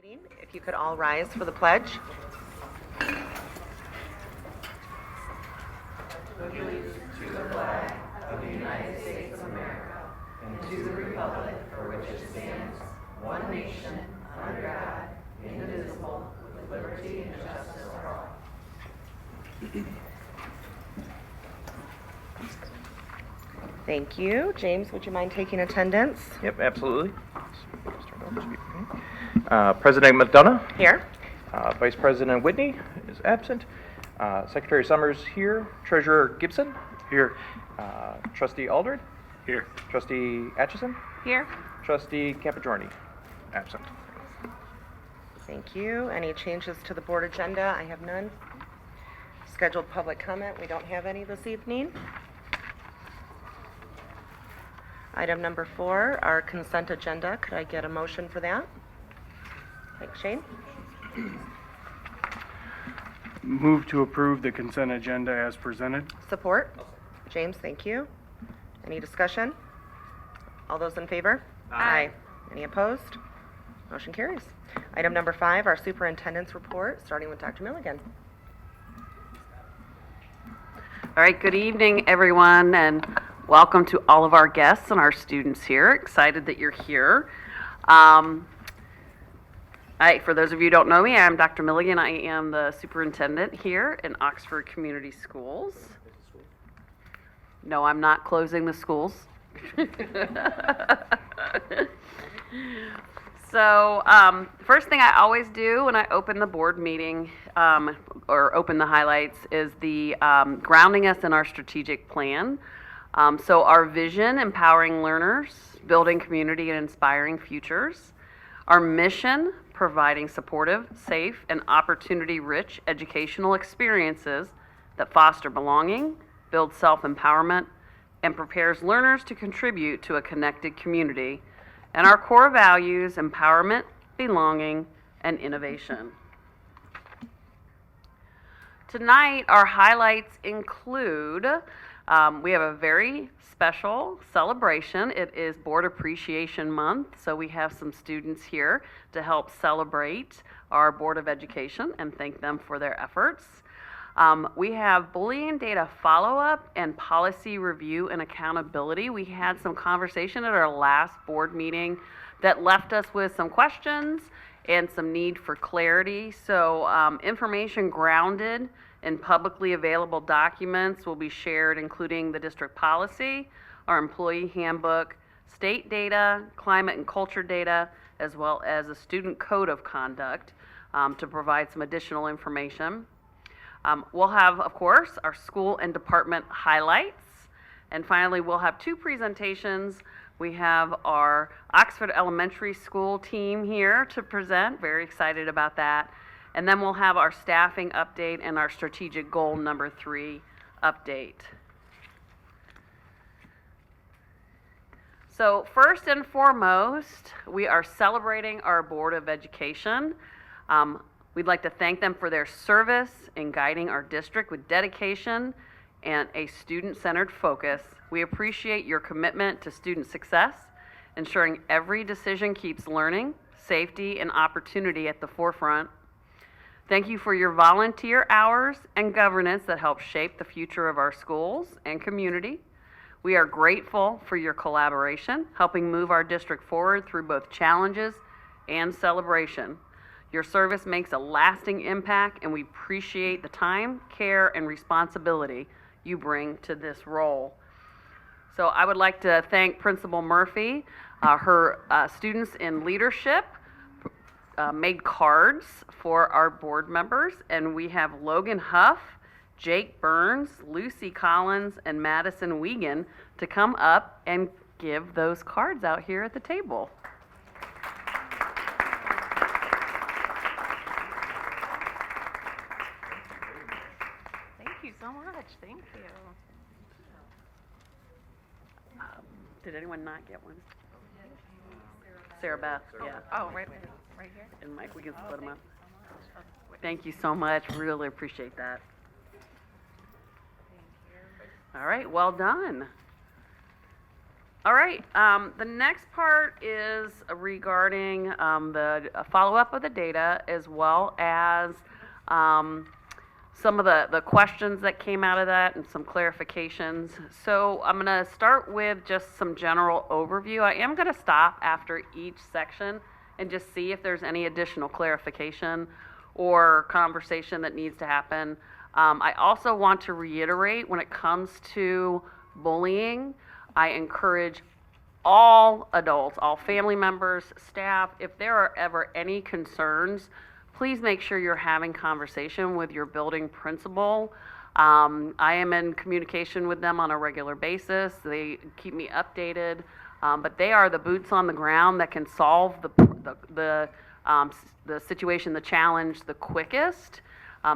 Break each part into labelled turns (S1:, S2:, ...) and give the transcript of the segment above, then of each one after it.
S1: Meeting. If you could all rise for the pledge. Thank you. James, would you mind taking attendance?
S2: Yep, absolutely. President McDonough,
S1: Here.
S2: Vice President Whitney is absent. Secretary Summers here. Treasurer Gibson here. Trustee Aldred here. Trustee Atchison
S1: Here.
S2: Trustee Campigiorni absent.
S1: Thank you. Any changes to the board agenda? I have none. Scheduled public comment, we don't have any this evening. Item number 4, our consent agenda. Could I get a motion for that? Thanks, Shane.
S3: Move to approve the consent agenda as presented.
S1: Support? James, thank you. Any discussion? All those in favor? Aye. Any opposed? Motion carries. Item number 5, our superintendent's report, starting with Dr. Milligan.
S4: All right, good evening, everyone, and welcome to all of our guests and our students here. Excited that you're here. For those of you who don't know me, I'm Dr. Milligan. I am the superintendent here in Oxford Community Schools. No, I'm not closing the schools. So, first thing I always do when I open the board meeting or open the highlights is the grounding us in our strategic plan. So our vision, empowering learners, building community and inspiring futures. Our mission, providing supportive, safe, and opportunity-rich educational experiences that foster belonging, build self-empowerment, and prepares learners to contribute to a connected community. And our core values, empowerment, belonging, and innovation. Tonight, our highlights include, we have a very special celebration. It is Board Appreciation Month, so we have some students here to help celebrate our Board of Education and thank them for their efforts. We have bullying data follow-up and policy review and accountability. We had some conversation at our last board meeting that left us with some questions and some need for clarity. So information grounded in publicly available documents will be shared, including the district policy, our employee handbook, state data, climate and culture data, as well as a student code of conduct to provide some additional information. We'll have, of course, our school and department highlights. And finally, we'll have 2 presentations. We have our Oxford Elementary School team here to present. Very excited about that. And then we'll have our staffing update and our strategic goal number 3 update. So first and foremost, we are celebrating our Board of Education. We'd like to thank them for their service in guiding our district with dedication and a student-centered focus. We appreciate your commitment to student success, ensuring every decision keeps learning, safety, and opportunity at the forefront. Thank you for your volunteer hours and governance that help shape the future of our schools and community. We are grateful for your collaboration, helping move our district forward through both challenges and celebration. Your service makes a lasting impact, and we appreciate the time, care, and responsibility you bring to this role. So I would like to thank Principal Murphy. Her students in leadership made cards for our board members, and we have Logan Huff, Jake Burns, Lucy Collins, and Madison Wiegand to come up and give those cards out here at the table.
S5: Thank you so much. Thank you.
S4: Did anyone not get one? Sarah Beth, yeah.
S5: Oh, right here.
S4: And Mike, we can split them up. Thank you so much. Really appreciate that. All right, well done. All right, the next part is regarding the follow-up of the data as well as some of the questions that came out of that and some clarifications. So I'm going to start with just some general overview. I am going to stop after each section and just see if there's any additional clarification or conversation that needs to happen. I also want to reiterate when it comes to bullying, I encourage all adults, all family members, staff, if there are ever any concerns, please make sure you're having conversation with your building principal. I am in communication with them on a regular basis. They keep me updated, but they are the boots on the ground that can solve the situation, the challenge, the quickest,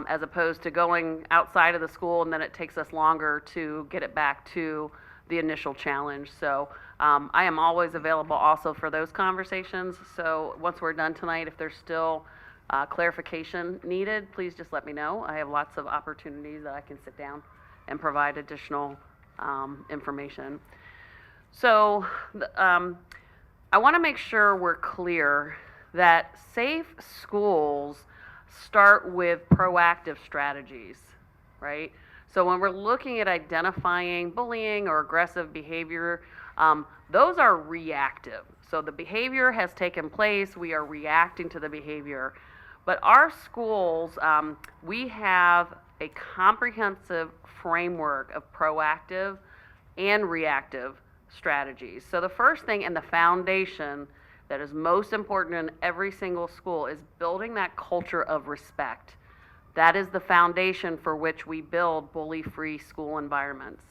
S4: as opposed to going outside of the school and then it takes us longer to get it back to the initial challenge. So I am always available also for those conversations. So once we're done tonight, if there's still clarification needed, please just let me know. I have lots of opportunities that I can sit down and provide additional information. So I want to make sure we're clear that safe schools start with proactive strategies, right? So when we're looking at identifying bullying or aggressive behavior, those are reactive. So the behavior has taken place, we are reacting to the behavior. But our schools, we have a comprehensive framework of proactive and reactive strategies. So the first thing and the foundation that is most important in every single school is building that culture of respect. That is the foundation for which we build bully-free school environments.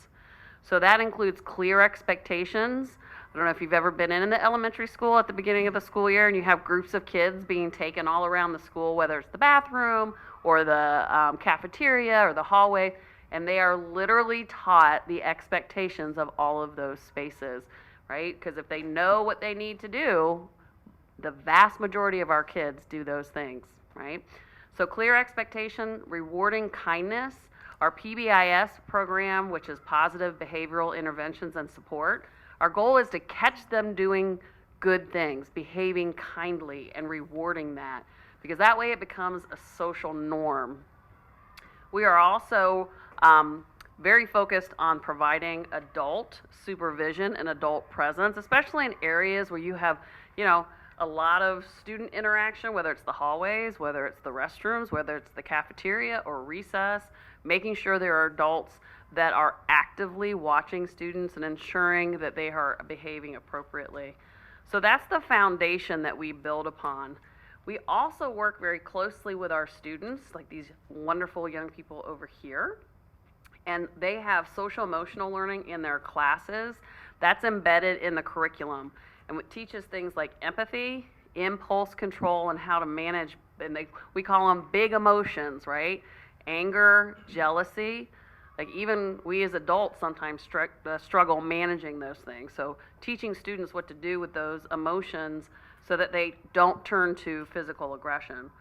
S4: So that includes clear expectations. I don't know if you've ever been in the elementary school at the beginning of the school year and you have groups of kids being taken all around the school, whether it's the bathroom or the cafeteria or the hallway, and they are literally taught the expectations of all of those spaces, right? Because if they know what they need to do, the vast majority of our kids do those things, right? So clear expectation, rewarding kindness, our PBIS program, which is Positive Behavioral Interventions and Support, our goal is to catch them doing good things, behaving kindly and rewarding that, because that way it becomes a social norm. We are also very focused on providing adult supervision and adult presence, especially in areas where you have, a lot of student interaction, whether it's the hallways, whether it's the restrooms, whether it's the cafeteria or recess, making sure there are adults that are actively watching students and ensuring that they are behaving appropriately. So that's the foundation that we build upon. We also work very closely with our students, like these wonderful young people over here, and they have social emotional learning in their classes. That's embedded in the curriculum, and it teaches things like empathy, impulse control, and how to manage, and we call them big emotions, right? Anger, jealousy. Like even we as adults sometimes struggle managing those things. So teaching students what to do with those emotions so that they don't turn to physical aggression.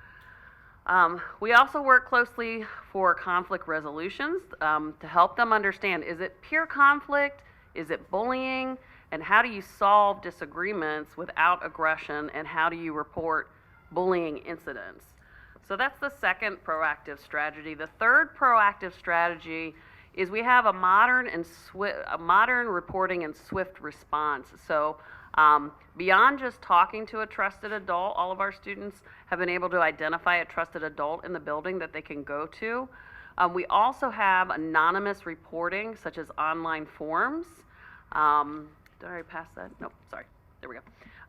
S4: We also work closely for conflict resolutions to help them understand, is it peer conflict? Is it bullying? And how do you solve disagreements without aggression? And how do you report bullying incidents? So that's the second proactive strategy. The third proactive strategy is we have a modern reporting and swift response. So beyond just talking to a trusted adult, all of our students have been able to identify a trusted adult in the building that they can go to. We also have anonymous reporting, such as online forms. Did I already pass that? Nope, sorry. There we go.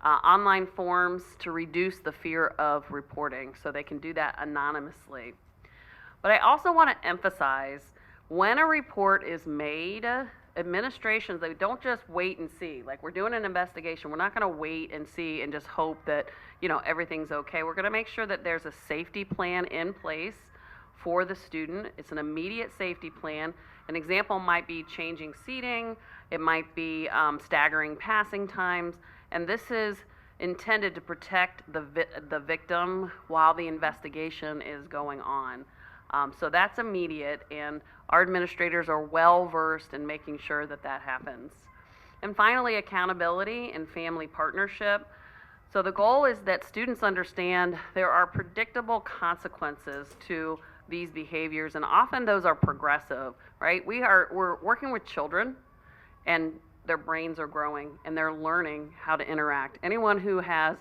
S4: Online forms to reduce the fear of reporting, so they can do that anonymously. But I also want to emphasize, when a report is made, administrations, they don't just wait and see. Like, we're doing an investigation. We're not going to wait and see and just hope that, everything's okay. We're going to make sure that there's a safety plan in place for the student. It's an immediate safety plan. An example might be changing seating. It might be staggering passing times. And this is intended to protect the victim while the investigation is going on. So that's immediate, and our administrators are well versed in making sure that that happens. And finally, accountability and family partnership. So the goal is that students understand there are predictable consequences to these behaviors, and often those are progressive, right? We're working with children, and their brains are growing, and they're learning how to interact. Anyone who has,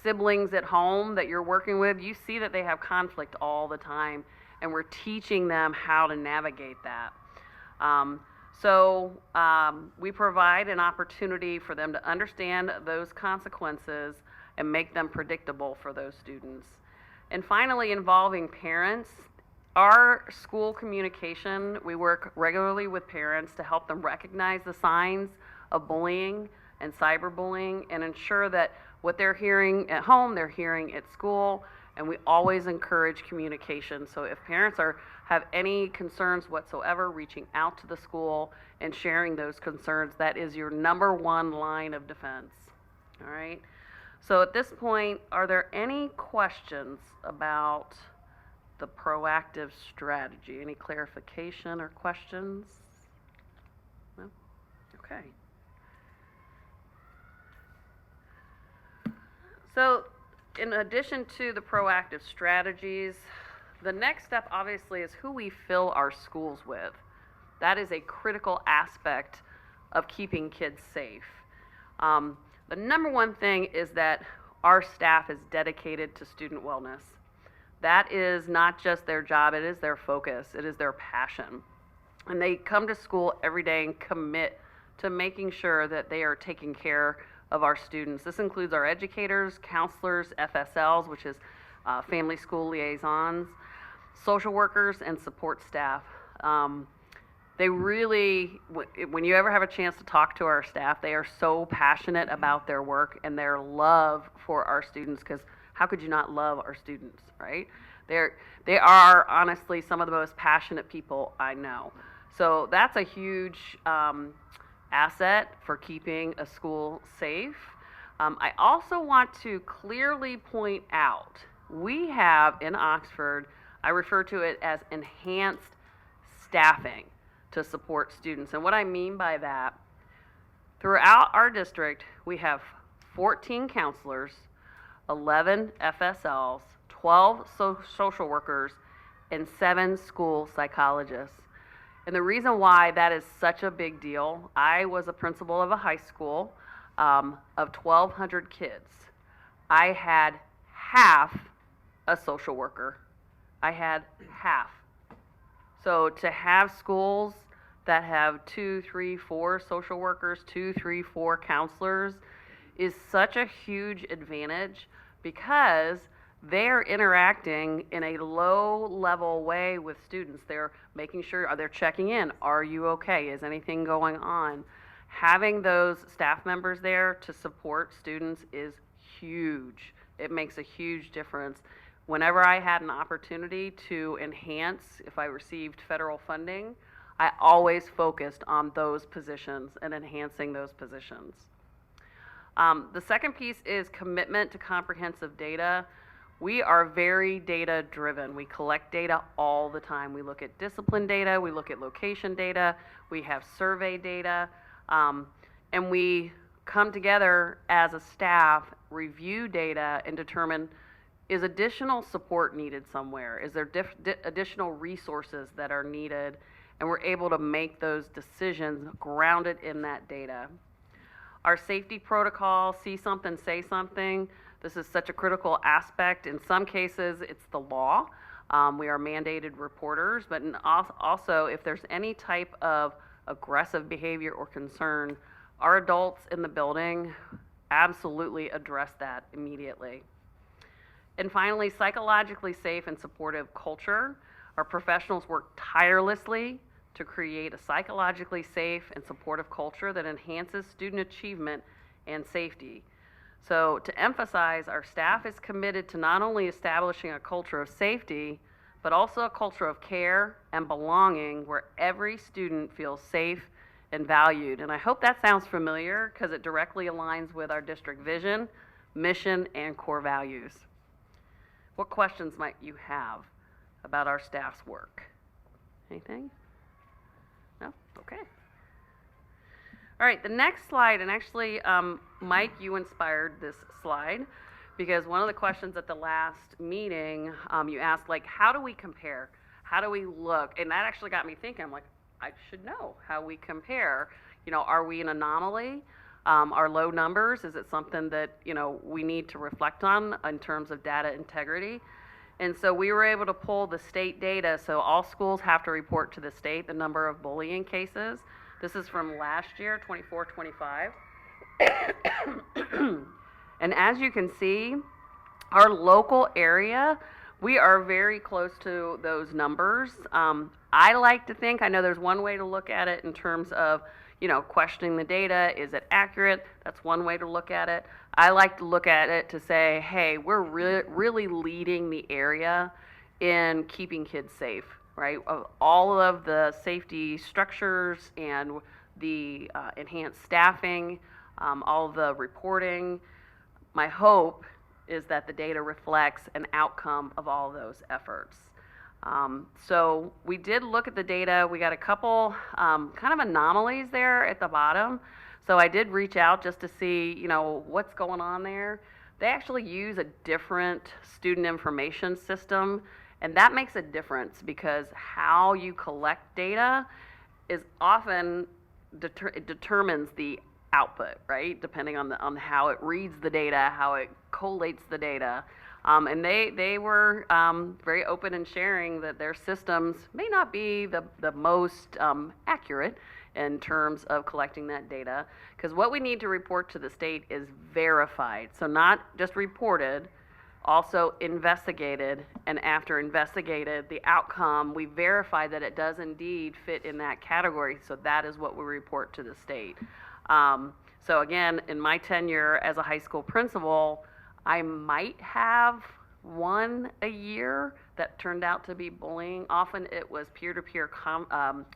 S4: siblings at home that you're working with, you see that they have conflict all the time, and we're teaching them how to navigate that. We provide an opportunity for them to understand those consequences and make them predictable for those students. And finally, involving parents. Our school communication, we work regularly with parents to help them recognize the signs of bullying and cyberbullying and ensure that what they're hearing at home, they're hearing at school, and we always encourage communication. So if parents have any concerns whatsoever, reaching out to the school and sharing those concerns, that is your number one line of defense. All right? So at this point, are there any questions about the proactive strategy? Any clarification or questions? No? Okay. So in addition to the proactive strategies, the next step obviously is who we fill our schools with. That is a critical aspect of keeping kids safe. The number one thing is that our staff is dedicated to student wellness. That is not just their job, it is their focus, it is their passion. And they come to school every day and commit to making sure that they are taking care of our students. This includes our educators, counselors, FSLs, which is family school liaisons, social workers, and support staff. They really, when you ever have a chance to talk to our staff, they are so passionate about their work and their love for our students, because how could you not love our students, right? They are honestly some of the most passionate people I know. So that's a huge asset for keeping a school safe. I also want to clearly point out, we have in Oxford, I refer to it as enhanced staffing to support students. And what I mean by that, throughout our district, we have 14 counselors, 11 FSLs, 12 social workers, and 7 school psychologists. And the reason why that is such a big deal, I was a principal of a high school of 1,200 kids. I had half a social worker. I had half. So to have schools that have 2, 3, 4 social workers, 2, 3, 4 counselors is such a huge advantage, because they're interacting in a low-level way with students. They're making sure, they're checking in. Are you okay? Is anything going on? Having those staff members there to support students is huge. It makes a huge difference. Whenever I had an opportunity to enhance, if I received federal funding, I always focused on those positions and enhancing those positions. The second piece is commitment to comprehensive data. We are very data driven. We collect data all the time. We look at discipline data, we look at location data, we have survey data, and we come together as a staff, review data, and determine, is additional support needed somewhere? Is there additional resources that are needed? And we're able to make those decisions grounded in that data. Our safety protocol, see something, say something. This is such a critical aspect. In some cases, it's the law. We are mandated reporters, but also if there's any type of aggressive behavior or concern, our adults in the building absolutely address that immediately. And finally, psychologically safe and supportive culture. Our professionals work tirelessly to create a psychologically safe and supportive culture that enhances student achievement and safety. So to emphasize, our staff is committed to not only establishing a culture of safety, but also a culture of care and belonging where every student feels safe and valued. And I hope that sounds familiar, because it directly aligns with our district vision, mission, and core values. What questions might you have about our staff's work? Anything? No? Okay. All right, the next slide, and actually, Mike, you inspired this slide because one of the questions at the last meeting, you asked, like, how do we compare? How do we look? And that actually got me thinking. I'm like, I should know how we compare. You know, are we an anomaly? Are low numbers? Is it something that, you know, we need to reflect on in terms of data integrity? And so we were able to pull the state data. So all schools have to report to the state the number of bullying cases. This is from last year, 24-25. And as you can see, our local area, we are very close to those numbers. I like to think, I know there's one way to look at it in terms of, you know, questioning the data. Is it accurate? That's one way to look at it. I like to look at it to say, hey, we're really leading the area in keeping kids safe, right? Of all of the safety structures and the enhanced staffing, all of the reporting, my hope is that the data reflects an outcome of all those efforts. So we did look at the data. We got a couple kind of anomalies there at the bottom. So I did reach out just to see, you know, what's going on there. They actually use a different student information system, and that makes a difference because how you collect data is often it determines the output, right? Depending on how it reads the data, how it collates the data. And they were very open in sharing that their systems may not be the most accurate in terms of collecting that data, because what we need to report to the state is verified. So not just reported, also investigated, and after investigated, the outcome, we verify that it does indeed fit in that category, so that is what we report to the state. So again, in my tenure as a high school principal, I might have one a year that turned out to be bullying. Often it was peer-to-peer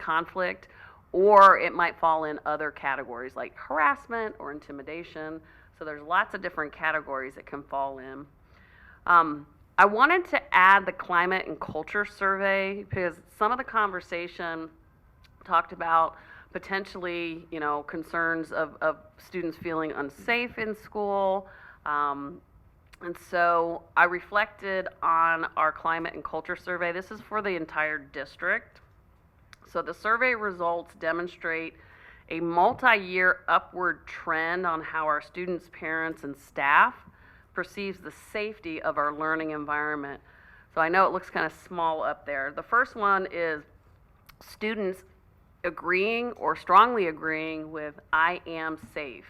S4: conflict, or it might fall in other categories like harassment or intimidation. So there's lots of different categories it can fall in. I wanted to add the climate and culture survey because some of the conversation talked about potentially, you know, concerns of students feeling unsafe in school. And so I reflected on our climate and culture survey. This is for the entire district. So the survey results demonstrate a multi-year upward trend on how our students, parents, and staff perceives the safety of our learning environment. So I know it looks kind of small up there. The first one is students agreeing or strongly agreeing with "I am safe."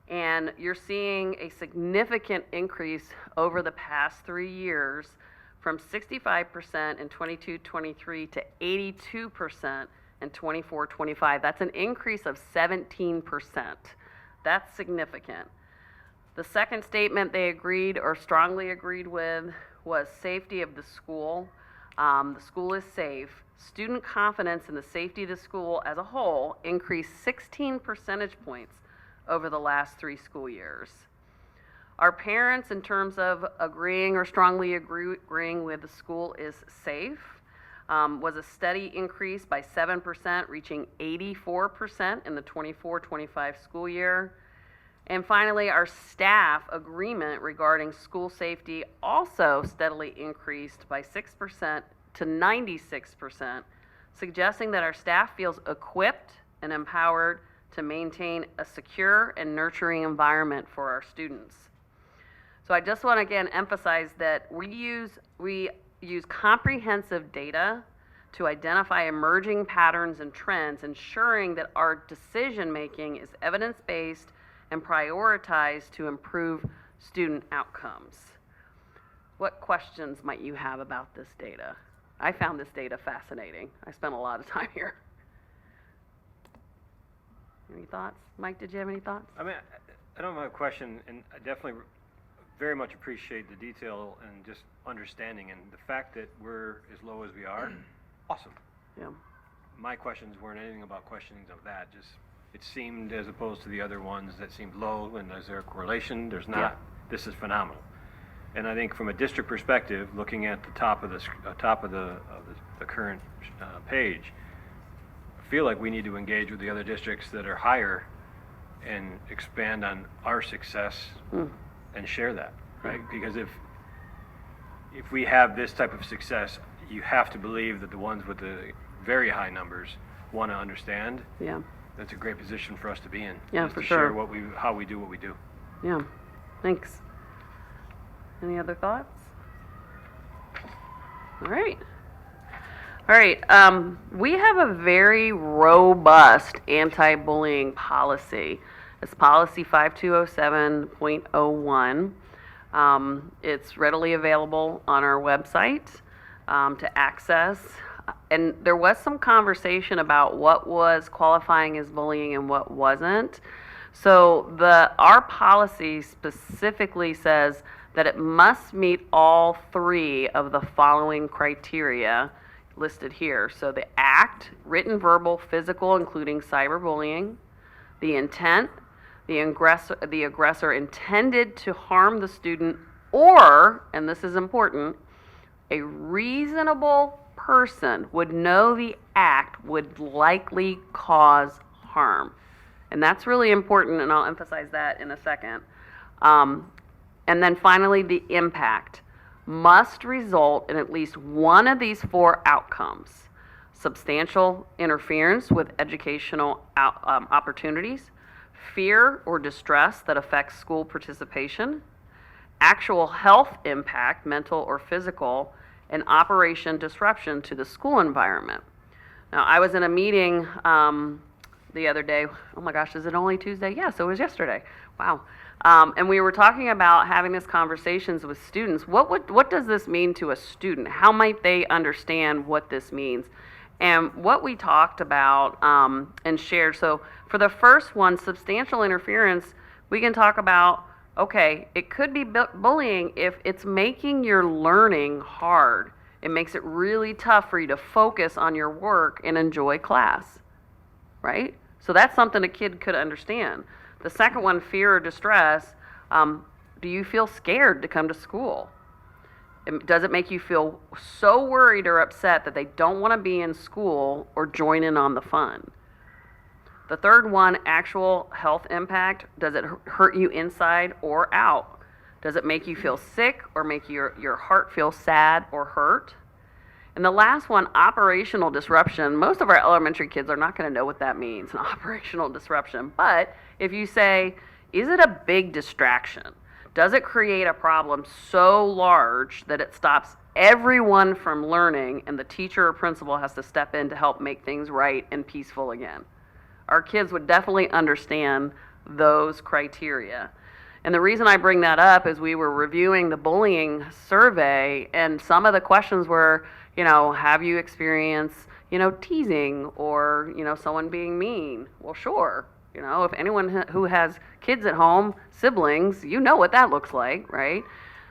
S4: And you're seeing a significant increase over the past 3 years from 65% in 22-23 to 82% in 24-25. That's an increase of 17%. That's significant. The second statement they agreed or strongly agreed with was safety of the school. The school is safe. Student confidence in the safety of the school as a whole increased 16 percentage points over the last 3 school years. Our parents, in terms of agreeing or strongly agreeing with the school is safe, was a steady increase by 7%, reaching 84% in the 24-25 school year. And finally, our staff agreement regarding school safety also steadily increased by 6% to 96%, suggesting that our staff feels equipped and empowered to maintain a secure and nurturing environment for our students. So I just want to again emphasize that we use comprehensive data to identify emerging patterns and trends, ensuring that our decision making is evidence-based and prioritized to improve student outcomes. What questions might you have about this data? I found this data fascinating. I spent a lot of time here. Any thoughts? Mike, did you have any thoughts?
S6: I mean, I don't have a question, and I definitely very much appreciate the detail and just understanding, and the fact that we're as low as we are, awesome.
S4: Yeah.
S6: My questions weren't anything about questionings of that, just it seemed, as opposed to the other ones that seemed low, and is there a correlation? There's not.
S4: Yeah.
S6: This is phenomenal. And I think from a district perspective, looking at the top of the current page, I feel like we need to engage with the other districts that are higher and expand on our success and share that, right? Because if we have this type of success, you have to believe that the ones with the very high numbers want to understand.
S4: Yeah,
S6: That's a great position for us to be in.
S4: Yeah,
S6: is
S4: for
S6: to
S4: sure.
S6: share how we do what we do.
S4: yeah. Thanks. Any other thoughts? All right. All right, we have a very robust anti-bullying policy. It's policy 5207.01. It's readily available on our website to access. And there was some conversation about what was qualifying as bullying and what wasn't. So our policy specifically says that it must meet all three of the following criteria listed here. So the act, written, verbal, physical, including cyberbullying, the intent, the aggressor intended to harm the student, or, and this is important, a reasonable person would know the act would likely cause harm. And that's really important, and I'll emphasize that in a second. And then finally, the impact must result in at least one of these four outcomes: substantial interference with educational opportunities, fear or distress that affects school participation, actual health impact, mental or physical, and operation disruption to the school environment. Now, I was in a meeting the other day. Oh my gosh, is it only Tuesday? Yes, it was yesterday. Wow. And we were talking about having these conversations with students. What does this mean to a student? How might they understand what this means? And what we talked about and shared, so for the first one, substantial interference, we can talk about, okay, it could be bullying if it's making your learning hard. It makes it really tough for you to focus on your work and enjoy class, right? So that's something a kid could understand. The second one, fear or distress, do you feel scared to come to school? Does it make you feel so worried or upset that they don't want to be in school or join in on the fun? The third one, actual health impact, does it hurt you inside or out? Does it make you feel sick or make your heart feel sad or hurt? And the last one, operational disruption. Most of our elementary kids are not going to know what that means, an operational disruption. But if you say, is it a big distraction? Does it create a problem so large that it stops everyone from learning and the teacher or principal has to step in to help make things right and peaceful again? Our kids would definitely understand those criteria. And the reason I bring that up is we were reviewing the bullying survey, and some of the questions were, have you experienced, teasing or, someone being mean? Well, sure. If anyone who has kids at home, siblings, you know what that looks like, right?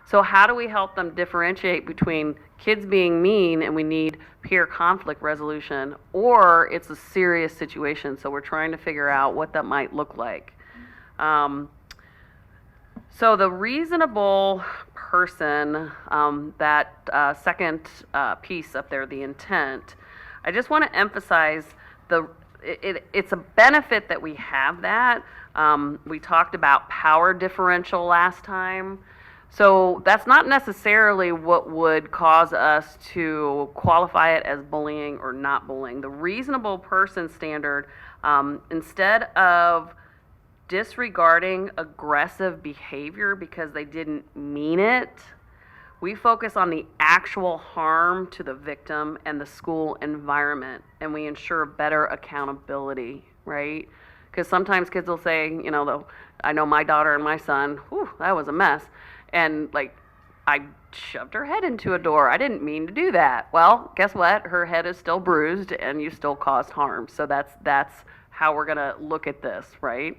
S4: So how do we help them differentiate between kids being mean and we need peer conflict resolution, or it's a serious situation, so we're trying to figure out what that might look like. So the reasonable person, that second piece up there, the intent, I just want to emphasize it's a benefit that we have that. We talked about power differential last time. So that's not necessarily what would cause us to qualify it as bullying or not bullying. The reasonable person standard, instead of disregarding aggressive behavior because they didn't mean it, we focus on the actual harm to the victim and the school environment, and we ensure better accountability, right? Because sometimes kids will say, I know my daughter and my son, whew, that was a mess. And I shoved her head into a door. I didn't mean to do that. Well, guess what? Her head is still bruised and you still caused harm. So that's how we're gonna look at this, right?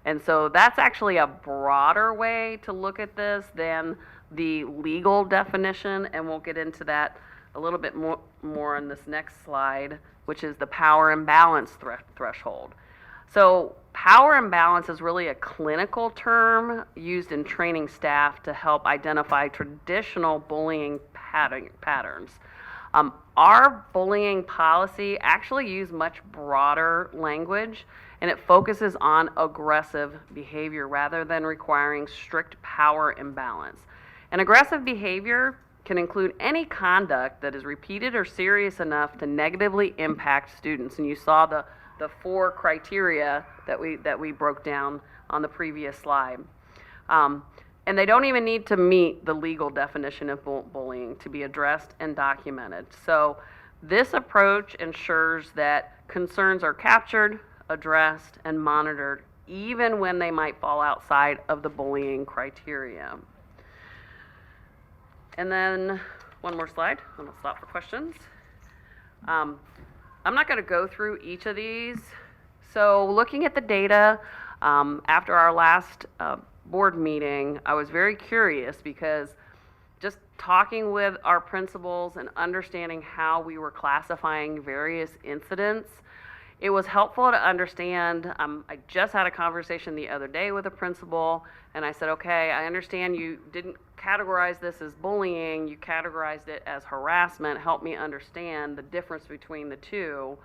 S4: And so that's actually a broader way to look at this than the legal definition, and we'll get into that a little bit more in this next slide, which is the power imbalance threshold. So power imbalance is really a clinical term used in training staff to help identify traditional bullying patterns. Our bullying policy actually use much broader language, and it focuses on aggressive behavior rather than requiring strict power imbalance. And aggressive behavior can include any conduct that is repeated or serious enough to negatively impact students. And you saw the 4 criteria that we broke down on the previous slide. And they don't even need to meet the legal definition of bullying to be addressed and documented. So this approach ensures that concerns are captured, addressed, and monitored even when they might fall outside of the bullying criteria. And then one more slide, and we'll stop for questions. I'm not going to go through each of these. So looking at the data, after our last board meeting, I was very curious because just talking with our principals and understanding how we were classifying various incidents, it was helpful to understand. I just had a conversation the other day with a principal, and I said, okay, I understand you didn't categorize this as bullying, you categorized it as harassment. Help me understand the difference between the two.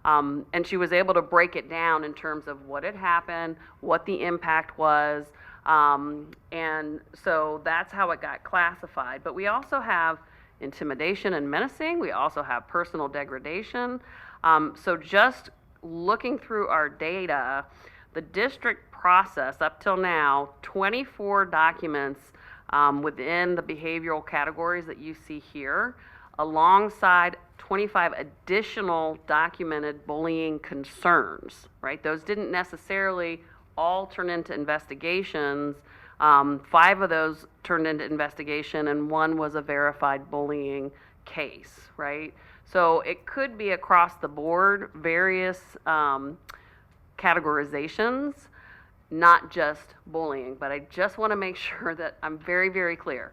S4: And she was able to break it down in terms of what had happened, what the impact was, and so that's how it got classified. But we also have intimidation and menacing. We also have personal degradation. So just looking through our data, the district process up till now 24 documents within the behavioral categories that you see here, alongside 25 additional documented bullying concerns, right? Those didn't necessarily all turn into investigations. 5 of those turned into investigation, and 1 was a verified bullying case, right? So it could be across the board, various categorizations, not just bullying. But I just want to make sure that I'm very, very clear.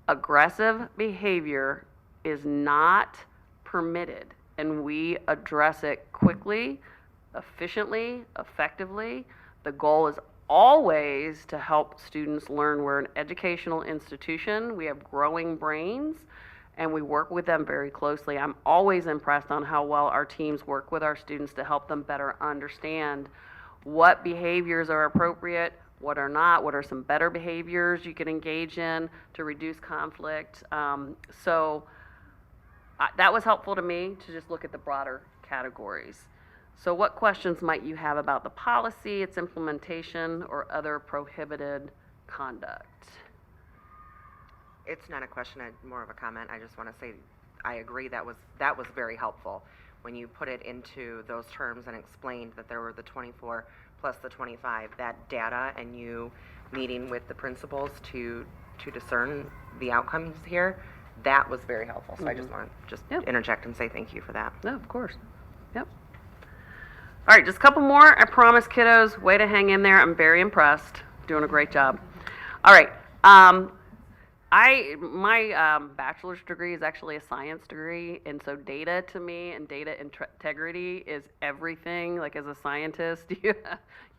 S4: Aggressive behavior is not permitted, and we address it quickly, efficiently, effectively. The goal is always to help students learn. We're an educational institution. We have growing brains, and we work with them very closely. I'm always impressed on how well our teams work with our students to help them better understand what behaviors are appropriate, what are not, what are some better behaviors you can engage in to reduce conflict. That was helpful to me to just look at the broader categories. So what questions might you have about the policy, its implementation, or other prohibited conduct?
S1: It's not a question, more of a comment. I just want to say I agree that was very helpful when you put it into those terms and explained that there were the 24 plus the 25, that data, and you meeting with the principals to discern the outcomes here. That was very helpful. So I just want to interject and say thank you for that.
S4: No, of course. Yep. All right, just a couple more. I promise, kiddos. Way to hang in there. I'm very impressed. Doing a great job. All right. My bachelor's degree is actually a science degree, and so data to me and data integrity is everything. Like, as a scientist, you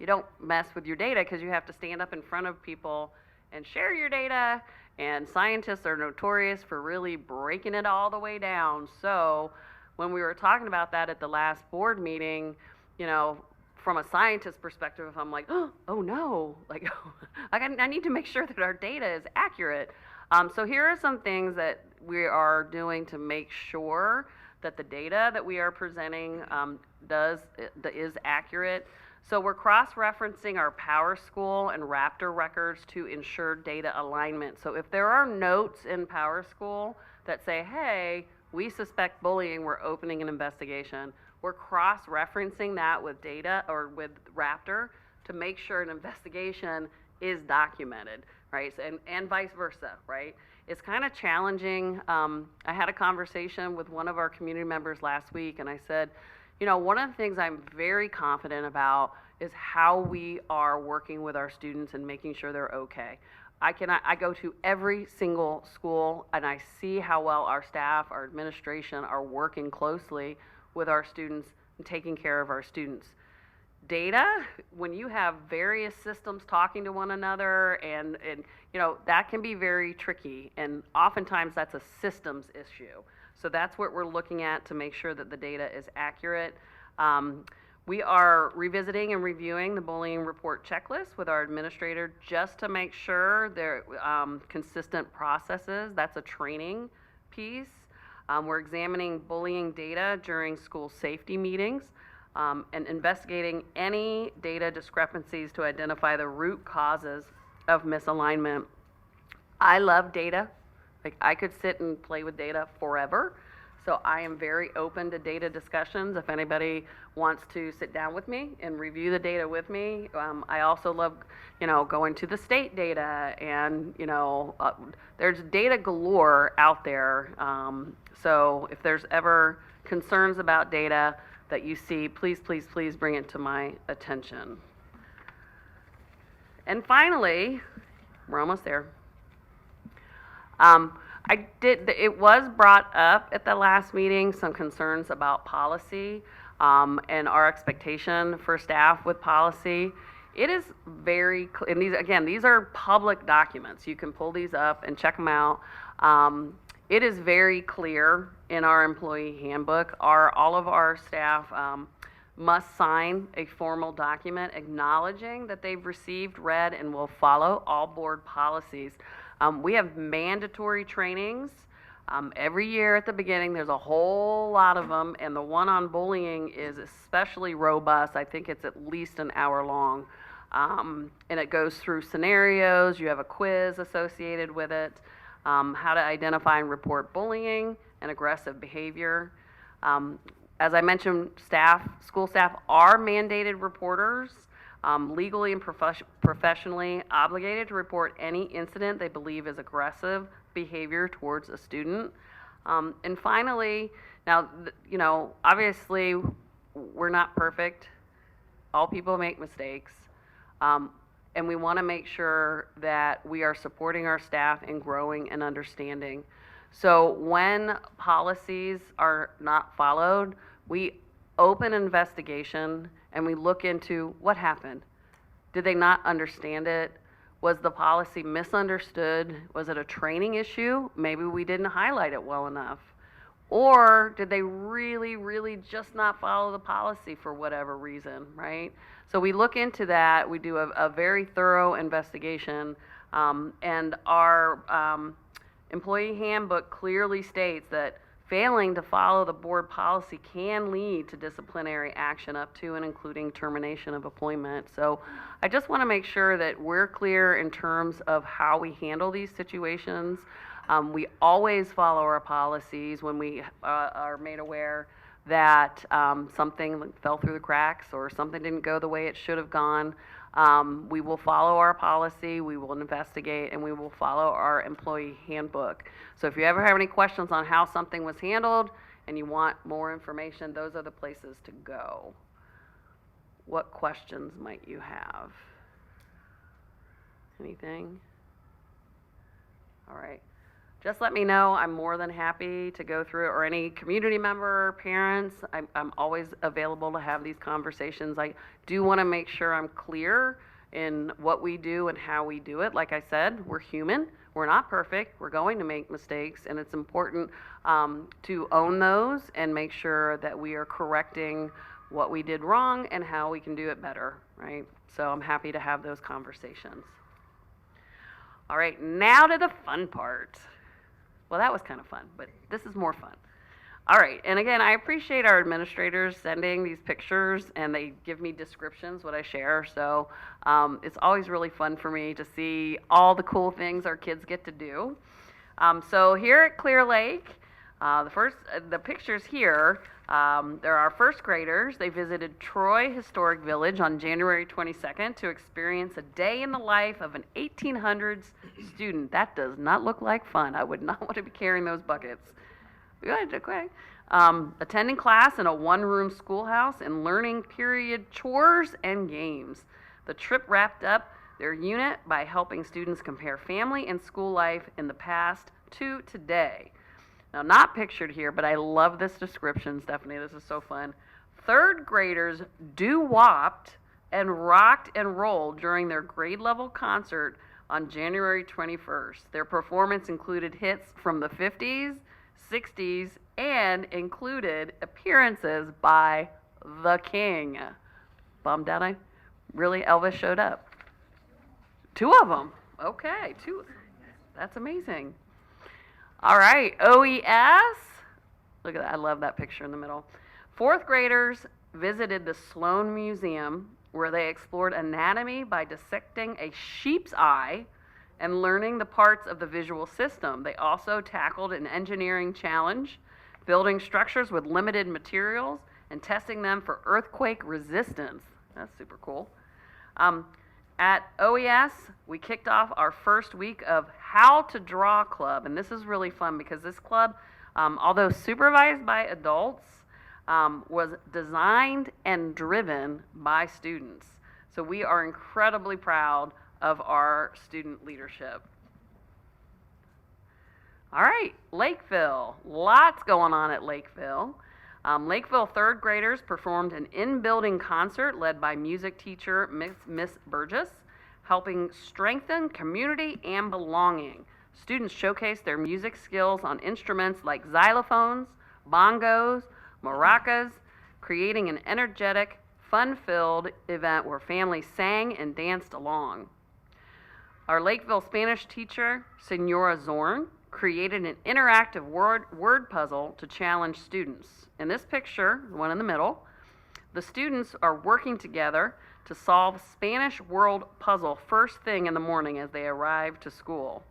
S4: don't mess with your data because you have to stand up in front of people and share your data, and scientists are notorious for really breaking it all the way down. So when we were talking about that at the last board meeting, from a scientist perspective, I'm like, oh no, like I need to make sure that our data is accurate. So here are some things that we are doing to make sure that the data that we are presenting is accurate. So we're cross-referencing our PowerSchool and Raptor records to ensure data alignment. So if there are notes in PowerSchool that say, hey, we suspect bullying, we're opening an investigation, we're cross-referencing that with data or with Raptor to make sure an investigation is documented, right? And vice versa, right? It's kind of challenging. I had a conversation with one of our community members last week, and I said, one of the things I'm very confident about is how we are working with our students and making sure they're okay. I go to every single school, and I see how well our staff, our administration are working closely with our students and taking care of our students. data, when you have various systems talking to one another, and that can be very tricky, and oftentimes that's a systems issue. So that's what we're looking at to make sure that the data is accurate. We are revisiting and reviewing the bullying report checklist with our administrator just to make sure they're consistent processes. That's a training piece. We're examining bullying data during school safety meetings and investigating any data discrepancies to identify the root causes of misalignment. I love data. Like, I could sit and play with data forever. So I am very open to data discussions. If anybody wants to sit down with me and review the data with me, I also love, going to the state data, and there's data galore out there. So if there's ever concerns about data that you see, please, please, please bring it to my attention. And finally, we're almost there. It was brought up at the last meeting, some concerns about policy, and our expectation for staff with policy. It is very, and these are public documents. You can pull these up and check them out. It is very clear in our employee handbook. All of our staff must sign a formal document acknowledging that they've received, read, and will follow all board policies. We have mandatory trainings every year at the beginning. There's a whole lot of them, and the one on bullying is especially robust. I think it's at least an hour long, and it goes through scenarios. You have a quiz associated with it, how to identify and report bullying and aggressive behavior. As I mentioned, school staff are mandated reporters. Legally and professionally obligated to report any incident they believe is aggressive behavior towards a student. And finally, now, obviously, we're not perfect. All people make mistakes. And we want to make sure that we are supporting our staff in growing and understanding. So when policies are not followed, we open investigation and we look into what happened. Did they not understand it? Was the policy misunderstood? Was it a training issue? Maybe we didn't highlight it well enough. Or did they really, really just not follow the policy for whatever reason, right? So we look into that. We do a very thorough investigation. And our employee handbook clearly states that failing to follow the board policy can lead to disciplinary action up to and including termination of employment. So I just want to make sure that we're clear in terms of how we handle these situations. We always follow our policies when we are made aware that something fell through the cracks or something didn't go the way it should have gone. We will follow our policy, we will investigate, and we will follow our employee handbook. So if you ever have any questions on how something was handled and you want more information, those are the places to go. What questions might you have? Anything? All right. Just let me know. I'm more than happy to go through it, or any community member, parents. I'm always available to have these conversations. I do want to make sure I'm clear in what we do and how we do it. Like I said, we're human. We're not perfect. We're going to make mistakes, and it's important to own those and make sure that we are correcting what we did wrong and how we can do it better, right? So I'm happy to have those conversations. All right, now to the fun part. Well, that was kind of fun, but this is more fun. All right, and again, I appreciate our administrators sending these pictures, and they give me descriptions, what I share, so it's always really fun for me to see all the cool things our kids get to do. So here at Clear Lake, the pictures here, they're our first graders. They visited Troy Historic Village on January 22nd to experience a day in the life of an 1800s student. That does not look like fun. I would not want to be carrying those buckets. Good, okay. Attending class in a one-room schoolhouse and learning period chores and games. The trip wrapped up their unit by helping students compare family and school life in the past to today. Now, not pictured here, but I love this description, Stephanie. This is so fun. Third graders doo-wopped and rocked and rolled during their grade level concert on January 21st. Their performance included hits from the 50s, 60s, and included appearances by The King. Bummed out I really Elvis showed up. 2 of them. Okay, 2. That's amazing. All right, OES. Look at that. I love that picture in the middle. 4th graders visited the Sloan Museum, where they explored anatomy by dissecting a sheep's eye and learning the parts of the visual system. They also tackled an engineering challenge, building structures with limited materials and testing them for earthquake resistance. That's super cool. At OES, we kicked off our first week of How to Draw Club, and this is really fun because this club, although supervised by adults, was designed and driven by students. So we are incredibly proud of our student leadership. All right, Lakeville. Lots going on at Lakeville. Lakeville 3rd graders performed an in-building concert led by music teacher Miss Burgess, helping strengthen community and belonging. Students showcased their music skills on instruments like xylophones, bongos, maracas, creating an energetic, fun-filled event where families sang and danced along. Our Lakeville Spanish teacher, Senora Zorn, created an interactive word puzzle to challenge students. In this picture, the one in the middle, the students are working together to solve Spanish word puzzle first thing in the morning as they arrive to school.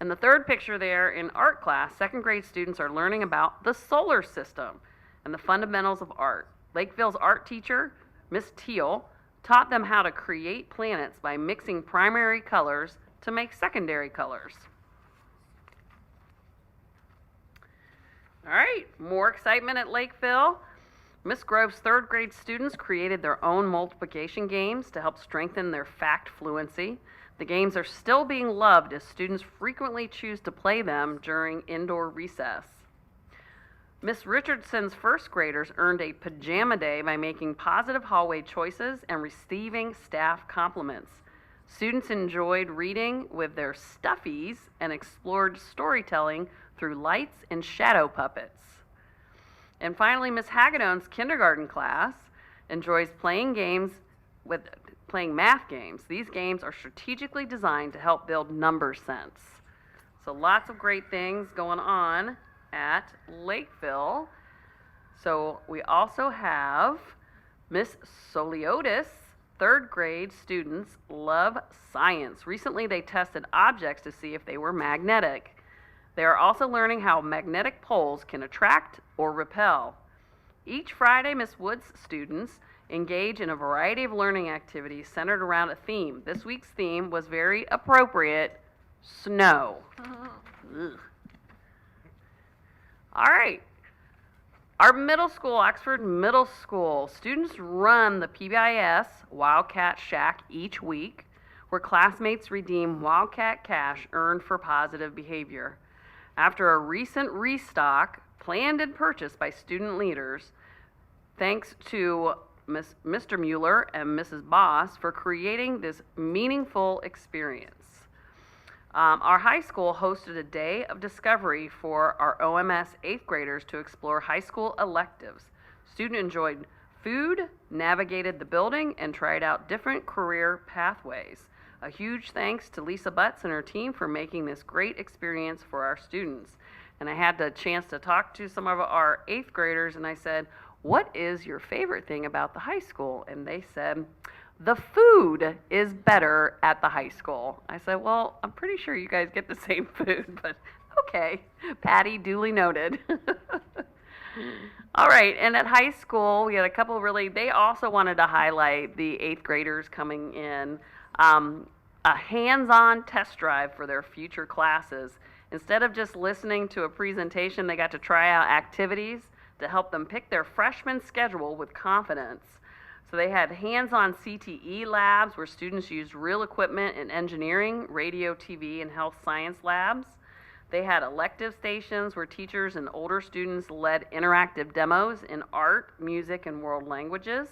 S4: In the 3rd picture there, in art class, 2nd grade students are learning about the solar system and the fundamentals of art. Lakeville's art teacher, Miss Teal, taught them how to create planets by mixing primary colors to make secondary colors. All right, more excitement at Lakeville. Miss Grove's 3rd grade students created their own multiplication games to help strengthen their fact fluency. The games are still being loved as students frequently choose to play them during indoor recess. Miss Richardson's 1st graders earned a pajama day by making positive hallway choices and receiving staff compliments. Students enjoyed reading with their stuffies and explored storytelling through lights and shadow puppets. And finally, Miss Hagedorn's kindergarten class enjoys playing math games. These games are strategically designed to help build number sense. So lots of great things going on at Lakeville. So we also have Miss Soliotis. 3rd grade students love science. Recently, they tested objects to see if they were magnetic. They are also learning how magnetic poles can attract or repel. Each Friday, Miss Wood's students engage in a variety of learning activities centered around a theme. This week's theme was very appropriate: snow. Ugh. All right. Our middle school, Oxford Middle School, students run the PBIS Wildcat Shack each week, where classmates redeem Wildcat cash earned for positive behavior. After a recent restock, planned and purchased by student leaders, thanks to Mr. Mueller and Mrs. Boss for creating this meaningful experience. Our high school hosted a day of discovery for our OMS 8th graders to explore high school electives. Students enjoyed food, navigated the building, and tried out different career pathways. A huge thanks to Lisa Butts and her team for making this great experience for our students. And I had the chance to talk to some of our 8th graders, and I said, "What is your favorite thing about the high school?" And they said, "The food is better at the high school." I said, "Well, I'm pretty sure you guys get the same food, but okay." Patty, duly noted. All right, and at high school, we had a couple they also wanted to highlight the 8th graders coming in, a hands-on test drive for their future classes. Instead of just listening to a presentation, they got to try out activities to help them pick their freshman schedule with confidence. So they had hands-on CTE labs where students used real equipment in engineering, radio, TV, and health science labs. They had elective stations where teachers and older students led interactive demos in art, music, and world languages.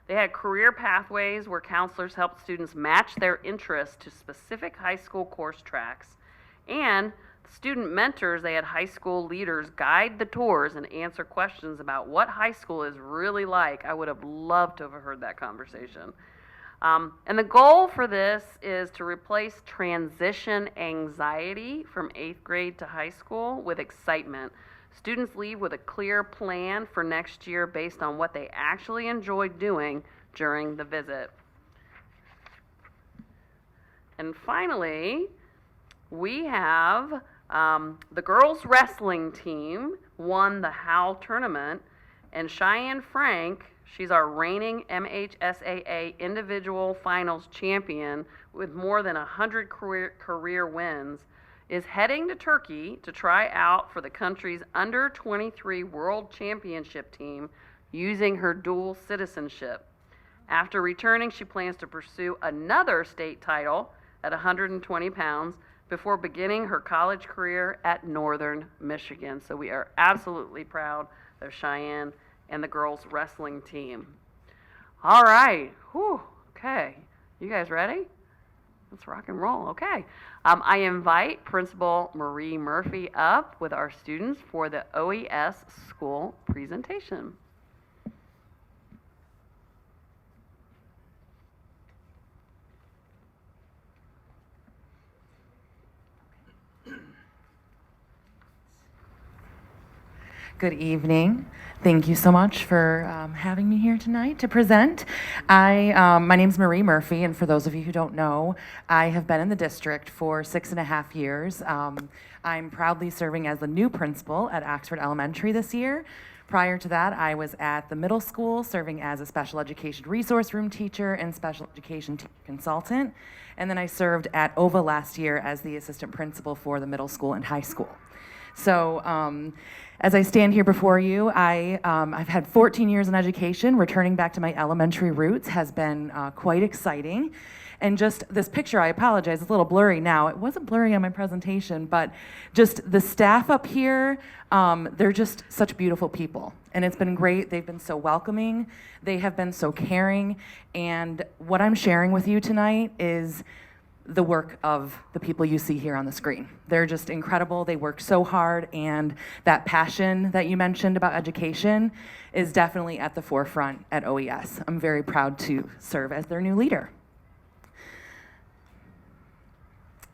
S4: They had career pathways where counselors helped students match their interests to specific high school course tracks. And student mentors, they had high school leaders guide the tours and answer questions about what high school is really like. I would have loved to have heard that conversation. And the goal for this is to replace transition anxiety from 8th grade to high school with excitement. Students leave with a clear plan for next year based on what they actually enjoyed doing during the visit. And finally, we have the girls wrestling team won the Howl tournament, and Cheyenne Frank, she's our reigning MHSAA individual finals champion with more than 100 career wins, is heading to Turkey to try out for the country's under 23 world championship team using her dual citizenship. After returning, she plans to pursue another state title at 120 pounds before beginning her college career at Northern Michigan. So we are absolutely proud of Cheyenne and the girls wrestling team. All right, whew, okay. You guys ready? Let's rock and roll, okay. I invite Principal Marie Murphy up with our students for the OES school presentation.
S7: Good evening. Thank you so much for having me here tonight to present. My name's Marie Murphy, and for those of you who don't know, I have been in the district for 6.5 years. I'm proudly serving as the new principal at Oxford Elementary this year. Prior to that, I was at the middle school serving as a special education resource room teacher and special education consultant. And then I served at OVA last year as the assistant principal for the middle school and high school. So as I stand here before you, I've had 14 years in education. Returning back to my elementary roots has been quite exciting. And just this picture, I apologize, it's a little blurry now. It wasn't blurry on my presentation, but just the staff up here, they're just such beautiful people. And it's been great. They've been so welcoming. They have been so caring. And what I'm sharing with you tonight is the work of the people you see here on the screen. They're just incredible. They work so hard, and that passion that you mentioned about education is definitely at the forefront at OES. I'm very proud to serve as their new leader.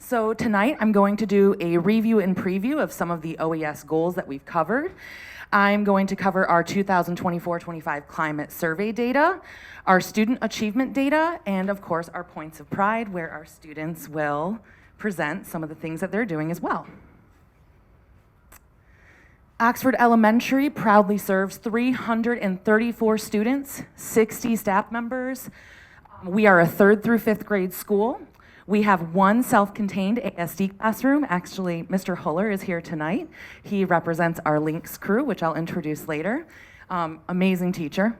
S7: So tonight I'm going to do a review and preview of some of the OES goals that we've covered. I'm going to cover our 2024-25 climate survey data, our student achievement data, and of course our points of pride, where our students will present some of the things that they're doing as well. Oxford Elementary proudly serves 334 students, 60 staff members. We are a 3rd through 5th grade school. We have one self-contained ASD classroom. Actually, Mr. Huller is here tonight. He represents our Lynx crew, which I'll introduce later. Amazing teacher.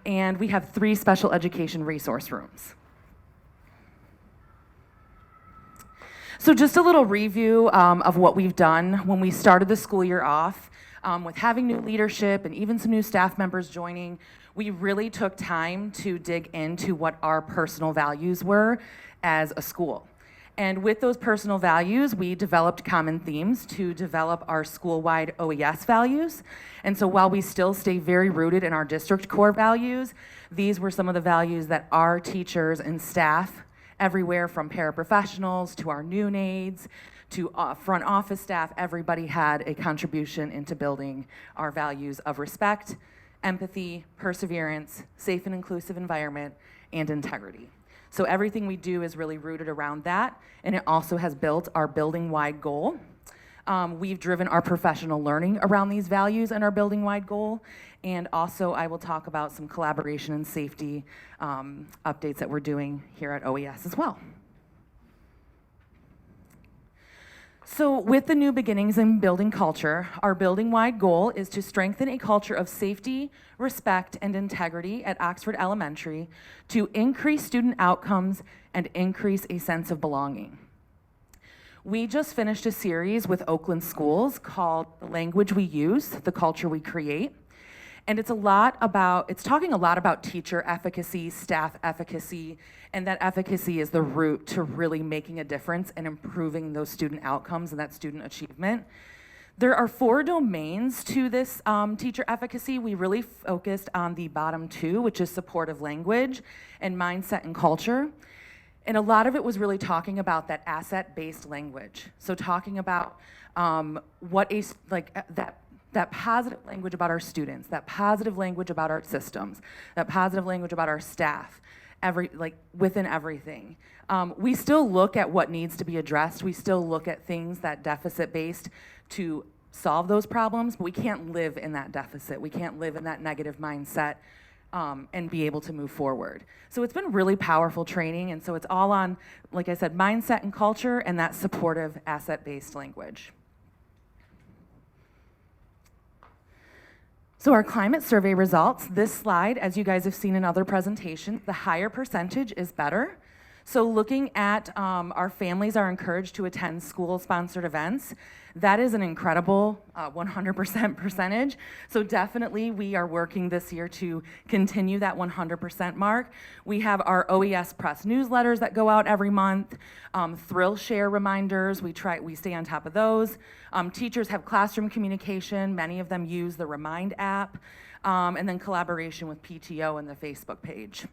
S7: And we have 3 special education resource rooms. So just a little review of what we've done when we started the school year off. With having new leadership and even some new staff members joining, we really took time to dig into what our personal values were as a school. And with those personal values, we developed common themes to develop our school-wide OES values. And so while we still stay very rooted in our district core values, these were some of the values that our teachers and staff, everywhere from paraprofessionals to our neonates to front office staff, everybody had a contribution into building our values of respect, empathy, perseverance, safe and inclusive environment, and integrity. So everything we do is really rooted around that, and it also has built our building-wide goal. We've driven our professional learning around these values and our building-wide goal, and also I will talk about some collaboration and safety updates that we're doing here at OES as well. So with the new beginnings in building culture, our building-wide goal is to strengthen a culture of safety, respect, and integrity at Oxford Elementary to increase student outcomes and increase a sense of belonging. We just finished a series with Oakland Schools called The Language We Use, The Culture We Create. And it's talking a lot about teacher efficacy, staff efficacy, and that efficacy is the root to really making a difference and improving those student outcomes and that student achievement. There are 4 domains to this teacher efficacy. We really focused on the bottom 2, which is supportive language and mindset and culture. And a lot of it was really talking about that asset-based language. So talking about that positive language about our students, that positive language about our systems, that positive language about our staff, within everything. We still look at what needs to be addressed. We still look at things that deficit-based to solve those problems, but we can't live in that deficit. We can't live in that negative mindset and be able to move forward. So it's been really powerful training, and so it's all on, like I said, mindset and culture and that supportive asset-based language. So our climate survey results, this slide, as you guys have seen in other presentations, the higher percentage is better. So looking at our families are encouraged to attend school-sponsored events. That is an incredible 100% percentage. So definitely we are working this year to continue that 100% mark. We have our OES Press newsletters that go out every month, Thrill Share reminders, we stay on top of those. Teachers have classroom communication, many of them use the Remind app, and then collaboration with PTO and the Facebook page.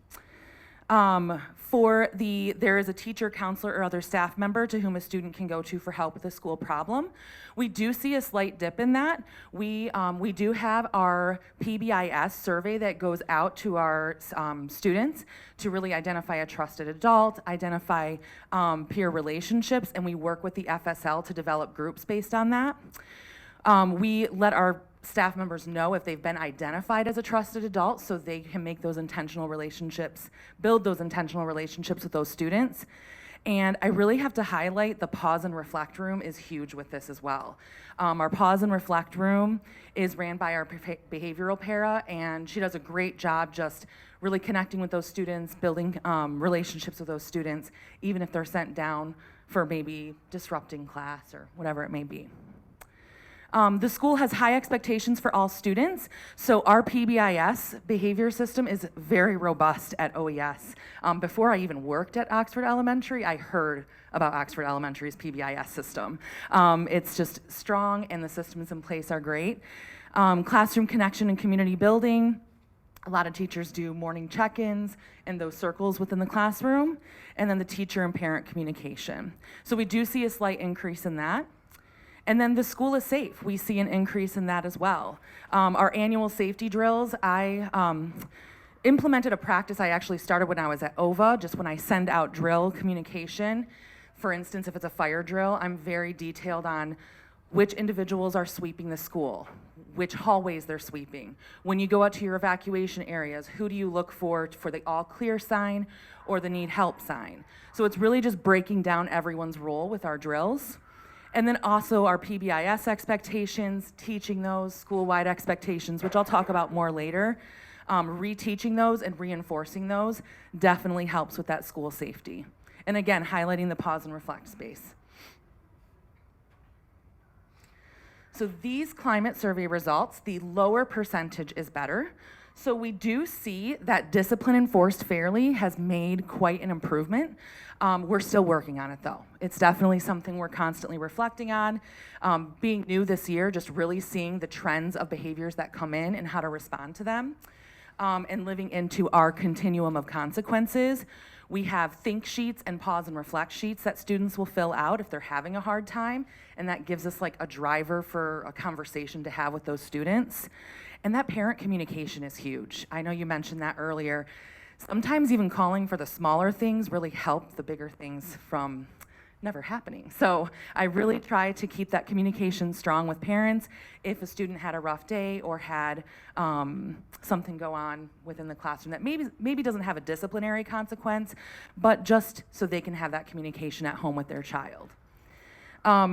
S7: There is a teacher, counselor, or other staff member to whom a student can go to for help with a school problem. We do see a slight dip in that. We do have our PBIS survey that goes out to our students to really identify a trusted adult, identify peer relationships, and we work with the FSL to develop groups based on that. We let our staff members know if they've been identified as a trusted adult so they can make those intentional relationships, build those intentional relationships with those students. And I really have to highlight the Pause and Reflect room is huge with this as well. Our Pause and Reflect room is ran by our behavioral para, and she does a great job just really connecting with those students, building relationships with those students, even if they're sent down for maybe disrupting class or whatever it may be. The school has high expectations for all students, so our PBIS behavior system is very robust at OES. Before I even worked at Oxford Elementary, I heard about Oxford Elementary's PBIS system. It's just strong and the systems in place are great. Classroom connection and community building. A lot of teachers do morning check-ins and those circles within the classroom, and then the teacher and parent communication. So we do see a slight increase in that. And then the school is safe. We see an increase in that as well. Our annual safety drills, I implemented a practice I actually started when I was at OVA, just when I send out drill communication. For instance, if it's a fire drill, I'm very detailed on which individuals are sweeping the school, which hallways they're sweeping. When you go out to your evacuation areas, who do you look for the all clear sign or the need help sign? So it's really just breaking down everyone's role with our drills. And then also our PBIS expectations, teaching those, school-wide expectations, which I'll talk about more later. Reteaching those and reinforcing those definitely helps with that school safety. And again, highlighting the Pause and Reflect space. So these climate survey results, the lower percentage is better. So we do see that discipline enforced fairly has made quite an improvement. We're still working on it though. It's definitely something we're constantly reflecting on. Being new this year, just really seeing the trends of behaviors that come in and how to respond to them. And living into our continuum of consequences. We have think sheets and pause and reflect sheets that students will fill out if they're having a hard time, and that gives us like a driver for a conversation to have with those students. And that parent communication is huge. I know you mentioned that earlier. Sometimes even calling for the smaller things really help the bigger things from never happening. So I really try to keep that communication strong with parents if a student had a rough day or had something go on within the classroom that maybe doesn't have a disciplinary consequence, but just so they can have that communication at home with their child.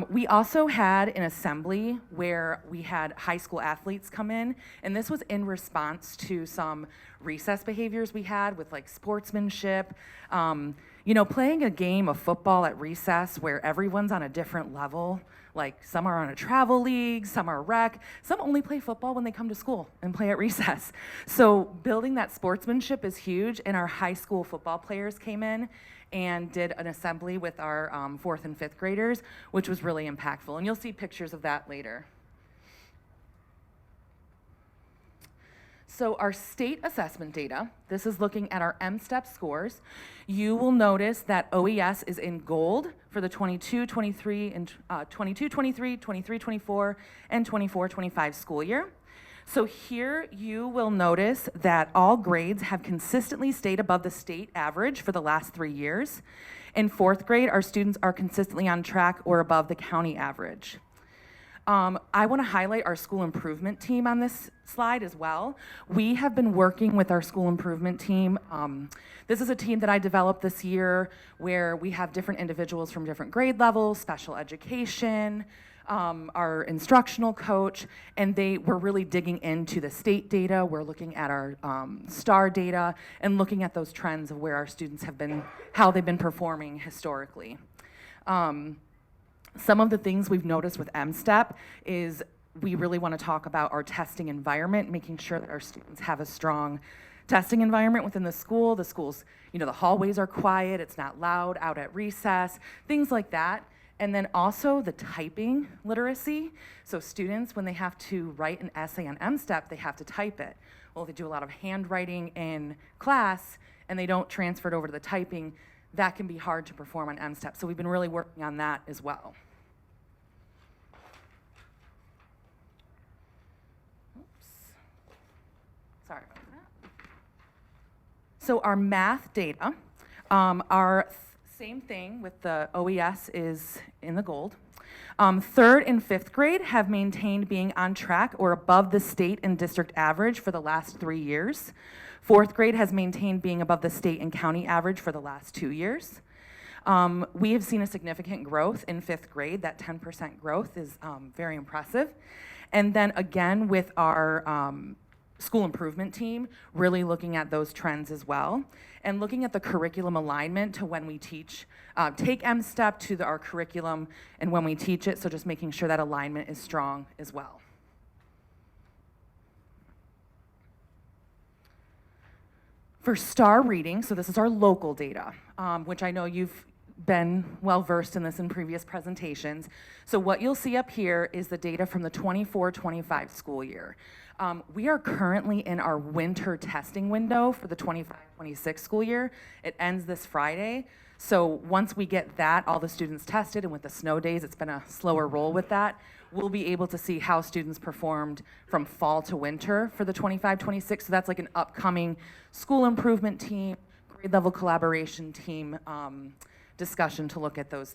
S7: We also had an assembly where we had high school athletes come in, and this was in response to some recess behaviors we had with like sportsmanship. You know, playing a game of football at recess where everyone's on a different level, like some are on a travel league, some are rec, some only play football when they come to school and play at recess. So building that sportsmanship is huge, and our high school football players came in and did an assembly with our 4th and 5th graders, which was really impactful. And you'll see pictures of that later. So our state assessment data, this is looking at our M-STEP scores. You will notice that OES is in gold for the 22-23 and 22-23, 23-24, and 24-25 school year. So here you will notice that all grades have consistently stayed above the state average for the last 3 years. In 4th grade, our students are consistently on track or above the county average. I want to highlight our school improvement team on this slide as well. We have been working with our school improvement team. This is a team that I developed this year where we have different individuals from different grade levels, special education, our instructional coach, and we're really digging into the state data. We're looking at our STAR data and looking at those trends of where our students have been, how they've been performing historically. Some of the things we've noticed with M-STEP is we really want to talk about our testing environment, making sure that our students have a strong testing environment within the school. The schools, you know, the hallways are quiet, it's not loud out at recess, things like that. And then also the typing literacy. So students, when they have to write an essay on M-STEP, they have to type it. Well, they do a lot of handwriting in class and they don't transfer it over to the typing. That can be hard to perform on M-STEP. So we've been really working on that as well. Oops. Sorry about that. So our math data, same thing with the OES is in the gold. 3rd and 5th grade have maintained being on track or above the state and district average for the last 3 years. 4th grade has maintained being above the state and county average for the last 2 years. We have seen a significant growth in 5th grade. That 10% growth is very impressive. And then again with our school improvement team, really looking at those trends as well, and looking at the curriculum alignment to when we teach, take M-STEP to our curriculum and when we teach it, so just making sure that alignment is strong as well. For STAR reading, so this is our local data, which I know you've been well versed in this in previous presentations. So what you'll see up here is the data from the 24-25 school year. We are currently in our winter testing window for the 25-26 school year. It ends this Friday. So once we get that, all the students tested, and with the snow days, it's been a slower roll with that, we'll be able to see how students performed from fall to winter for the 25-26. So that's like an upcoming school improvement team, grade level collaboration team discussion to look at those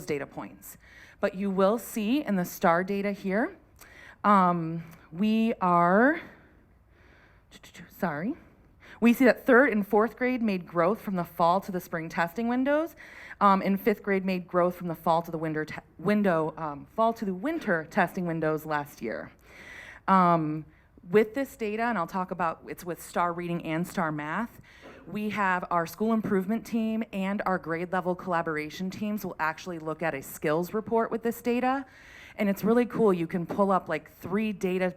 S7: data points. But you will see in the STAR data here, we see that 3rd and 4th grade made growth from the fall to the spring testing windows, and 5th grade made growth from the fall to the winter testing windows last year. With this data, and I'll talk about it's with STAR reading and STAR math, we have our school improvement team and our grade level collaboration teams will actually look at a skills report with this data. And it's really cool. You can pull up like 3 data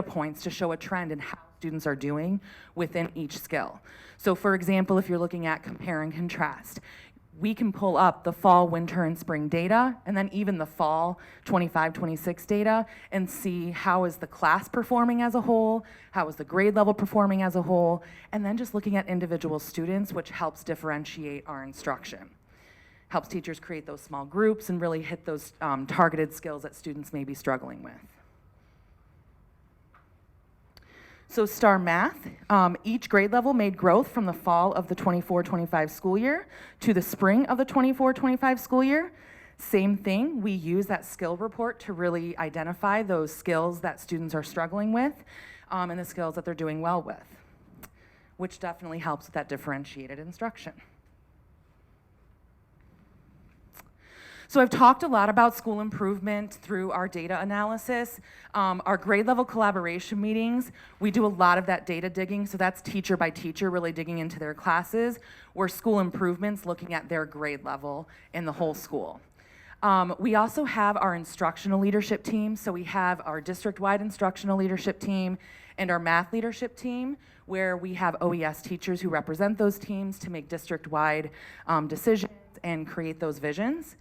S7: points to show a trend in how students are doing within each skill. So for example, if you're looking at compare and contrast, we can pull up the fall, winter, and spring data, and then even the fall 25-26 data, and see how is the class performing as a whole, how is the grade level performing as a whole, and then just looking at individual students, which helps differentiate our instruction. Helps teachers create those small groups and really hit those targeted skills that students may be struggling with. So STAR math, each grade level made growth from the fall of the 24-25 school year to the spring of the 24-25 school year. Same thing, we use that skill report to really identify those skills that students are struggling with and the skills that they're doing well with, which definitely helps with that differentiated instruction. So I've talked a lot about school improvement through our data analysis. Our grade level collaboration meetings, we do a lot of that data digging, so that's teacher by teacher really digging into their classes, where school improvements looking at their grade level in the whole school. We also have our instructional leadership team, so we have our district-wide instructional leadership team and our math leadership team, where we have OES teachers who represent those teams to make district-wide decisions and create those visions.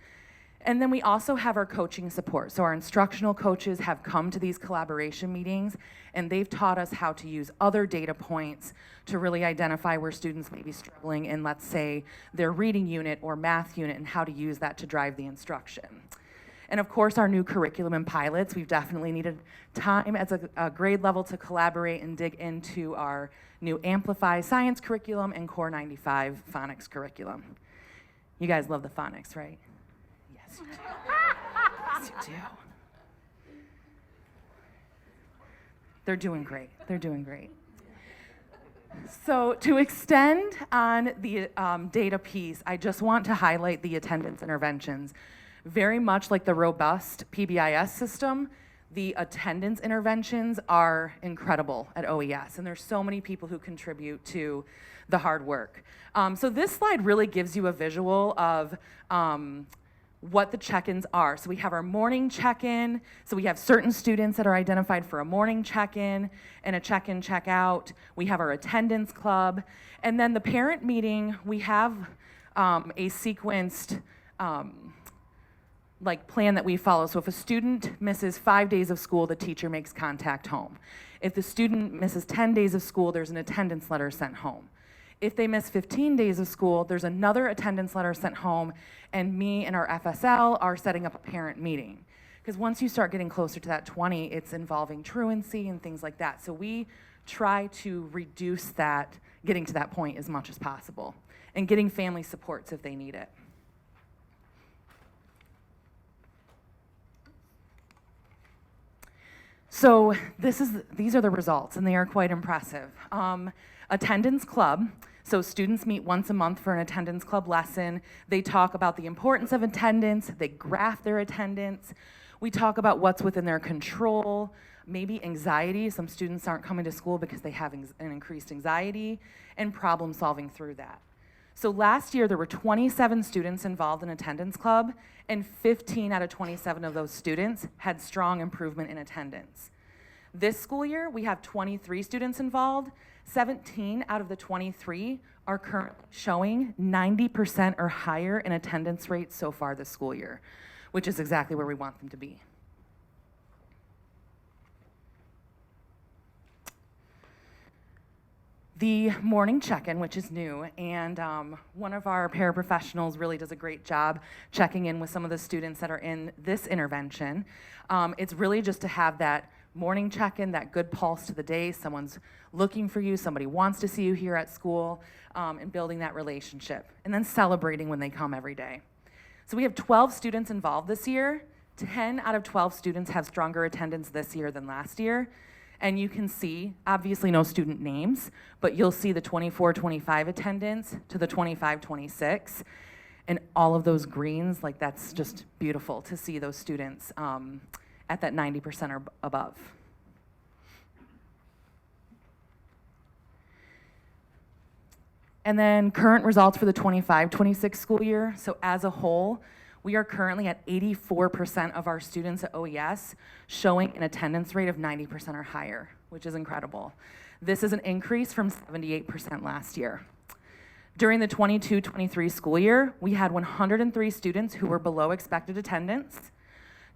S7: And then we also have our coaching support. So our instructional coaches have come to these collaboration meetings, and they've taught us how to use other data points to really identify where students may be struggling in, let's say, their reading unit or math unit, and how to use that to drive the instruction. And of course, our new curriculum and pilots, we've definitely needed time as a grade level to collaborate and dig into our new Amplify Science curriculum and Core 95 Phonics curriculum. You guys love the phonics, right? Yes, you do. Yes, you do. They're doing great. They're doing great. So to extend on the data piece, I just want to highlight the attendance interventions. Very much like the robust PBIS system, the attendance interventions are incredible at OES, and there's so many people who contribute to the hard work. So this slide really gives you a visual of what the check-ins are. So we have our morning check-in. So we have certain students that are identified for a morning check-in and a check-in, check-out. We have our attendance club. And then the parent meeting, we have a sequenced plan that we follow. So if a student misses 5 days of school, the teacher makes contact home. If the student misses 10 days of school, there's an attendance letter sent home. If they miss 15 days of school, there's another attendance letter sent home, and me and our FSL are setting up a parent meeting. Because once you start getting closer to that 20, it's involving truancy and things like that. So we try to reduce that, getting to that point as much as possible, and getting family supports if they need it. So these are the results, and they are quite impressive. Attendance club, so students meet once a month for an attendance club lesson. They talk about the importance of attendance, they graph their attendance. We talk about what's within their control, maybe anxiety. Some students aren't coming to school because they have an increased anxiety, and problem solving through that. So last year, there were 27 students involved in attendance club, and 15 out of 27 of those students had strong improvement in attendance. This school year, we have 23 students involved. 17 out of the 23 are currently showing 90% or higher in attendance rates so far this school year, which is exactly where we want them to be. The morning check-in, which is new, and one of our paraprofessionals really does a great job checking in with some of the students that are in this intervention. It's really just to have that morning check-in, that good pulse to the day. Someone's looking for you, somebody wants to see you here at school, and building that relationship, and then celebrating when they come every day. So we have 12 students involved this year. 10 out of 12 students have stronger attendance this year than last year. And you can see, obviously no student names, but you'll see the 24-25 attendance to the 25-26. And all of those greens, like that's just beautiful to see those students at that 90% or above. And then current results for the 25-26 school year. So as a whole, we are currently at 84% of our students at OES showing an attendance rate of 90% or higher, which is incredible. This is an increase from 78% last year. During the 22-23 school year, we had 103 students who were below expected attendance.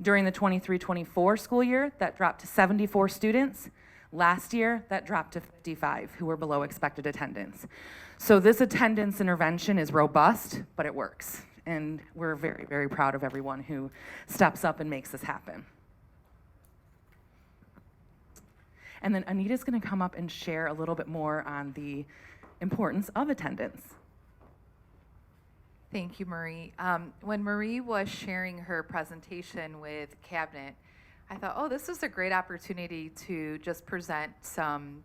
S7: During the 23-24 school year, that dropped to 74 students. Last year, that dropped to 55 who were below expected attendance. So this attendance intervention is robust, but it works. And we're very, very proud of everyone who steps up and makes this happen. And then Anita's gonna come up and share a little bit more on the importance of attendance.
S8: Thank you, Marie. When Marie was sharing her presentation with Cabinet, I thought, oh, this is a great opportunity to just present some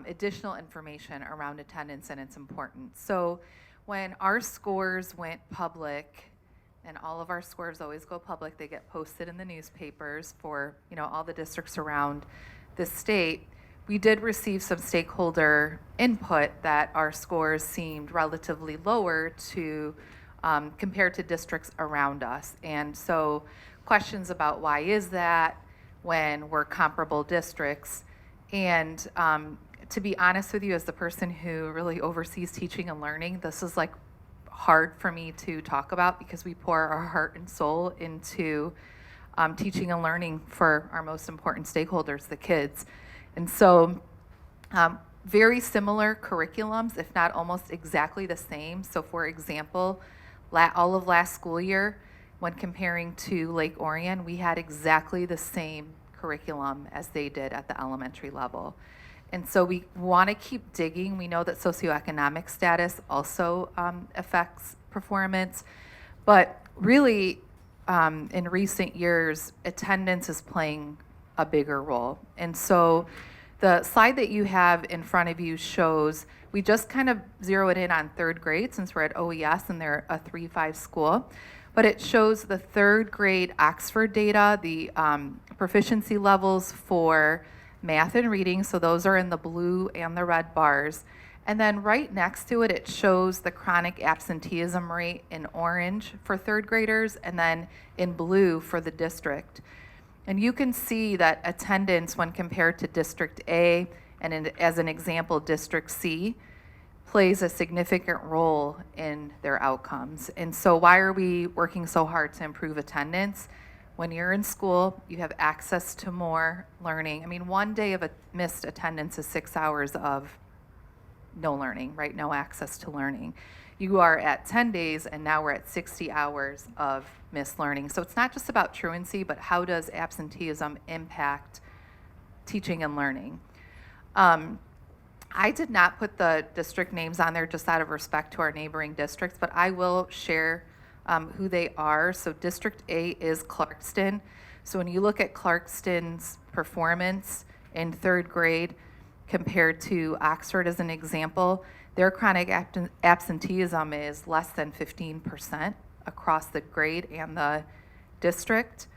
S8: additional information around attendance and its importance. So when our scores went public and all of our scores always go public. They get posted in the newspapers for, all the districts around the state. We did receive some stakeholder input that our scores seemed relatively lower to compared to districts around us. And so questions about why is that when we're comparable districts. And to be honest with you, as the person who really oversees teaching and learning, this is like hard for me to talk about because we pour our heart and soul into teaching and learning for our most important stakeholders, the kids. And so very similar curriculums, if not almost exactly the same. So for example, all of last school year, when comparing to Lake Orion, we had exactly the same curriculum as they did at the elementary level. And so we want to keep digging. We know that socioeconomic status also affects performance, but really in recent years, attendance is playing a bigger role. And so the slide that you have in front of you shows, we just kind of zeroed in on third grade since we're at OES and they're a 3-5 school. But it shows the third grade Oxford data, the proficiency levels for math and reading. So those are in the blue and the red bars. And then right next to it, it shows the chronic absenteeism rate in orange for third graders and then in blue for the district. And you can see that attendance when compared to District A and as an example, District C, plays a significant role in their outcomes. And so why are we working so hard to improve attendance? When you're in school, you have access to more learning. I mean, 1 day of missed attendance is 6 hours of no learning, right? No access to learning. You are at 10 days and now we're at 60 hours of missed learning. So it's not just about truancy, but how does absenteeism impact teaching and learning? I did not put the district names on there just out of respect to our neighboring districts, but I will share who they are. So District A is Clarkston. So when you look at Clarkston's performance in third grade compared to Oxford as an example, their chronic absenteeism is less than 15% across the grade and the district.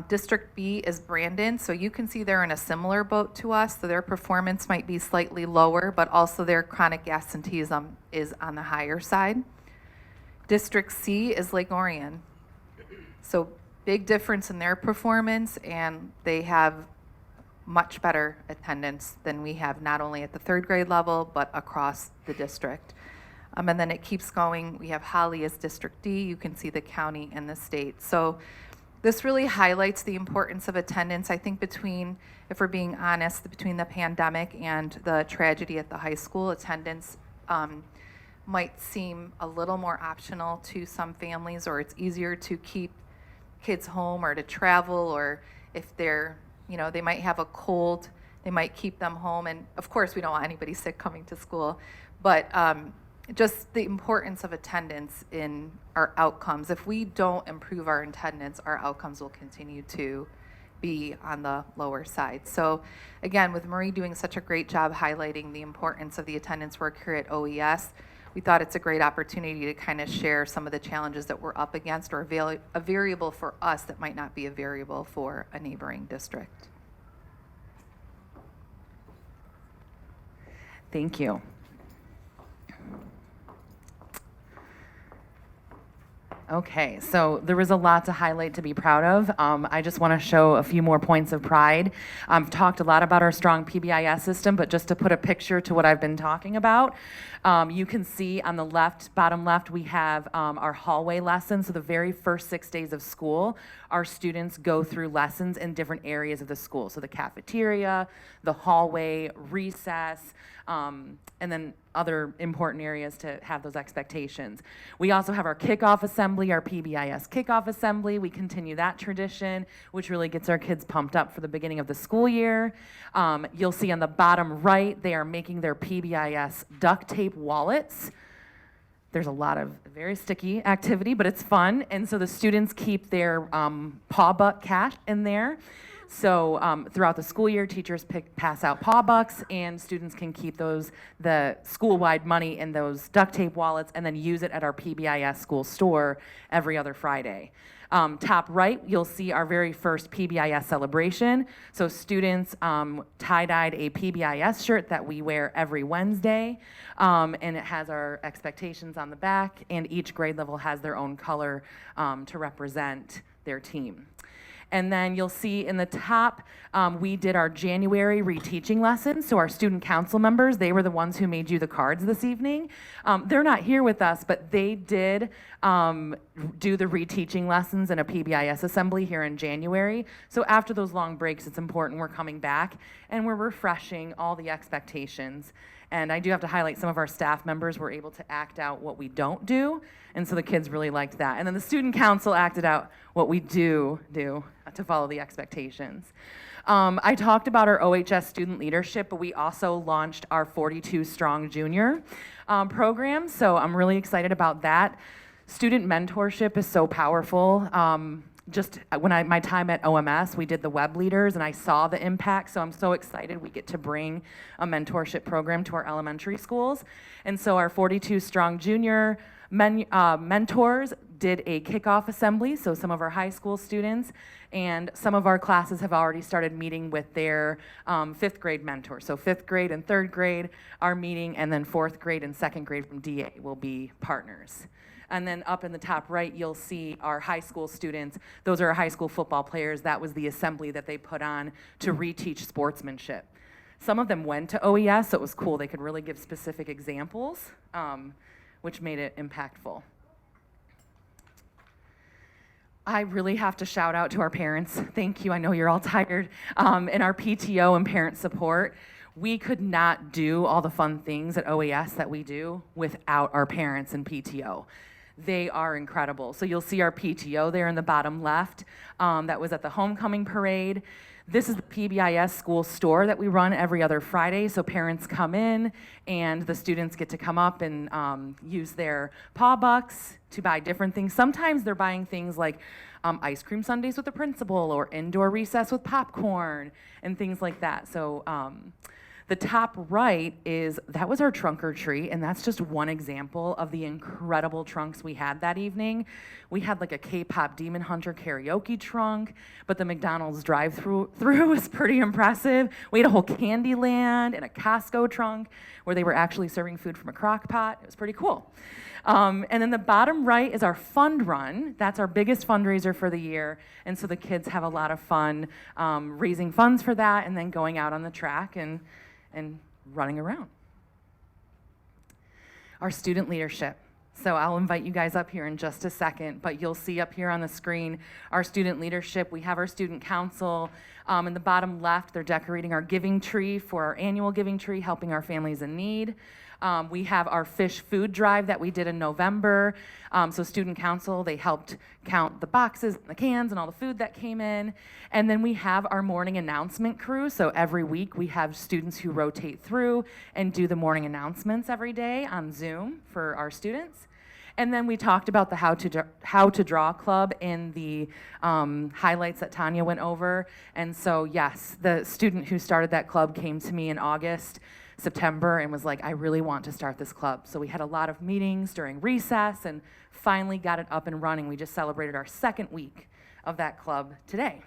S8: District B is Brandon, so you can see they're in a similar boat to us, so their performance might be slightly lower, but also their chronic absenteeism is on the higher side. District C is Lake Orion. So big difference in their performance, and they have much better attendance than we have, not only at the third grade level, but across the district. And then it keeps going. We have Holly as District D. You can see the county and the state. So this really highlights the importance of attendance. I think if we're being honest, between the pandemic and the tragedy at the high school, attendance might seem a little more optional to some families, or it's easier to keep kids home or to travel, or if they're, they might have a cold, they might keep them home. And of course, we don't want anybody sick coming to school, but just the importance of attendance in our outcomes. If we don't improve our attendance, our outcomes will continue to be on the lower side. So again, with Marie doing such a great job highlighting the importance of the attendance work here at OES, we thought it's a great opportunity to kind of share some of the challenges that we're up against, or a variable for us that might not be a variable for a neighboring district.
S7: Thank you. Okay, so there was a lot to highlight, to be proud of. I just want to show a few more points of pride. I've talked a lot about our strong PBIS system, but just to put a picture to what I've been talking about, you can see on the left, bottom left, we have our hallway lessons. So the very first 6 days of school, our students go through lessons in different areas of the school. So the cafeteria, the hallway, recess, and then other important areas to have those expectations. We also have our kickoff assembly, our PBIS kickoff assembly. We continue that tradition, which really gets our kids pumped up for the beginning of the school year. You'll see on the bottom right, they are making their PBIS duct tape wallets. There's a lot of very sticky activity, but it's fun. And so the students keep their paw butt cash in there. So throughout the school year, teachers pass out paw bucks, and students can keep the school-wide money in those duct tape wallets and then use it at our PBIS school store every other Friday. Top right, you'll see our very first PBIS celebration. So students tie-dyed a PBIS shirt that we wear every Wednesday, and it has our expectations on the back, and each grade level has their own color to represent their team. And then you'll see in the top, we did our January reteaching lessons. So our student council members, they were the ones who made you the cards this evening. They're not here with us, but they did do the reteaching lessons in a PBIS assembly here in January. So after those long breaks, it's important we're coming back and we're refreshing all the expectations. And I do have to highlight some of our staff members were able to act out what we don't do, and so the kids really liked that. And then the student council acted out what we do to follow the expectations. I talked about our OHS student leadership, but we also launched our 42 Strong Junior program, so I'm really excited about that. Student mentorship is so powerful. Just when my time at OMS, we did the web leaders and I saw the impact, so I'm so excited we get to bring a mentorship program to our elementary schools. And so our 42 Strong Junior mentors did a kickoff assembly, so some of our high school students and some of our classes have already started meeting with their 5th grade mentors. So 5th grade and 3rd grade are meeting, and then 4th grade and 2nd grade from DA will be partners. And then up in the top right, you'll see our high school students. Those are our high school football players. That was the assembly that they put on to reteach sportsmanship. Some of them went to OES, so it was cool. They could really give specific examples, which made it impactful. I really have to shout out to our parents. Thank you. I know you're all tired. And our PTO and parent support. We could not do all the fun things at OES that we do without our parents and PTO. They are incredible. So you'll see our PTO there in the bottom left. That was at the homecoming parade. This is the PBIS school store that we run every other Friday. So parents come in and the students get to come up and use their paw bucks to buy different things. Sometimes they're buying things like ice cream sundaes with the principal or indoor recess with popcorn and things like that. So the top right that was our trunk or treat, and that's just one example of the incredible trunks we had that evening. We had like a K-pop Demon Hunter karaoke trunk, but the McDonald's drive-through was pretty impressive. We had a whole Candyland and a Costco trunk where they were actually serving food from a crock pot. It was pretty cool. And then the bottom right is our fund run. That's our biggest fundraiser for the year, and so the kids have a lot of fun raising funds for that and then going out on the track and running around. Our student leadership. So I'll invite you guys up here in just a second, but you'll see up here on the screen our student leadership. We have our student council. In the bottom left, they're decorating our giving tree for our annual giving tree, helping our families in need. We have our fish food drive that we did in November. So student council, they helped count the boxes, and the cans, and all the food that came in. And then we have our morning announcement crew. So every week we have students who rotate through and do the morning announcements every day on Zoom for our students. And then we talked about the How to Draw Club in the highlights that Tanya went over. And so yes, the student who started that club came to me in September, and was like, I really want to start this club. So we had a lot of meetings during recess and finally got it up and running. We just celebrated our 2nd week of that club today.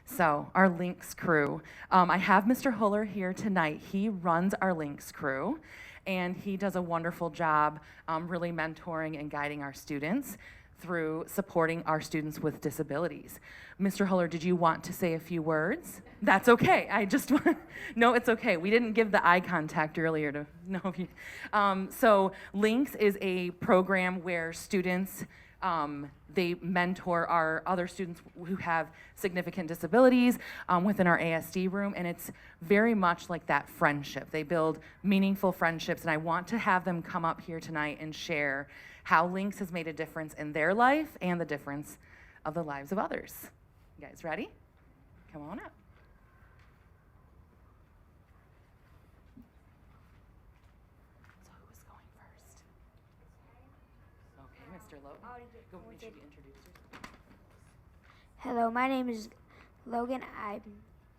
S7: So our Links crew. I have Mr. Huller here tonight. He runs our Links crew, and he does a wonderful job really mentoring and guiding our students through supporting our students with disabilities. Mr. Huller, did you want to say a few words? That's okay. No, it's okay. We didn't give the eye contact earlier to know if you. So Links is a program where students, they mentor our other students who have significant disabilities within our ASD room, and it's very much like that friendship. They build meaningful friendships, and I want to have them come up here tonight and share how Links has made a difference in their life and the difference of the lives of others. You guys ready? Come on up. So who's going first? Okay, Mr. Lowe. Should you introduce yourself?
S9: Hello, my name is Logan. I'm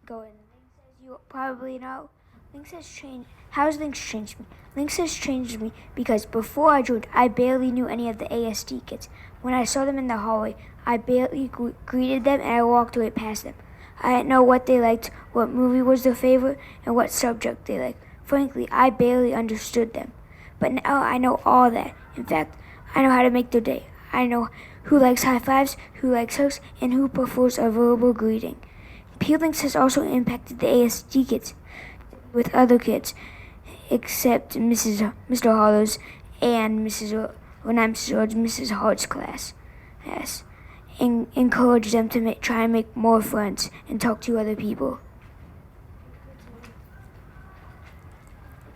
S9: going. Lynx, as you probably know, Lynx has changed. How has Lynx changed me? Lynx has changed me because before I joined, I barely knew any of the ASD kids. When I saw them in the hallway, I barely greeted them and I walked right past them. I didn't know what they liked, what movie was their favorite, and what subject they liked. Frankly, I barely understood them. But now I know all that. In fact, I know how to make their day. I know who likes high fives, who likes hugs, and who prefers a verbal greeting. Peer Links has also impacted the ASD kids with other kids, except Mr. Hollows and Mrs. Hart's class. Yes. Encourage them to try and make more friends and talk to other people.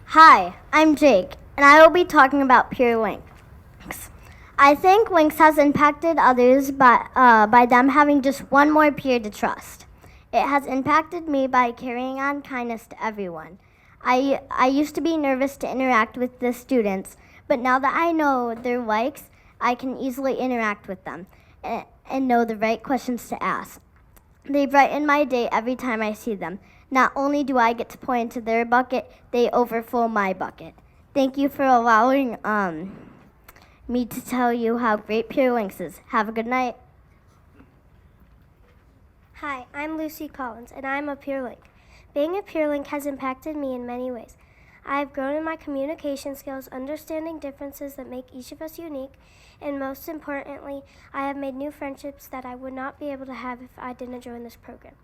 S10: Hi, I'm Jake, and I will be talking about Peer Links. I think Links has impacted others by them having just one more peer to trust. It has impacted me by carrying on kindness to everyone. I used to be nervous to interact with the students, but now that I know their likes, I can easily interact with them and know the right questions to ask. They brighten my day every time I see them. Not only do I get to pour into their bucket, they overflow my bucket. Thank you for allowing me to tell you how great Peer Links is. Have a good night.
S11: Hi, I'm Lucy Collins, and I'm a Peer Link. Being a Peer Link has impacted me in many ways. I have grown in my communication skills, understanding differences that make each of us unique, and most importantly, I have made new friendships that I would not be able to have if I didn't join this program.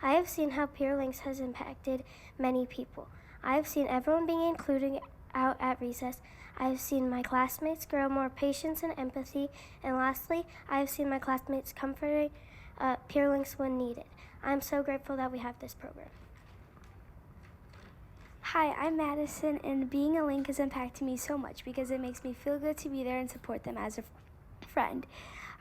S11: I have seen how Peer Links has impacted many people. I have seen everyone being included out at recess. I have seen my classmates grow more patience and empathy, and lastly, I have seen my classmates comforting Peer Links when needed. I'm so grateful that we have this program.
S9: Hi, I'm Madison, and being a Link has impacted me so much because it makes me feel good to be there and support them as a friend.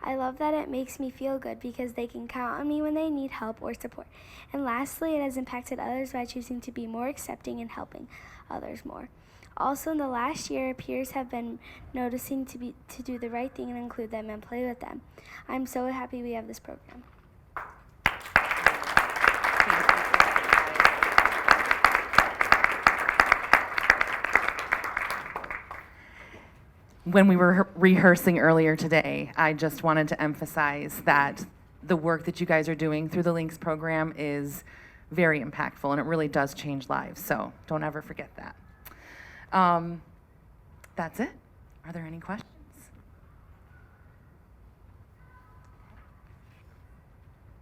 S9: I love that it makes me feel good because they can count on me when they need help or support. And lastly, it has impacted others by choosing to be more accepting and helping others more. Also, in the last year, peers have been noticing to do the right thing and include them and play with them. I'm so happy we have this program.
S7: When we were rehearsing earlier today, I just wanted to emphasize that the work that you guys are doing through the Links program is very impactful, and it really does change lives, so don't ever forget that. That's it. Are there any questions?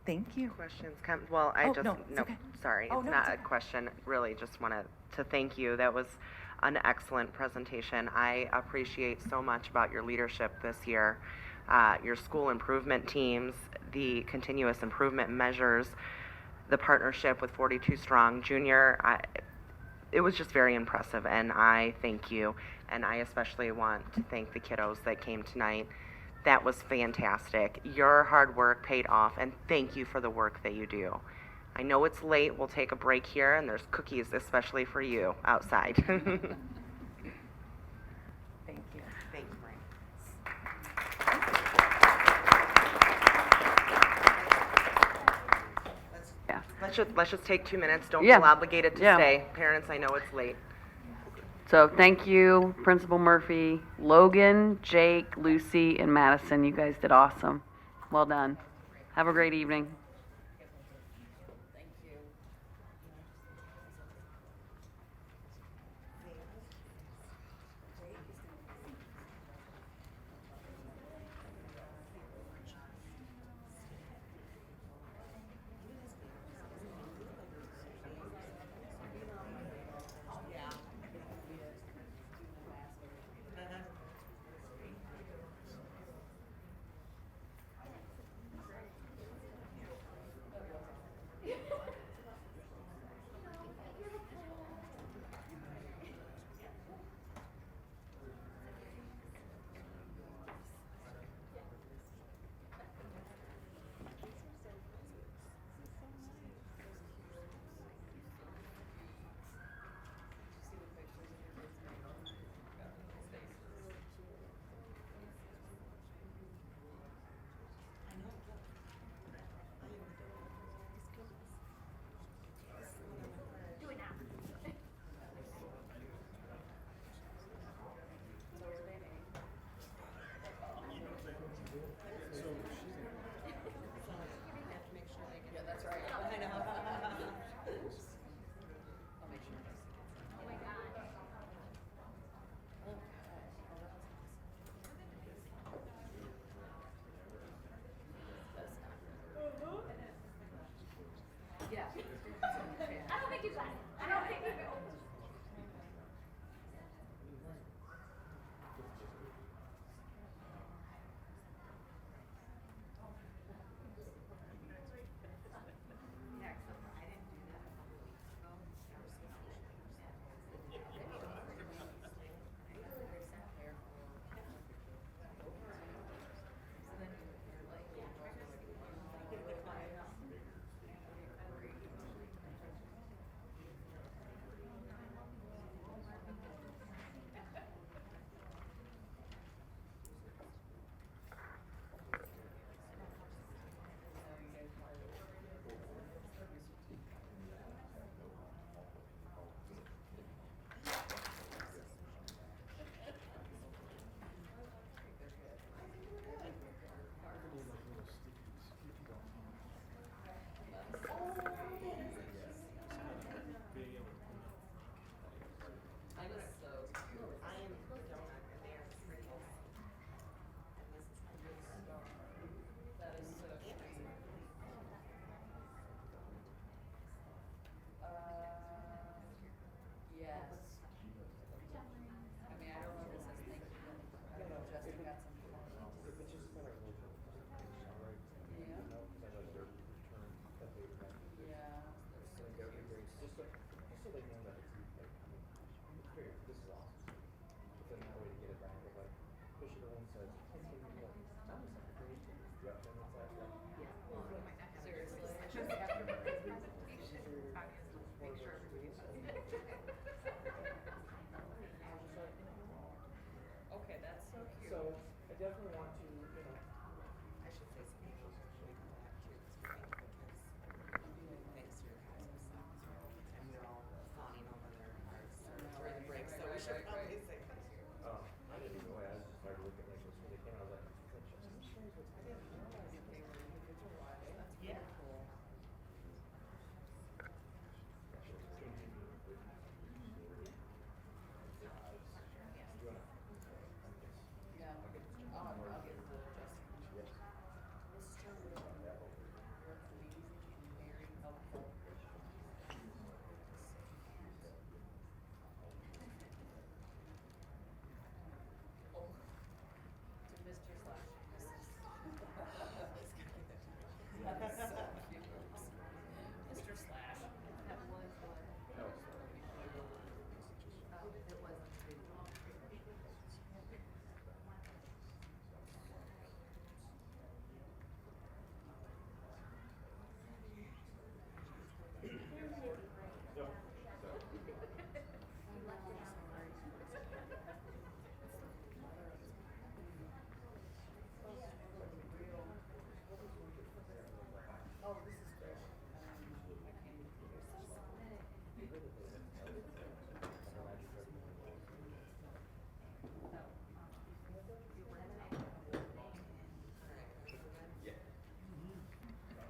S7: Thank you.
S1: Questions? Well, I
S7: Oh,
S1: just,
S7: no, it's okay.
S1: sorry,
S7: Oh,
S1: it's
S7: no,
S1: not
S7: it's
S1: a
S7: okay.
S1: question. Really just wanted to thank you. That was an excellent presentation. I appreciate so much about your leadership this year, your school improvement teams, the continuous improvement measures, the partnership with 42 Strong Junior. It was just very impressive, and I thank you. And I especially want to thank the kiddos that came tonight. That was fantastic. Your hard work paid off, and thank you for the work that you do. I know it's late. We'll take a break here, and there's cookies especially for you outside.
S7: Thank you.
S1: Thank you, Maureen.
S4: Yeah.
S1: Let's just take 2 minutes. Don't
S4: Yeah.
S1: feel obligated to
S4: Yeah.
S1: stay. Parents, I know it's late.
S4: So thank you, Principal Murphy, Logan, Jake, Lucy, and Madison. You guys did awesome. Well done. Have a great evening.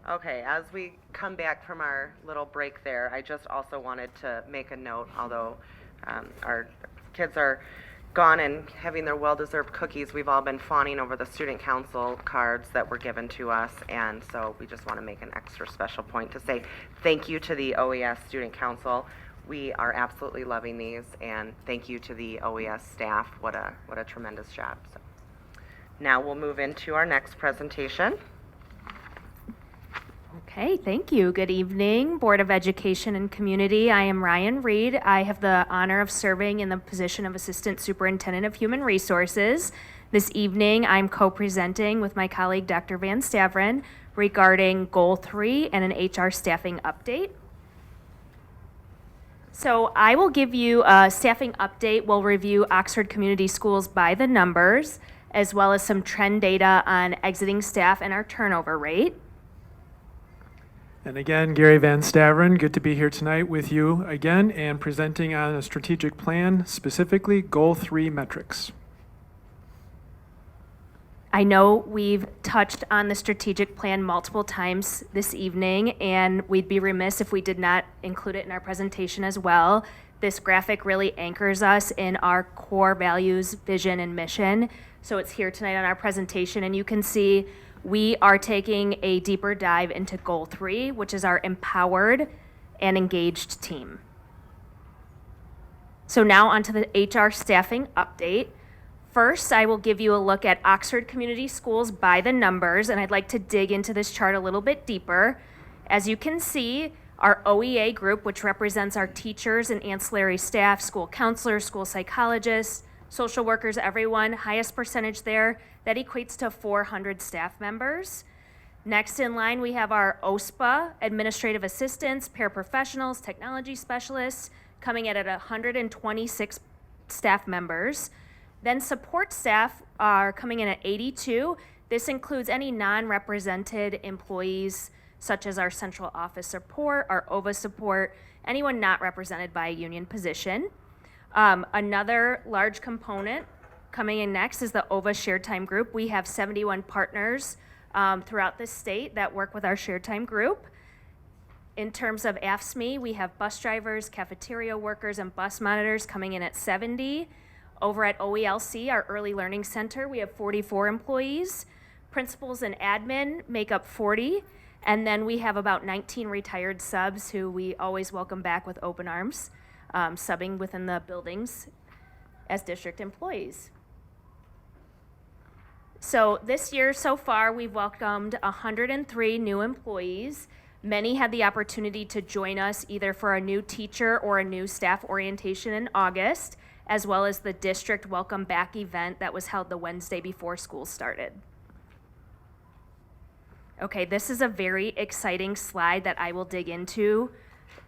S1: Okay, as we come back from our little break there, I just also wanted to make a note, although our kids are gone and having their well-deserved cookies, we've all been fawning over the student council cards that were given to us, and so we just want to make an extra special point to say thank you to the OES Student Council. We are absolutely loving these, and thank you to the OES staff. What a tremendous job. So now we'll move into our next presentation.
S12: Okay, thank you. Good evening, Board of Education and Community. I am Ryan Reed. I have the honor of serving in the position of Assistant Superintendent of Human Resources. This evening, I'm co-presenting with my colleague, Dr. Van Staveren, regarding Goal 3 and an HR staffing update. So I will give you a staffing update. We'll review Oxford Community Schools by the numbers, as well as some trend data on exiting staff and our turnover rate.
S13: And again, Gary Van Staveren, good to be here tonight with you again and presenting on a strategic plan, specifically Goal 3 metrics.
S12: I know we've touched on the strategic plan multiple times this evening, and we'd be remiss if we did not include it in our presentation as well. This graphic really anchors us in our core values, vision, and mission. So it's here tonight on our presentation, and you can see we are taking a deeper dive into Goal 3, which is our empowered and engaged team. So now onto the HR staffing update. First, I will give you a look at Oxford Community Schools by the numbers, and I'd like to dig into this chart a little bit deeper. As you can see, our OEA group, which represents our teachers and ancillary staff, school counselors, school psychologists, social workers, everyone, highest percentage there, that equates to 400 staff members. Next in line, we have our OSPA, administrative assistants, paraprofessionals, technology specialists, coming in at 126 staff members. Then support staff are coming in at 82. This includes any non-represented employees, such as our central office support, our OVA support, anyone not represented by a union position. Another large component coming in next is the OVA Shared Time Group. We have 71 partners throughout the state that work with our Shared Time Group. In terms of AFSCME, we have bus drivers, cafeteria workers, and bus monitors coming in at 70. Over at OELC, our Early Learning Center, we have 44 employees. Principals and admin make up 40. And then we have about 19 retired subs who we always welcome back with open arms, subbing within the buildings as district employees. So this year so far, we've welcomed 103 new employees. Many had the opportunity to join us either for a new teacher or a new staff orientation in August, as well as the district welcome back event that was held the Wednesday before school started. Okay, this is a very exciting slide that I will dig into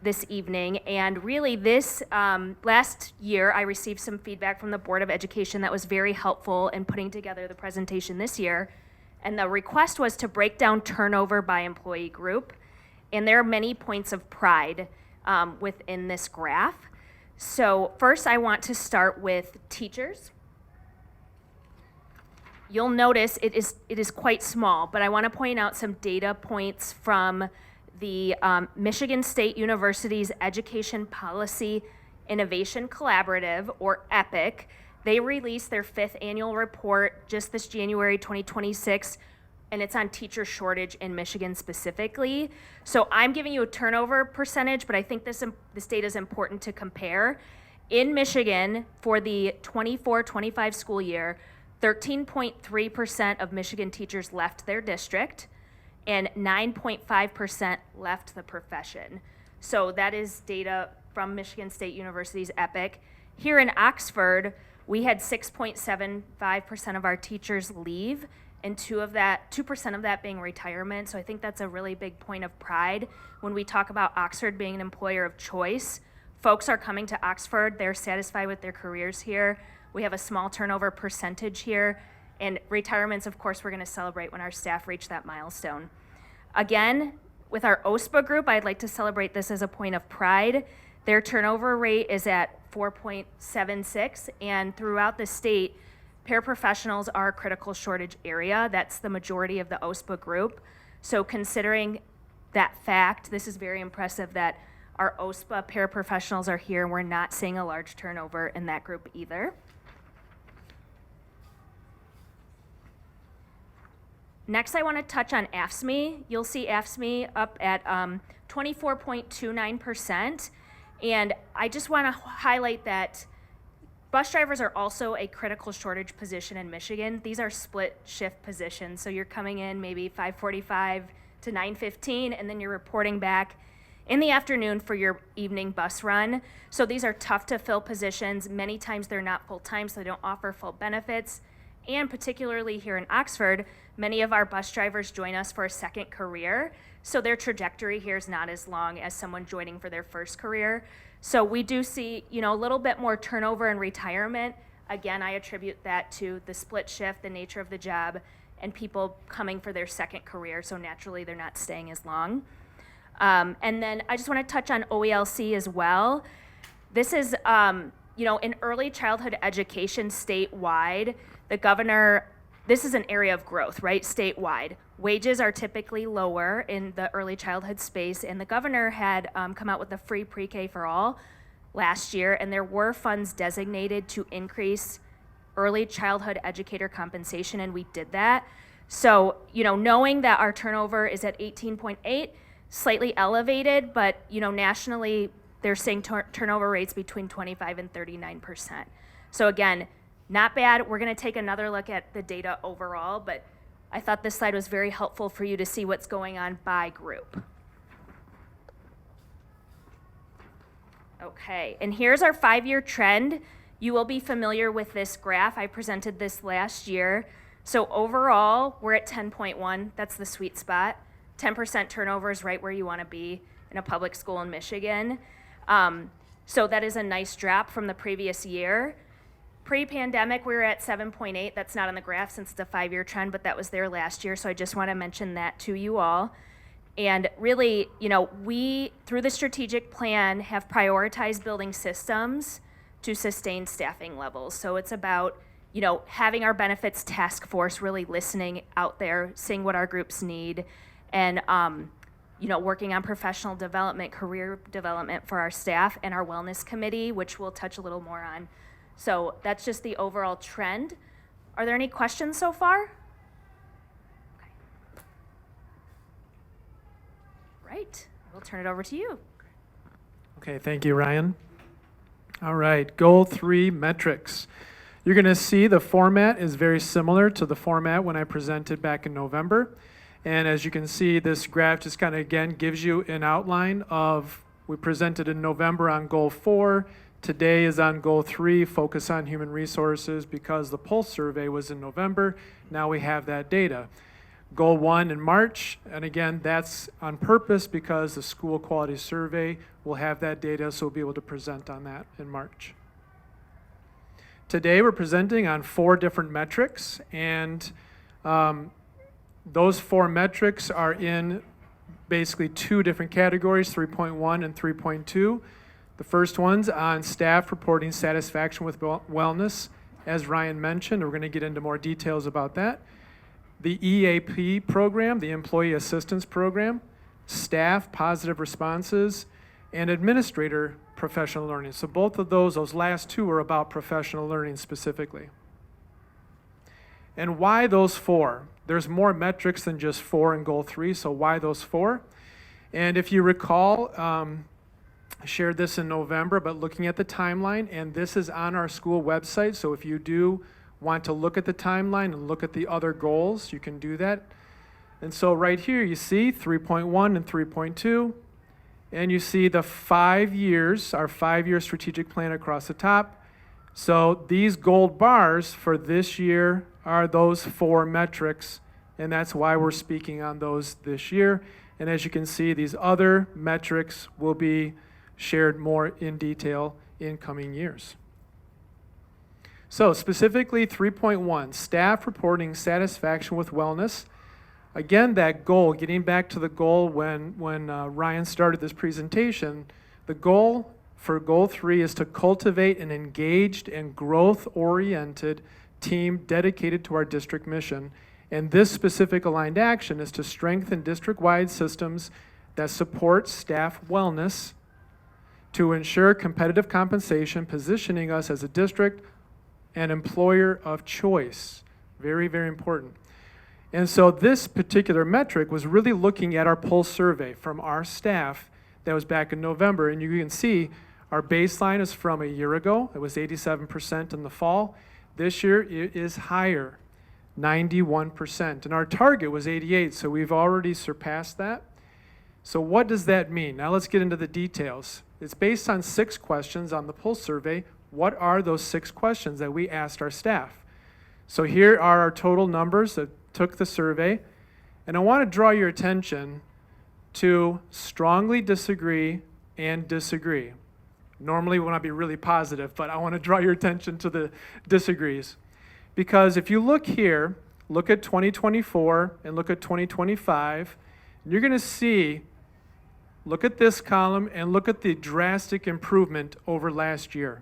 S12: this evening. And really this, last year, I received some feedback from the Board of Education that was very helpful in putting together the presentation this year. And the request was to break down turnover by employee group. And there are many points of pride within this graph. So first I want to start with teachers. You'll notice it is quite small, but I want to point out some data points from the Michigan State University's Education Policy Innovation Collaborative, or EPIC. They released their 5th annual report just this January 2026, and it's on teacher shortage in Michigan specifically. So I'm giving you a turnover percentage, but I think this data is important to compare. In Michigan, for the 24-25 school year, 13.3% of Michigan teachers left their district, and 9.5% left the profession. So that is data from Michigan State University's EPIC. Here in Oxford, we had 6.75% of our teachers leave, and 2% of that being retirement. So I think that's a really big point of pride when we talk about Oxford being an employer of choice. Folks are coming to Oxford, they're satisfied with their careers here. We have a small turnover percentage here, and retirements, of course, we're gonna celebrate when our staff reach that milestone. Again, with our OSPA group, I'd like to celebrate this as a point of pride. Their turnover rate is at 4.76, and throughout the state, paraprofessionals are a critical shortage area. That's the majority of the OSPA group. So considering that fact, this is very impressive that our OSPA paraprofessionals are here and we're not seeing a large turnover in that group either. Next, I want to touch on AFSCME. You'll see AFSCME up at 24.29%. And I just want to highlight that bus drivers are also a critical shortage position in Michigan. These are split shift positions. So you're coming in maybe 5:45 to 9:15, and then you're reporting back in the afternoon for your evening bus run. So these are tough to fill positions. Many times they're not full-time, so they don't offer full benefits. And particularly here in Oxford, many of our bus drivers join us for a second career. So their trajectory here is not as long as someone joining for their first career. So we do see, a little bit more turnover and retirement. Again, I attribute that to the split shift, the nature of the job, and people coming for their second career. So naturally, they're not staying as long. And then I just want to touch on OELC as well. This is, in early childhood education statewide, the governor, this is an area of growth, right, statewide. Wages are typically lower in the early childhood space, and the governor had come out with the free pre-K for all last year, and there were funds designated to increase early childhood educator compensation, and we did that. So, knowing that our turnover is at 18.8, slightly elevated, but, nationally, they're saying turnover rates between 25 and 39%. So again, not bad. We're going to take another look at the data overall, but I thought this slide was very helpful for you to see what's going on by group. Okay, and here's our 5-year trend. You will be familiar with this graph. I presented this last year. So overall, we're at 10.1. That's the sweet spot. 10% turnover is right where you want to be in a public school in Michigan. So that is a nice drop from the previous year. Pre-pandemic, we were at 7.8. That's not on the graph since it's a 5-year trend, but that was there last year. So I just want to mention that to you all. And really, we, through the strategic plan, have prioritized building systems to sustain staffing levels. So it's about, having our benefits task force really listening out there, seeing what our groups need, and, working on professional development, career development for our staff, and our wellness committee, which we'll touch a little more on. So that's just the overall trend. Are there any questions so far? Right, we'll turn it over to you.
S13: Okay, thank you, Ryan. All right, Goal 3 metrics. You're going to see the format is very similar to the format when I presented back in November. And as you can see, this graph just kind of, again, gives you an outline of, we presented in November on Goal 4. Today is on Goal 3, focus on human resources, because the Pulse survey was in November. Now we have that data. Goal 1 in March, and again, that's on purpose because the school quality survey will have that data, so we'll be able to present on that in March. Today we're presenting on 4 different metrics, and those 4 metrics are in basically 2 different categories, 3.1 and 3.2. The first one's on staff reporting satisfaction with wellness, as Ryan mentioned. We're going to get into more details about that. The EAP program, the Employee Assistance Program, staff positive responses, and administrator professional learning. So both of those last 2 are about professional learning specifically. And why those 4? There's more metrics than just 4 in Goal 3, so why those 4? And if you recall, I shared this in November, but looking at the timeline, and this is on our school website, so if you do want to look at the timeline and look at the other goals, you can do that. And so right here you see 3.1 and 3.2, and you see the 5 years, our 5-year strategic plan across the top. So these gold bars for this year are those 4 metrics, and that's why we're speaking on those this year. And as you can see, these other metrics will be shared more in detail in coming years. So specifically 3.1, staff reporting satisfaction with wellness. Again, that goal, getting back to the goal when Ryan started this presentation, the goal for Goal 3 is to cultivate an engaged and growth-oriented team dedicated to our district mission. And this specific aligned action is to strengthen district-wide systems that support staff wellness to ensure competitive compensation, positioning us as a district and employer of choice. Very, very important. And so this particular metric was really looking at our Pulse survey from our staff that was back in November. And you can see our baseline is from a year ago. It was 87% in the fall. This year it is higher, 91%. And our target was 88, so we've already surpassed that. So what does that mean? Now let's get into the details. It's based on 6 questions on the Pulse survey. What are those 6 questions that we asked our staff? So here are our total numbers that took the survey. And I want to draw your attention to strongly disagree and disagree. Normally we want to be really positive, but I want to draw your attention to the disagrees. Because if you look here, look at 2024 and look at 2025, you're going to see, look at this column and look at the drastic improvement over last year.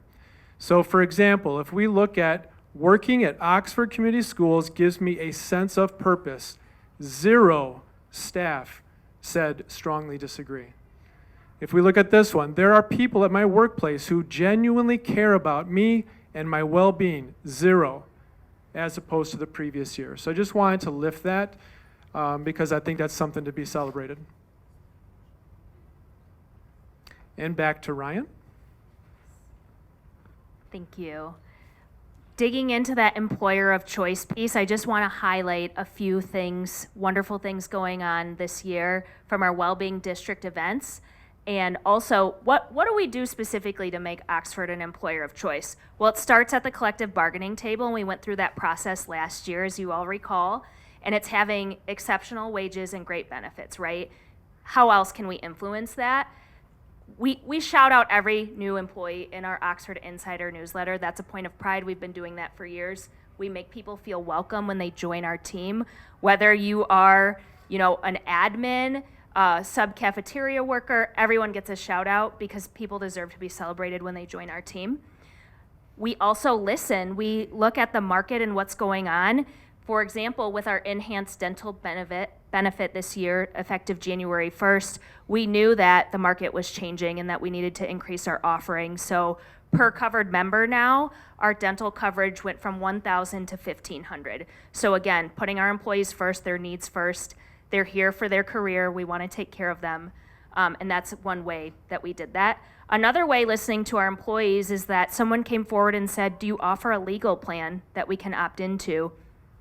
S13: So for example, if we look at working at Oxford Community Schools gives me a sense of purpose, 0 staff said strongly disagree. If we look at this one, there are people at my workplace who genuinely care about me and my well-being, 0. as opposed to the previous year. So I just wanted to lift that because I think that's something to be celebrated. And back to Ryan.
S12: Thank you. Digging into that employer of choice piece, I just want to highlight a few things, wonderful things going on this year from our Wellbeing District events. And also, what do we do specifically to make Oxford an employer of choice? Well, it starts at the collective bargaining table, and we went through that process last year, as you all recall, and it's having exceptional wages and great benefits, right? How else can we influence that? We shout out every new employee in our Oxford Insider newsletter. That's a point of pride. We've been doing that for years. We make people feel welcome when they join our team, whether you are, an admin, sub cafeteria worker, everyone gets a shout out because people deserve to be celebrated when they join our team. We also listen. We look at the market and what's going on. For example, with our enhanced dental benefit this year, effective January 1st, we knew that the market was changing and that we needed to increase our offering. So per covered member now, our dental coverage went from $1,000 to $1,500. So again, putting our employees first, their needs first. They're here for their career. We want to take care of them. And that's one way that we did that. Another way, listening to our employees, is that someone came forward and said, do you offer a legal plan that we can opt into?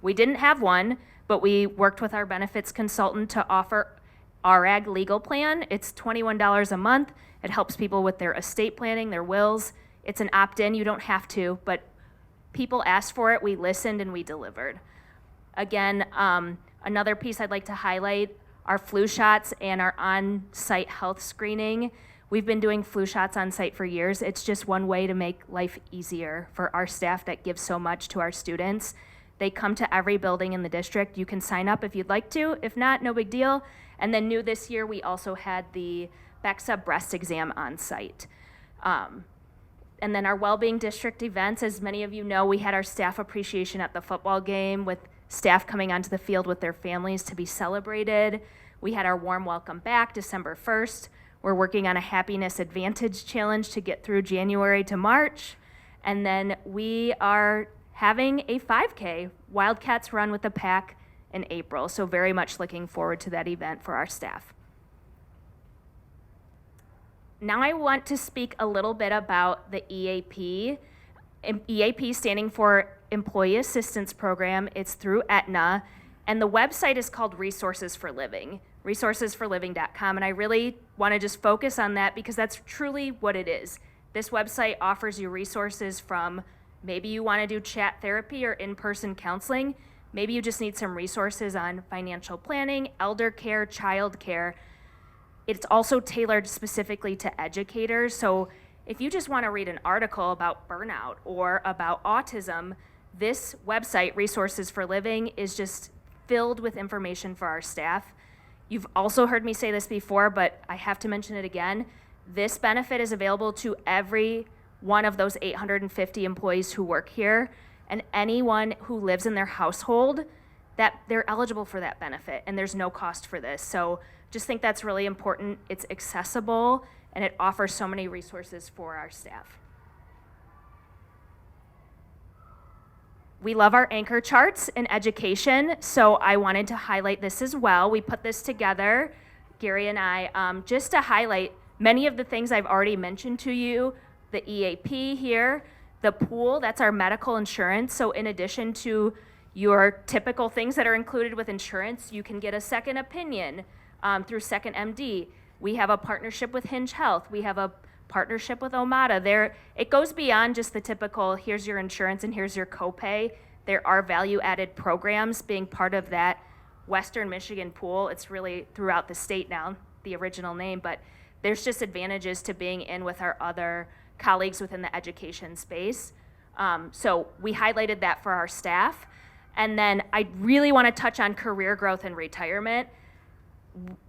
S12: We didn't have one, but we worked with our benefits consultant to offer our ag legal plan. It's $21 a month. It helps people with their estate planning, their wills. It's an opt-in. You don't have to, but people asked for it. We listened and we delivered. Again, another piece I'd like to highlight, our flu shots and our on-site health screening. We've been doing flu shots on site for years. It's just one way to make life easier for our staff that give so much to our students. They come to every building in the district. You can sign up if you'd like to. If not, no big deal. And then new this year, we also had the BEXA breast exam on site. And then our Wellbeing District events, as many of you know, we had our staff appreciation at the football game with staff coming onto the field with their families to be celebrated. We had our warm welcome back December 1st. We're working on a Happiness Advantage challenge to get through January to March. And then we are having a 5K Wildcats Run with the Pack in April. So very much looking forward to that event for our staff. Now I want to speak a little bit about the EAP. EAP standing for Employee Assistance Program. It's through Aetna, and the website is called Resources for Living, resourcesforliving.com, and I really want to just focus on that because that's truly what it is. This website offers you resources from maybe you want to do chat therapy or in-person counseling. Maybe you just need some resources on financial planning, elder care, child care. It's also tailored specifically to educators. So if you just want to read an article about burnout or about autism, this website, Resources for Living, is just filled with information for our staff. You've also heard me say this before, but I have to mention it again. This benefit is available to every one of those 850 employees who work here, and anyone who lives in their household, that they're eligible for that benefit, and there's no cost for this. So just think that's really important. It's accessible, and it offers so many resources for our staff. We love our anchor charts in education, so I wanted to highlight this as well. We put this together, Gary and I, just to highlight many of the things I've already mentioned to you. The EAP here, the pool, that's our medical insurance. So in addition to your typical things that are included with insurance, you can get a second opinion through Second MD. We have a partnership with Hinge Health. We have a partnership with Omada. It goes beyond just the typical, here's your insurance and here's your copay. There are value-added programs being part of that Western Michigan pool. It's really throughout the state now, the original name, but there's just advantages to being in with our other colleagues within the education space. So we highlighted that for our staff. And then I really want to touch on career growth and retirement.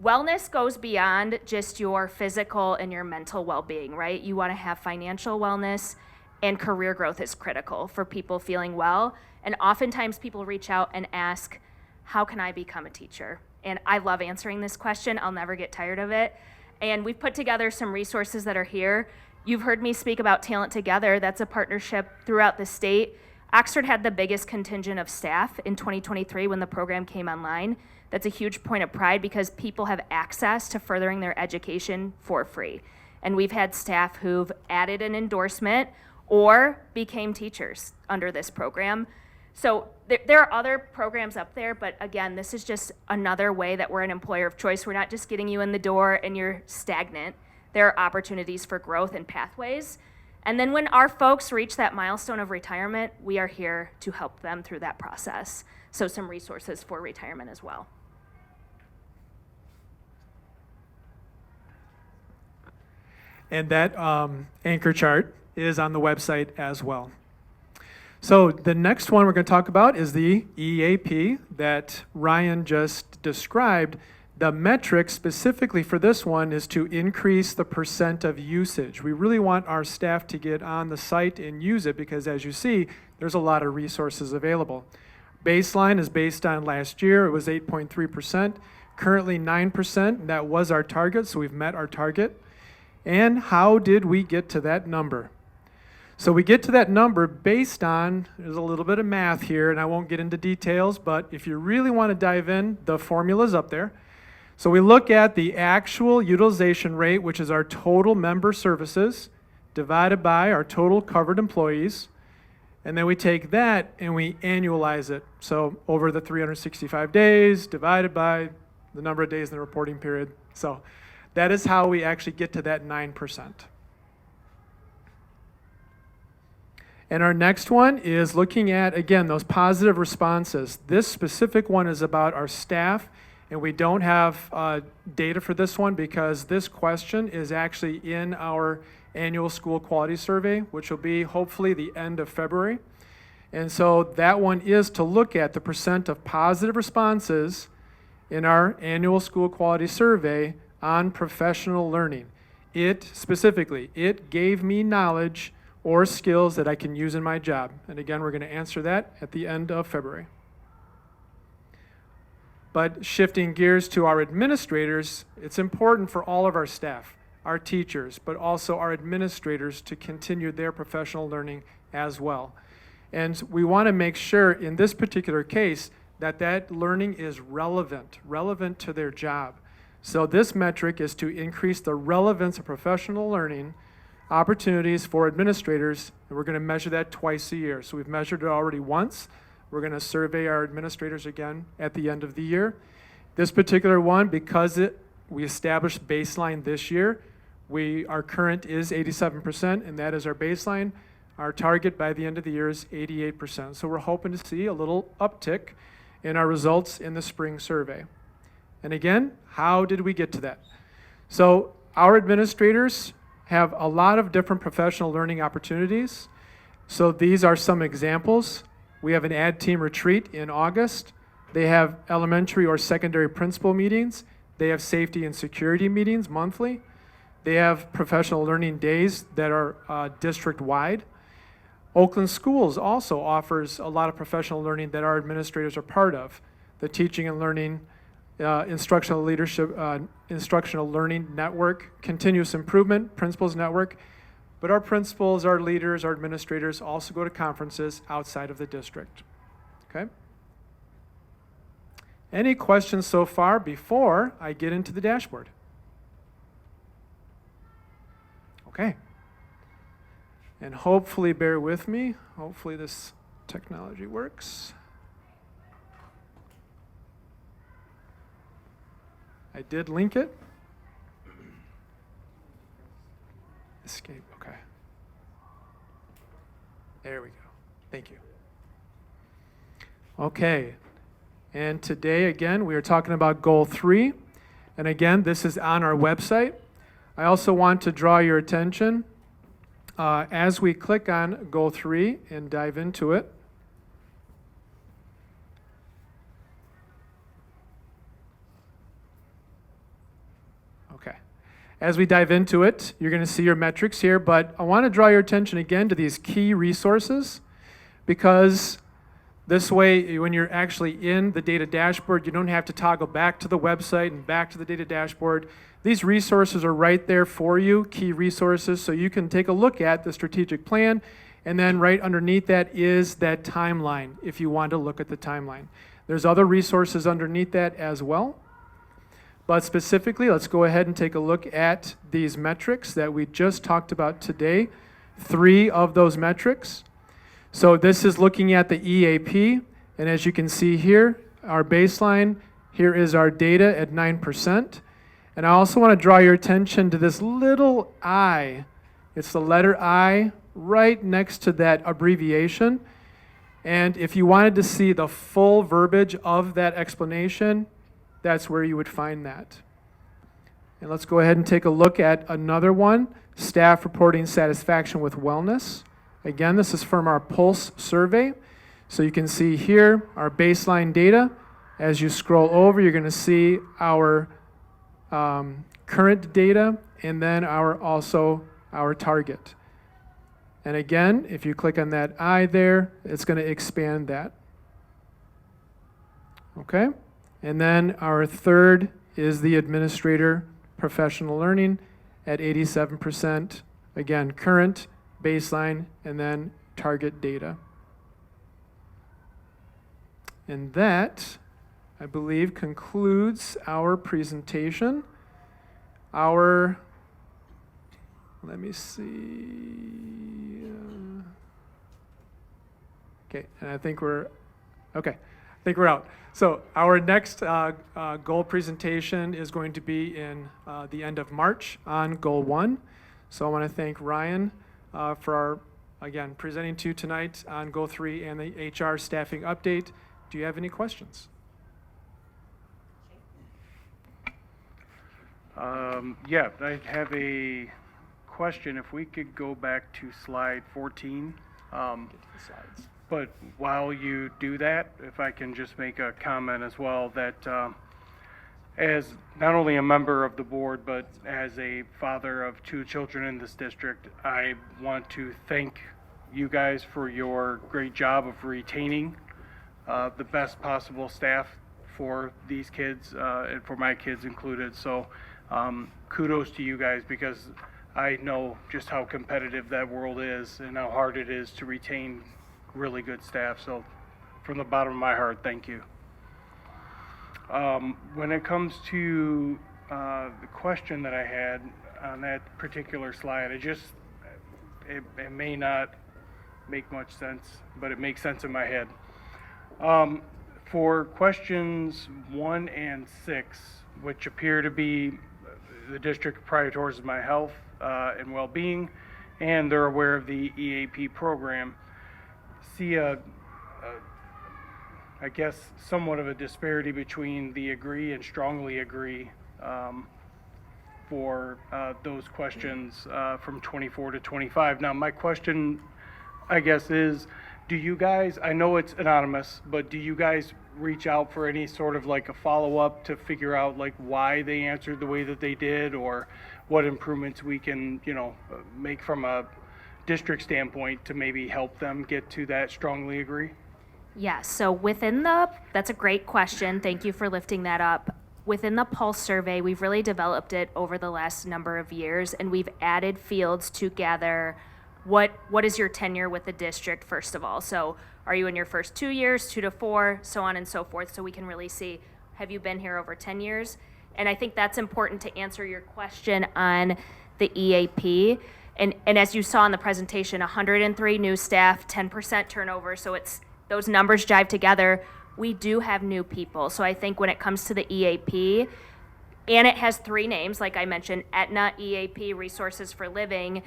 S12: Wellness goes beyond just your physical and your mental well-being, right? You want to have financial wellness, and career growth is critical for people feeling well. And oftentimes people reach out and ask, how can I become a teacher? And I love answering this question. I'll never get tired of it. And we've put together some resources that are here. You've heard me speak about Talent Together. That's a partnership throughout the state. Oxford had the biggest contingent of staff in 2023 when the program came online. That's a huge point of pride because people have access to furthering their education for free. And we've had staff who've added an endorsement or became teachers under this program. So there are other programs up there, but again, this is just another way that we're an employer of choice. We're not just getting you in the door and you're stagnant. There are opportunities for growth and pathways. And then when our folks reach that milestone of retirement, we are here to help them through that process. So some resources for retirement as well.
S13: And that anchor chart is on the website as well. So the next one we're going to talk about is the EAP that Ryan just described. The metric specifically for this one is to increase the percent of usage. We really want our staff to get on the site and use it because, as you see, there's a lot of resources available. Baseline is based on last year. It was 8.3%, currently 9%. That was our target, so we've met our target. And how did we get to that number? So we get to that number based on, there's a little bit of math here, and I won't get into details, but if you really want to dive in, the formula's up there. So we look at the actual utilization rate, which is our total member services, divided by our total covered employees, and then we take that and we annualize it. So over the 365 days, divided by the number of days in the reporting period. So that is how we actually get to that 9%. And our next one is looking at, again, those positive responses. This specific one is about our staff, and we don't have data for this one because this question is actually in our annual school quality survey, which will be hopefully the end of February. And so that one is to look at the percent of positive responses in our annual school quality survey on professional learning. It specifically, it gave me knowledge or skills that I can use in my job. And again, we're going to answer that at the end of February. But shifting gears to our administrators, it's important for all of our staff, our teachers, but also our administrators to continue their professional learning as well. And we want to make sure in this particular case that that learning is relevant to their job. So this metric is to increase the relevance of professional learning opportunities for administrators, and we're going to measure that twice a year. So we've measured it already once. We're going to survey our administrators again at the end of the year. This particular one, because we established baseline this year, our current is 87%, and that is our baseline. Our target by the end of the year is 88%. So we're hoping to see a little uptick in our results in the spring survey. And again, how did we get to that? So our administrators have a lot of different professional learning opportunities. So these are some examples. We have an ad team retreat in August. They have elementary or secondary principal meetings. They have safety and security meetings monthly. They have professional learning days that are district-wide. Oakland Schools also offers a lot of professional learning that our administrators are part of. The Teaching and Learning, Instructional Leadership, Instructional Learning Network, Continuous Improvement, Principals Network. But our principals, our leaders, our administrators also go to conferences outside of the district. Okay? Any questions so far before I get into the dashboard? Okay. And hopefully, bear with me. Hopefully this technology works. I did link it. Escape, okay. There we go. Thank you. Okay. And today, again, we are talking about Goal 3. And again, this is on our website. I also want to draw your attention as we click on Goal 3 and dive into it. Okay. As we dive into it, you're going to see your metrics here, but I want to draw your attention again to these key resources because this way, when you're actually in the data dashboard, you don't have to toggle back to the website and back to the data dashboard. These resources are right there for you, key resources, so you can take a look at the strategic plan And then right underneath that is that timeline, if you want to look at the timeline. There's other resources underneath that as well. But specifically, let's go ahead and take a look at these metrics that we just talked about today. 3 of those metrics. So this is looking at the EAP, and as you can see here, our baseline, here is our data at 9%. And I also want to draw your attention to this little I. It's the letter I right next to that abbreviation. And if you wanted to see the full verbiage of that explanation, that's where you would find that. And let's go ahead and take a look at another one, staff reporting satisfaction with wellness. Again, this is from our Pulse survey. So you can see here our baseline data. As you scroll over, you're going to see our current data and then our target. And again, if you click on that I there, it's going to expand that. Okay? And then our third is the administrator professional learning at 87%. Again, current, baseline, and then target data. And that, I believe, concludes our presentation. Let me see. Okay, and I think we're out. So our next goal presentation is going to be in the end of March on Goal 1. So I want to thank Ryan for again, presenting to you tonight on Goal 3 and the HR staffing update. Do you have any questions?
S3: Yeah, I have a question. If we could go back to slide 14. But while you do that, if I can just make a comment as well, that as not only a member of the board, but as a father of 2 children in this district, I want to thank you guys for your great job of retaining the best possible staff for these kids and for my kids included. So kudos to you guys, because I know just how competitive that world is and how hard it is to retain really good staff. So from the bottom of my heart, thank you. When it comes to the question that I had on that particular slide, it may not make much sense, but it makes sense in my head. For questions 1 and 6, which appear to be the district prioritizes my health and well-being, and they're aware of the EAP program, see I guess somewhat of a disparity between the agree and strongly agree for those questions from 24 to 25. Now my question, I guess, is, do you guys, I know it's anonymous, but do you guys reach out for any sort of like a follow-up to figure out like why they answered the way that they did, or what improvements we can, make from a district standpoint to maybe help them get to that strongly agree?
S12: Yes, so that's a great question. Thank you for lifting that up. Within the Pulse survey, we've really developed it over the last number of years, and we've added fields to gather what is your tenure with the district, first of all. So are you in your first 2 years, 2 to 4, so on and so forth, so we can really see, have you been here over 10 years? And I think that's important to answer your question on the EAP. And as you saw in the presentation, 103 new staff, 10% turnover, so those numbers jive together. We do have new people. So I think when it comes to the EAP, and it has 3 names, like I mentioned, Aetna, EAP, Resources for Living,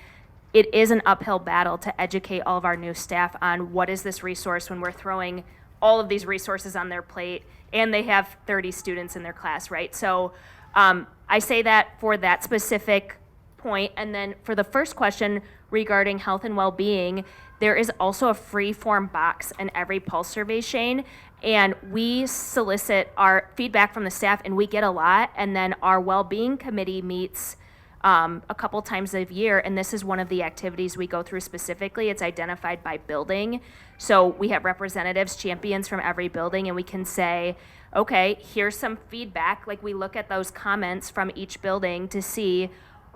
S12: it is an uphill battle to educate all of our new staff on what is this resource when we're throwing all of these resources on their plate, and they have 30 students in their class, right? So I say that for that specific point. And then for the first question regarding health and well-being, there is also a free form box in every Pulse survey, Shane, and we solicit our feedback from the staff, and we get a lot, and then our well-being committee meets a couple times a year, and this is one of the activities we go through specifically. It's identified by building. So we have representatives, champions from every building, and we can say, okay, here's some feedback. Like, we look at those comments from each building to see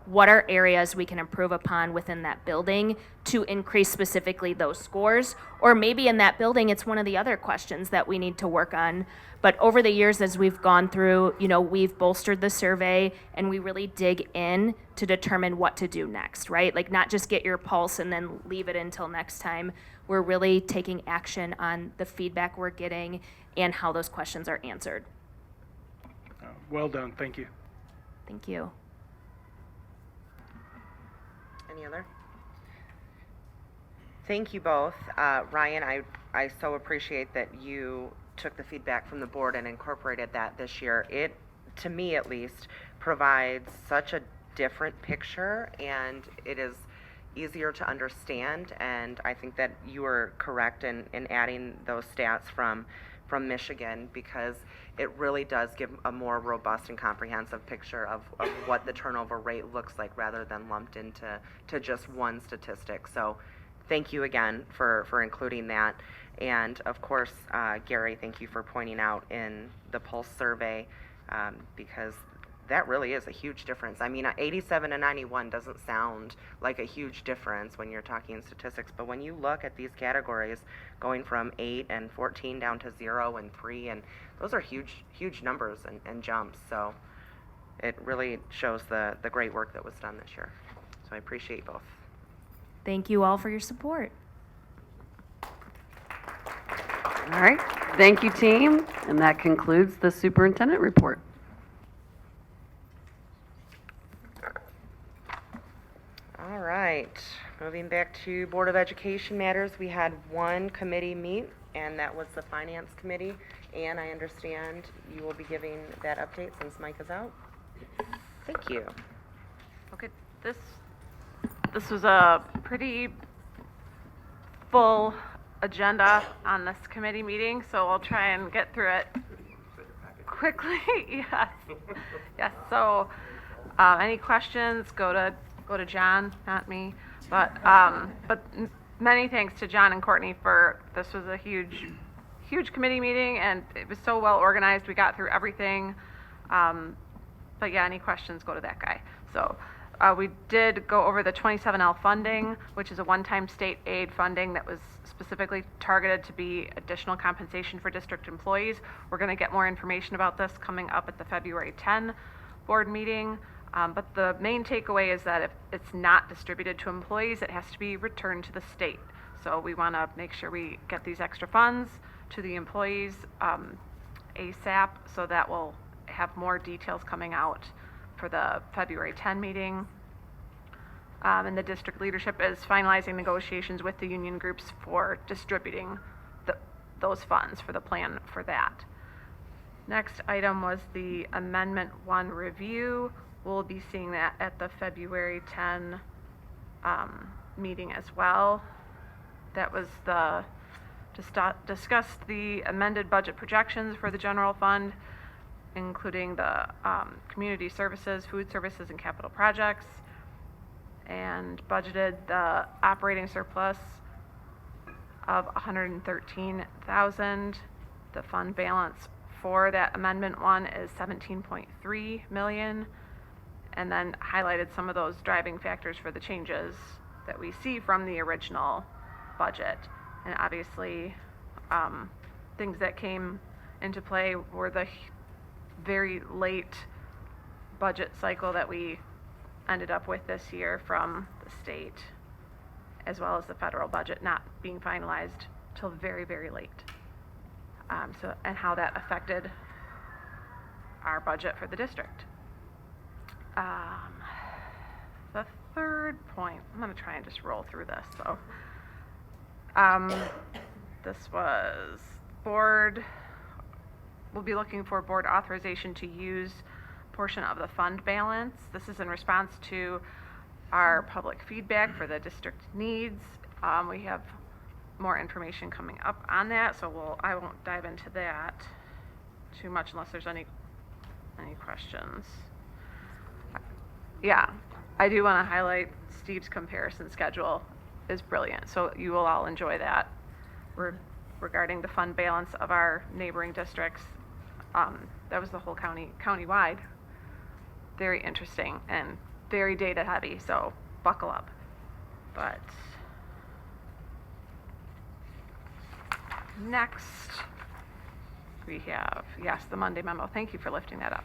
S12: what are areas we can improve upon within that building to increase specifically those scores. Or maybe in that building, it's one of the other questions that we need to work on. But over the years, as we've gone through, we've bolstered the survey and we really dig in to determine what to do next, right? Like not just get your pulse and then leave it until next time. We're really taking action on the feedback we're getting and how those questions are answered.
S3: Well done, thank you.
S12: Thank you.
S1: Any other? Thank you both. Ryan, I so appreciate that you took the feedback from the board and incorporated that this year. It, to me at least, provides such a different picture and it is easier to understand, and I think that you are correct in adding those stats from Michigan, because it really does give a more robust and comprehensive picture of what the turnover rate looks like rather than lumped into just one statistic. So thank you again for including that. And of course, Gary, thank you for pointing out in the Pulse survey, because that really is a huge difference. I mean, 87 to 91 doesn't sound like a huge difference when you're talking statistics, but when you look at these categories going from 8 and 14 down to 0 and 3, and those are huge numbers and jumps. So it really shows the great work that was done this year. So I appreciate both.
S12: Thank you all for your support.
S4: All right, thank you, team. And that concludes the superintendent report.
S1: All right, moving back to Board of Education matters, we had one committee meet, and that was the Finance Committee. And I understand you will be giving that update since Mike is out. Thank you.
S5: Okay, this was a pretty full agenda on this committee meeting, so I'll try and get through it quickly. Yes. So, any questions? Go to John, not me. But many thanks to John and Courtney for this. Was a huge committee meeting, and it was so well organized. We got through everything. But yeah, any questions? Go to that guy. So. We did go over the 27L funding, which is a one-time state aid funding that was specifically targeted to be additional compensation for district employees. We're going to get more information about this coming up at the February 10 board meeting. But the main takeaway is that if it's not distributed to employees, it has to be returned to the state. So we want to make sure we get these extra funds to the employees ASAP, so that we'll have more details coming out for the February 10 meeting. And the district leadership is finalizing negotiations with the union groups for distributing those funds for the plan for that. Next item was the Amendment 1 review. We'll be seeing that at the February 10 meeting as well. That was to discuss the amended budget projections for the general fund, including the community services, food services, and capital projects, and budgeted the operating surplus of $113,000. The fund balance for that Amendment 1 is $17.3 million, and then highlighted some of those driving factors for the changes that we see from the original budget. And obviously, things that came into play were the very late budget cycle that we ended up with this year from the state, as well as the federal budget not being finalized till very, very late. And how that affected our budget for the district. The third point, I'm going to try and just roll through this. So, this was board. We'll be looking for board authorization to use a portion of the fund balance. This is in response to our public feedback for the district needs. We have more information coming up on that, so I won't dive into that too much unless there's any questions. Yeah, I do want to highlight Steve's comparison schedule is brilliant, so you will all enjoy that. Regarding the fund balance of our neighboring districts, that was the whole countywide. Very interesting, and very data heavy, so buckle up. But next, we have, yes, the Monday memo. Thank you for lifting that up.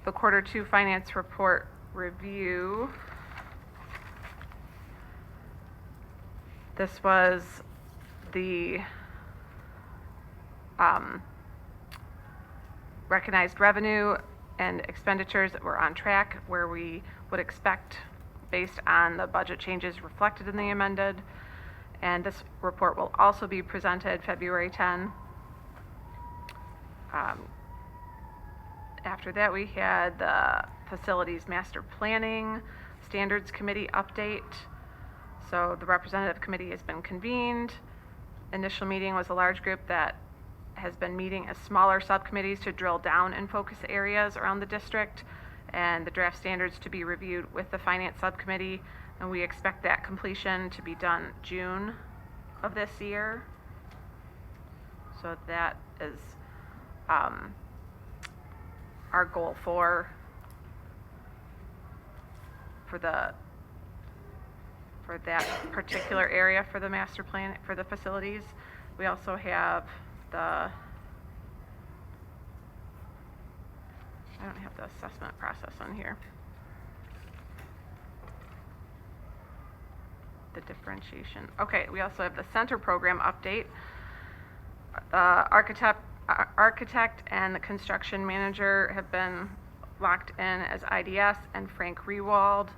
S5: The quarter 2 finance report review. This was the recognized revenue and expenditures that were on track where we would expect based on the budget changes reflected in the amended. And this report will also be presented February 10. After that, we had the Facilities Master Planning Standards Committee update. So the representative committee has been convened. Initial meeting was a large group that has been meeting as smaller subcommittees to drill down in focus areas around the district, and the draft standards to be reviewed with the finance subcommittee. And we expect that completion to be done June of this year. So that is our goal for that particular area for the master plan for the facilities. We also have I don't have the assessment process on here. The differentiation. Okay, we also have the center program update. Architect and the construction manager have been locked in as IDS, and Frank Rewald.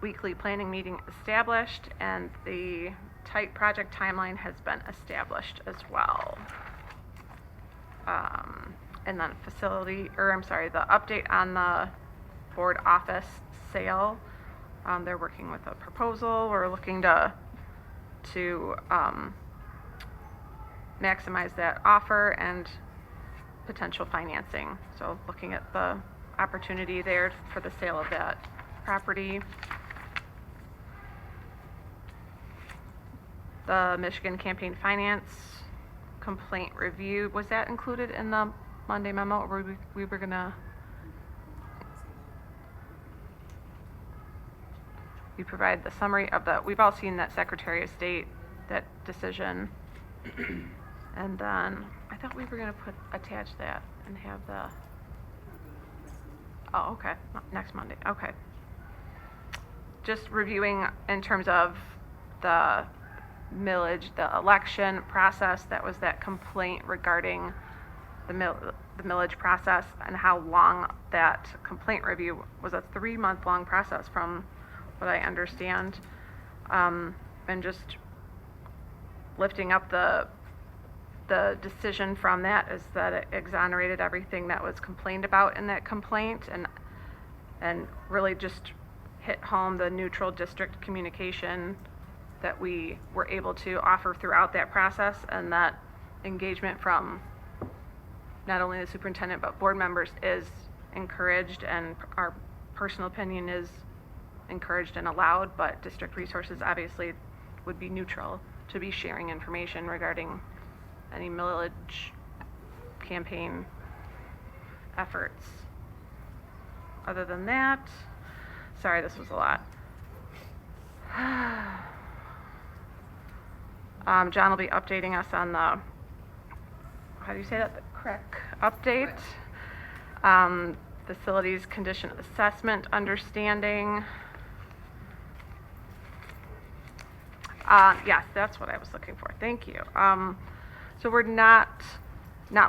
S5: Weekly planning meeting established, and the tight project timeline has been established as well. And then the update on the board office sale. They're working with a proposal. We're looking to maximize that offer and potential financing. So looking at the opportunity there for the sale of that property. The Michigan Campaign Finance complaint review, was that included in the Monday memo, or we were gonna? We provide the summary of we've all seen that Secretary of State, that decision. And then I thought we were gonna attach that and have oh, okay, next Monday, okay. Just reviewing in terms of the millage, the election process, that was that complaint regarding the millage process and how long that complaint review was. A 3-month-long process from what I understand, and just lifting up the decision from that is that it exonerated everything that was complained about in that complaint, and really just hit home the neutral district communication that we were able to offer throughout that process, and that engagement from not only the superintendent but board members is encouraged, and our personal opinion is encouraged and allowed, but district resources obviously would be neutral to be sharing information regarding any millage campaign efforts. Other than that, sorry, this was a lot. John will be updating us on the, how do you say that, the CREC update. Facilities condition assessment understanding. Yes, that's what I was looking for. Thank you. So we're not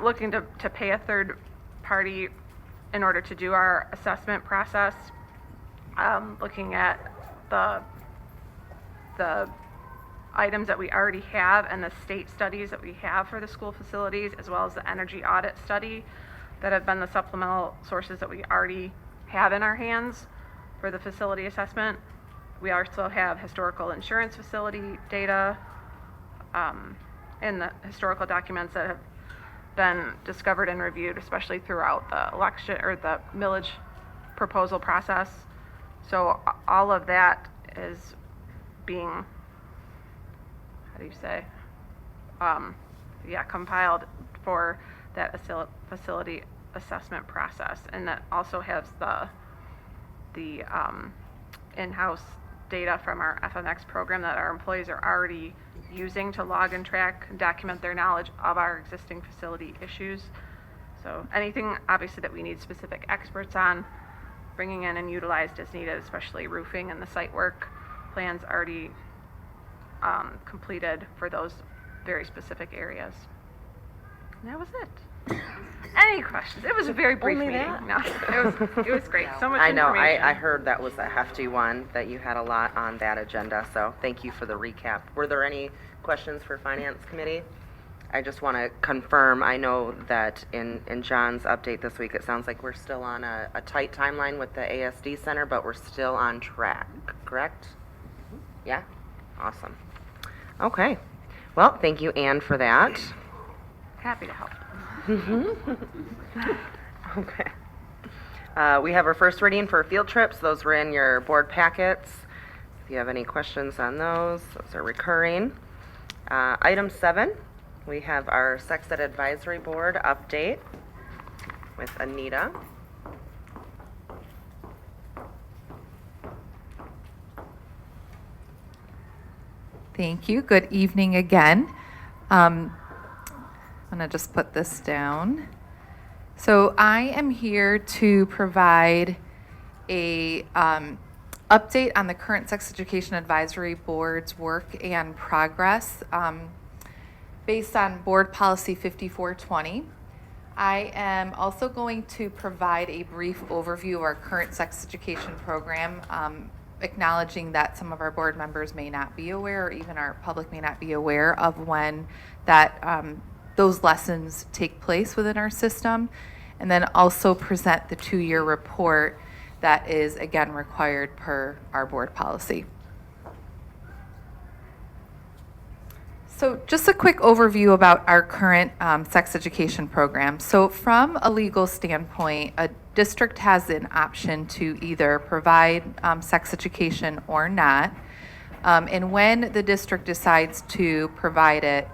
S5: looking to pay a third party in order to do our assessment process. Looking at the items that we already have and the state studies that we have for the school facilities, as well as the energy audit study that have been the supplemental sources that we already have in our hands for the facility assessment. We also have historical insurance facility data and the historical documents that have been discovered and reviewed, especially throughout the election or the millage proposal process. So all of that is being, how do you say, compiled for that facility assessment process. And that also has the in-house data from our FMX program that our employees are already using to log and track and document their knowledge of our existing facility issues. So anything obviously that we need specific experts on, bringing in and utilized as needed, especially roofing and the site work plans already completed for those very specific areas. And that was it. Any questions? It was a very brief
S1: Only
S5: meeting.
S1: that?
S5: No, it was great. So much
S1: I know,
S5: information.
S1: I heard that was a hefty one, that you had a lot on that agenda, so thank you for the recap. Were there any questions for Finance Committee? I just want to confirm, I know that in John's update this week, it sounds like we're still on a tight timeline with the ASD Center, but we're still on track, correct? Yeah? Awesome. Okay. Well, thank you, Ann, for that.
S5: Happy to help.
S1: Okay. We have our first reading for field trips. Those were in your board packets. If you have any questions on those are recurring. Item 7, we have our Sex Ed Advisory Board update with Anita.
S8: Thank you. Good evening again. I'm going to just put this down. So I am here to provide a update on the current Sex Education Advisory Board's work and progress based on Board Policy 5420. I am also going to provide a brief overview of our current sex education program, acknowledging that some of our board members may not be aware, or even our public may not be aware of when that those lessons take place within our system, and then also present the 2-year report that is again required per our board policy. So just a quick overview about our current sex education program. So from a legal standpoint, a district has an option to either provide sex education or not. And when the district decides to provide it,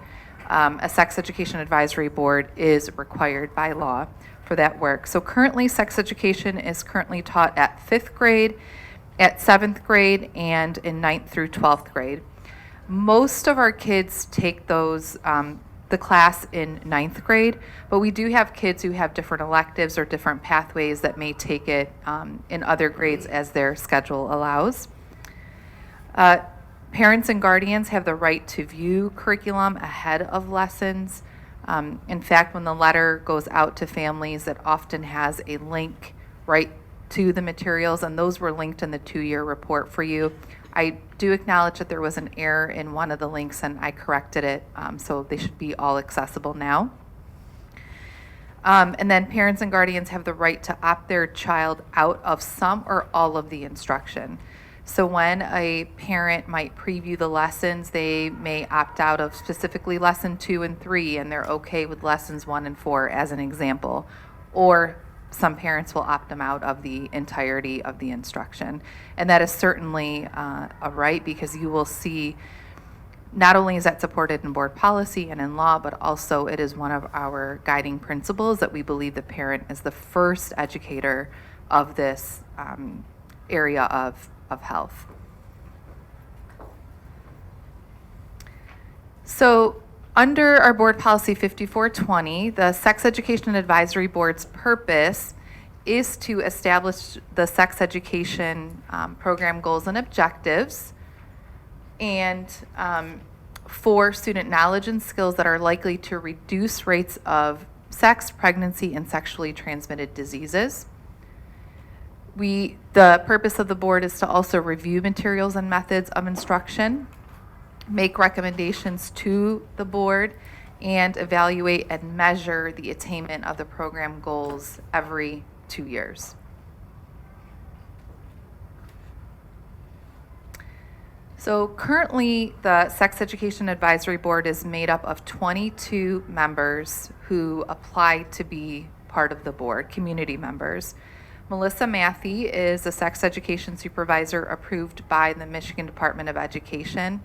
S8: a sex education advisory board is required by law for that work. So currently, sex education is currently taught at 5th grade, at 7th grade, and in 9th through 12th grade. Most of our kids take those, the class in 9th grade, but we do have kids who have different electives or different pathways that may take it in other grades as their schedule allows. Parents and guardians have the right to view curriculum ahead of lessons. In fact, when the letter goes out to families, it often has a link right to the materials, and those were linked in the 2-year report for you. I do acknowledge that there was an error in one of the links, and I corrected it, so they should be all accessible now. And then parents and guardians have the right to opt their child out of some or all of the instruction. So when a parent might preview the lessons, they may opt out of specifically lesson 2 and 3, and they're okay with lessons 1 and 4 as an example. Or some parents will opt them out of the entirety of the instruction. And that is certainly a right, because you will see not only is that supported in board policy and in law, but also it is one of our guiding principles that we believe the parent is the first educator of this area of health. So under our board policy 5420, the Sex Education Advisory Board's purpose is to establish the sex education program goals and objectives, and for student knowledge and skills that are likely to reduce rates of sex, pregnancy, and sexually transmitted diseases. The purpose of the board is to also review materials and methods of instruction, make recommendations to the board, and evaluate and measure the attainment of the program goals every 2 years. So currently, the Sex Education Advisory Board is made up of 22 members who apply to be part of the board, community members. Melissa Matthey is a sex education supervisor approved by the Michigan Department of Education.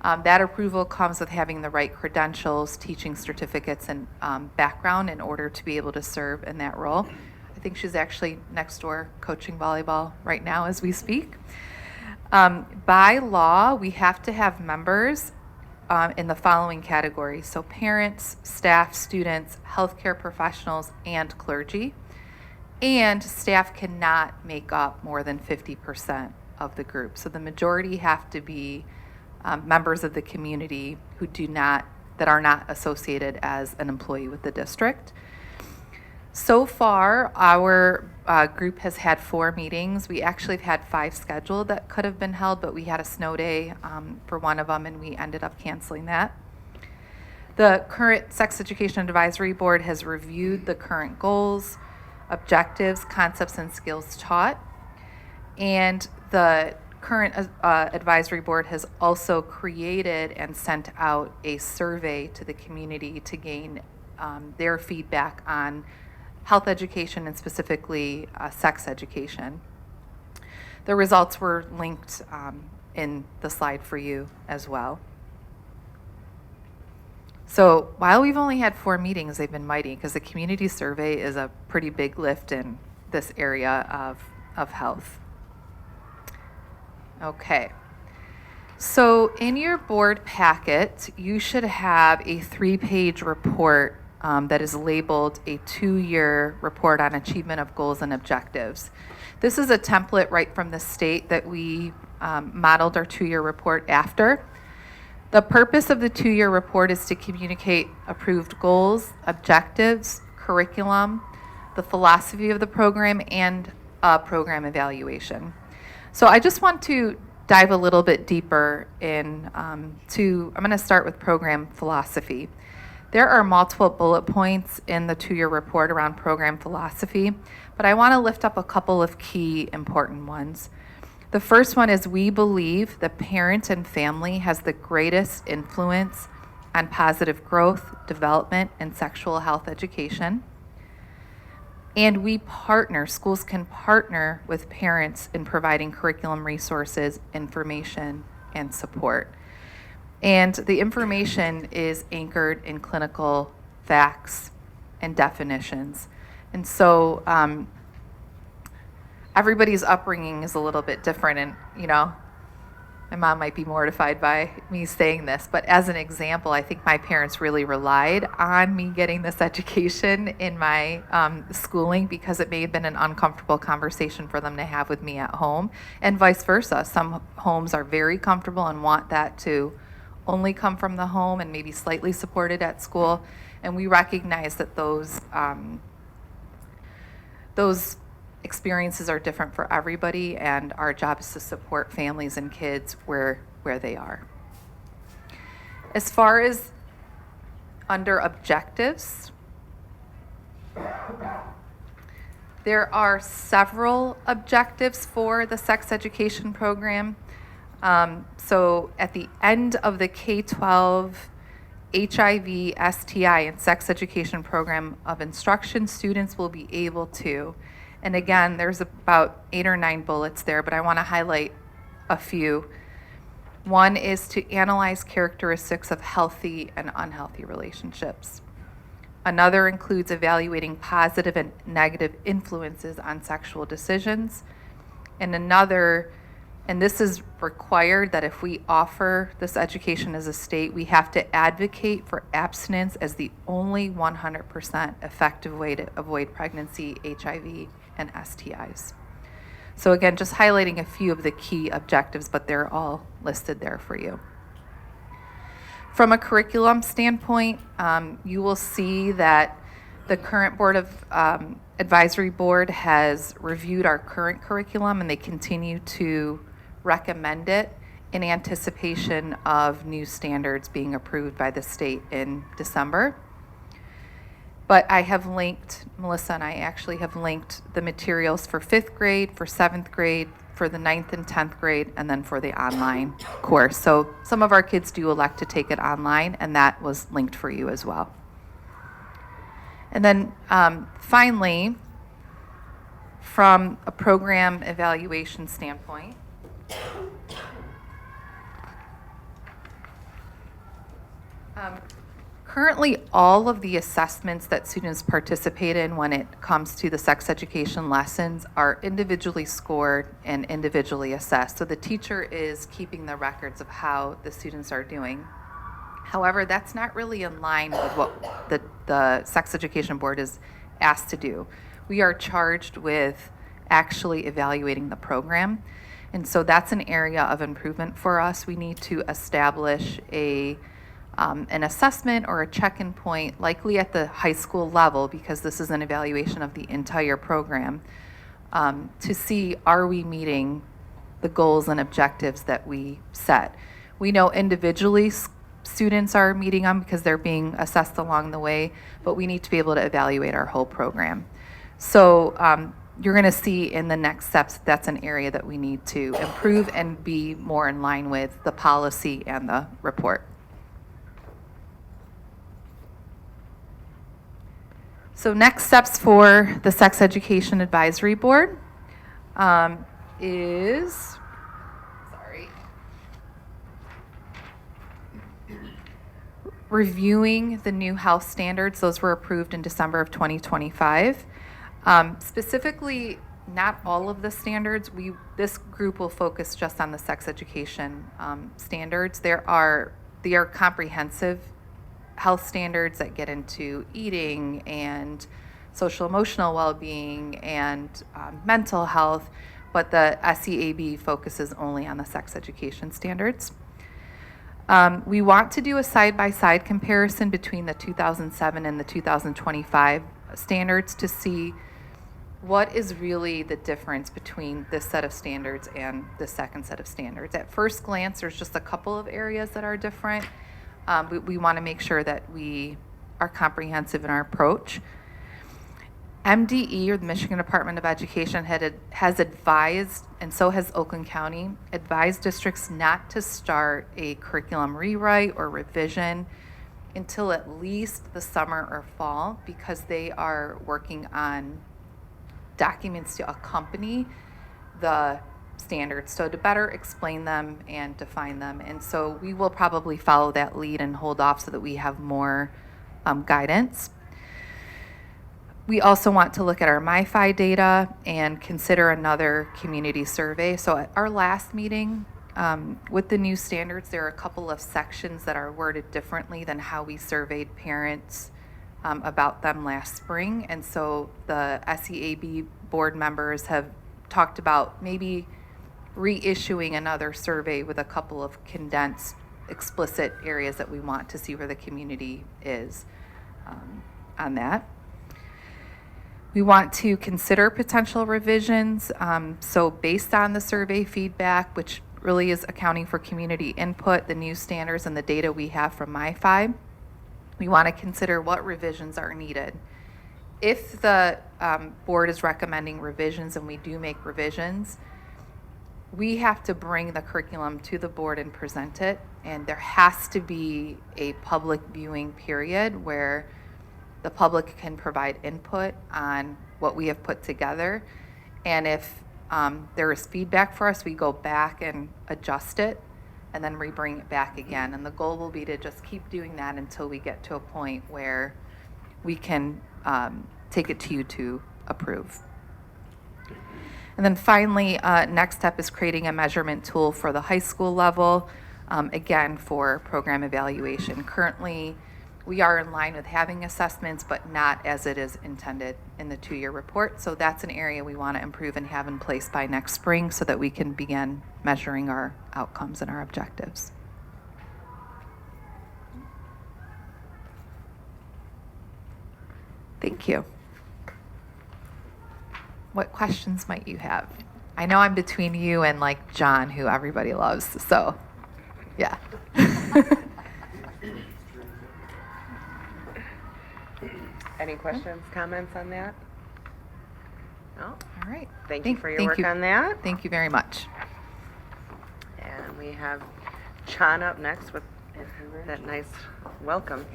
S8: That approval comes with having the right credentials, teaching certificates, and background in order to be able to serve in that role. I think she's actually next door coaching volleyball right now as we speak. By law, we have to have members in the following categories. So parents, staff, students, healthcare professionals, and clergy. And staff cannot make up more than 50% of the group. So the majority have to be members of the community that are not associated as an employee with the district. So far, our group has had 4 meetings. We actually have had 5 scheduled that could have been held, but we had a snow day for one of them, and we ended up canceling that. The current Sex Education Advisory Board has reviewed the current goals, objectives, concepts, and skills taught. And the current advisory board has also created and sent out a survey to the community to gain their feedback on health education and specifically sex education. The results were linked in the slide for you as well. So while we've only had 4 meetings, they've been mighty because the community survey is a pretty big lift in this area of health. Okay. So in your board packet, you should have a 3-page report that is labeled a 2-year report on achievement of goals and objectives. This is a template right from the state that we modeled our 2-year report after. The purpose of the 2-year report is to communicate approved goals, objectives, curriculum, the philosophy of the program, and program evaluation. So I just want to dive a little bit deeper in I'm going to start with program philosophy. There are multiple bullet points in the 2-year report around program philosophy, but I want to lift up a couple of key important ones. The first one is we believe the parent and family has the greatest influence on positive growth, development, and sexual health education. And schools can partner with parents in providing curriculum resources, information, and support. And the information is anchored in clinical facts and definitions. And so everybody's upbringing is a little bit different, and my mom might be mortified by me saying this, but as an example, I think my parents really relied on me getting this education in my schooling because it may have been an uncomfortable conversation for them to have with me at home, and vice versa. Some homes are very comfortable and want that to only come from the home and maybe slightly supported at school, and we recognize that those experiences are different for everybody, and our job is to support families and kids where they are. As far as under objectives, there are several objectives for the sex education program. So at the end of the K-12 HIV, STI, and sex education program of instruction, students will be able to, and again, there's about 8 or 9 bullets there, but I want to highlight a few. One is to analyze characteristics of healthy and unhealthy relationships. Another includes evaluating positive and negative influences on sexual decisions. And another, and this is required, that if we offer this education as a state, we have to advocate for abstinence as the only 100% effective way to avoid pregnancy, HIV, and STIs. So again, just highlighting a few of the key objectives, but they're all listed there for you. From a curriculum standpoint, you will see that the current Board of Advisory Board has reviewed our current curriculum, and they continue to recommend it in anticipation of new standards being approved by the state in December. But I have linked, Melissa and I actually have linked the materials for 5th grade, for 7th grade, for the 9th and 10th grade, and then for the online course. So some of our kids do elect to take it online, and that was linked for you as well. And then finally, from a program evaluation standpoint, Currently, all of the assessments that students participate in when it comes to the sex education lessons are individually scored and individually assessed. So the teacher is keeping the records of how the students are doing. However, that's not really in line with what the Sex Education Board is asked to do. We are charged with actually evaluating the program. And so that's an area of improvement for us. We need to establish an assessment or a check-in point, likely at the high school level, because this is an evaluation of the entire program, to see, are we meeting the goals and objectives that we set. We know individually students are meeting them because they're being assessed along the way, but we need to be able to evaluate our whole program. So you're going to see in the next steps that's an area that we need to improve and be more in line with the policy and the report. So next steps for the Sex Education Advisory Board is, reviewing the new health standards. Those were approved in December of 2025. Specifically, not all of the standards. This group will focus just on the sex education standards. They are comprehensive health standards that get into eating and social emotional well-being and mental health, but the SEAB focuses only on the sex education standards. We want to do a side-by-side comparison between the 2007 and the 2025 standards to see what is really the difference between this set of standards and the second set of standards. At first glance, there's just a couple of areas that are different. We want to make sure that we are comprehensive in our approach. MDE, or the Michigan Department of Education, has advised, and so has Oakland County, advised districts not to start a curriculum rewrite or revision until at least the summer or fall, because they are working on documents to accompany the standards, so to better explain them and define them. And so we will probably follow that lead and hold off so that we have more guidance. We also want to look at our MyFi data and consider another community survey. So at our last meeting, with the new standards, there are a couple of sections that are worded differently than how we surveyed parents about them last spring. And so the SEAB board members have talked about maybe reissuing another survey with a couple of condensed, explicit areas that we want to see where the community is on that. We want to consider potential revisions. So based on the survey feedback, which really is accounting for community input, the new standards and the data we have from MyFi, we want to consider what revisions are needed. If the board is recommending revisions and we do make revisions, we have to bring the curriculum to the board and present it, and there has to be a public viewing period where the public can provide input on what we have put together. And if there is feedback for us, we go back and adjust it and then re-bring it back again. And the goal will be to just keep doing that until we get to a point where we can take it to you to approve. And then finally, next step is creating a measurement tool for the high school level, again, for program evaluation. Currently, we are in line with having assessments, but not as it is intended in the 2-year report. So that's an area we want to improve and have in place by next spring so that we can begin measuring our outcomes and our objectives. Thank you. What questions might you have? I know I'm between you and like John, who everybody loves, so yeah.
S1: Any questions, comments on that? No?
S8: All right.
S1: Thank you for your work on that.
S8: Thank you very much.
S1: And we have John up next with that nice welcome.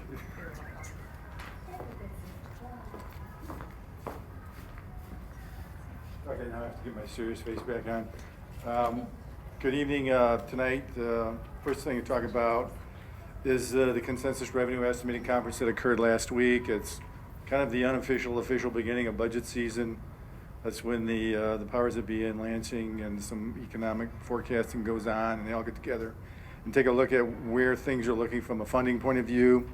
S14: Okay, now I have to get my serious face back on. Good evening tonight. First thing to talk about is the consensus revenue estimating conference that occurred last week. It's kind of the unofficial, official beginning of budget season. That's when the powers that be in Lansing and some economic forecasting goes on, and they all get together and take a look at where things are looking from a funding point of view.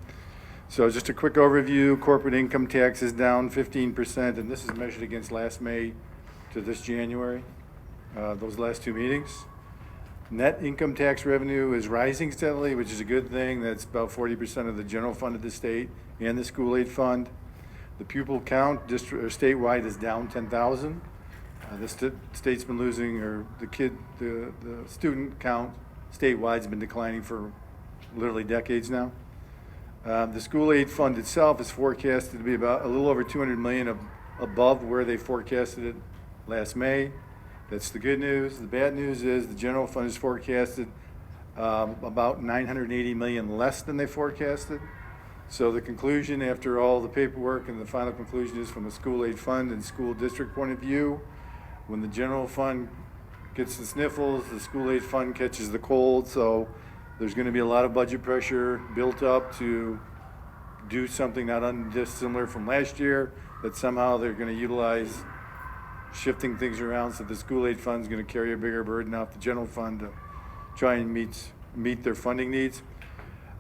S14: So just a quick overview, corporate income tax is down 15%, and this is measured against last May to this January, those last two meetings. Net income tax revenue is rising steadily, which is a good thing. That's about 40% of the general fund of the state and the school aid fund. The pupil count statewide is down 10,000. The state's been losing, or the student count statewide has been declining for literally decades now. The school aid fund itself is forecasted to be about a little over 200 million above where they forecasted it last May. That's the good news. The bad news is the general fund is forecasted about 980 million less than they forecasted. So the conclusion after all the paperwork, and the final conclusion is from a school aid fund and school district point of view, when the general fund gets the sniffles, the school aid fund catches the cold. So there's going to be a lot of budget pressure built up to do something not undissimilar from last year, that somehow they're going to utilize shifting things around, so the school aid fund is going to carry a bigger burden off the general fund to try and meet their funding needs.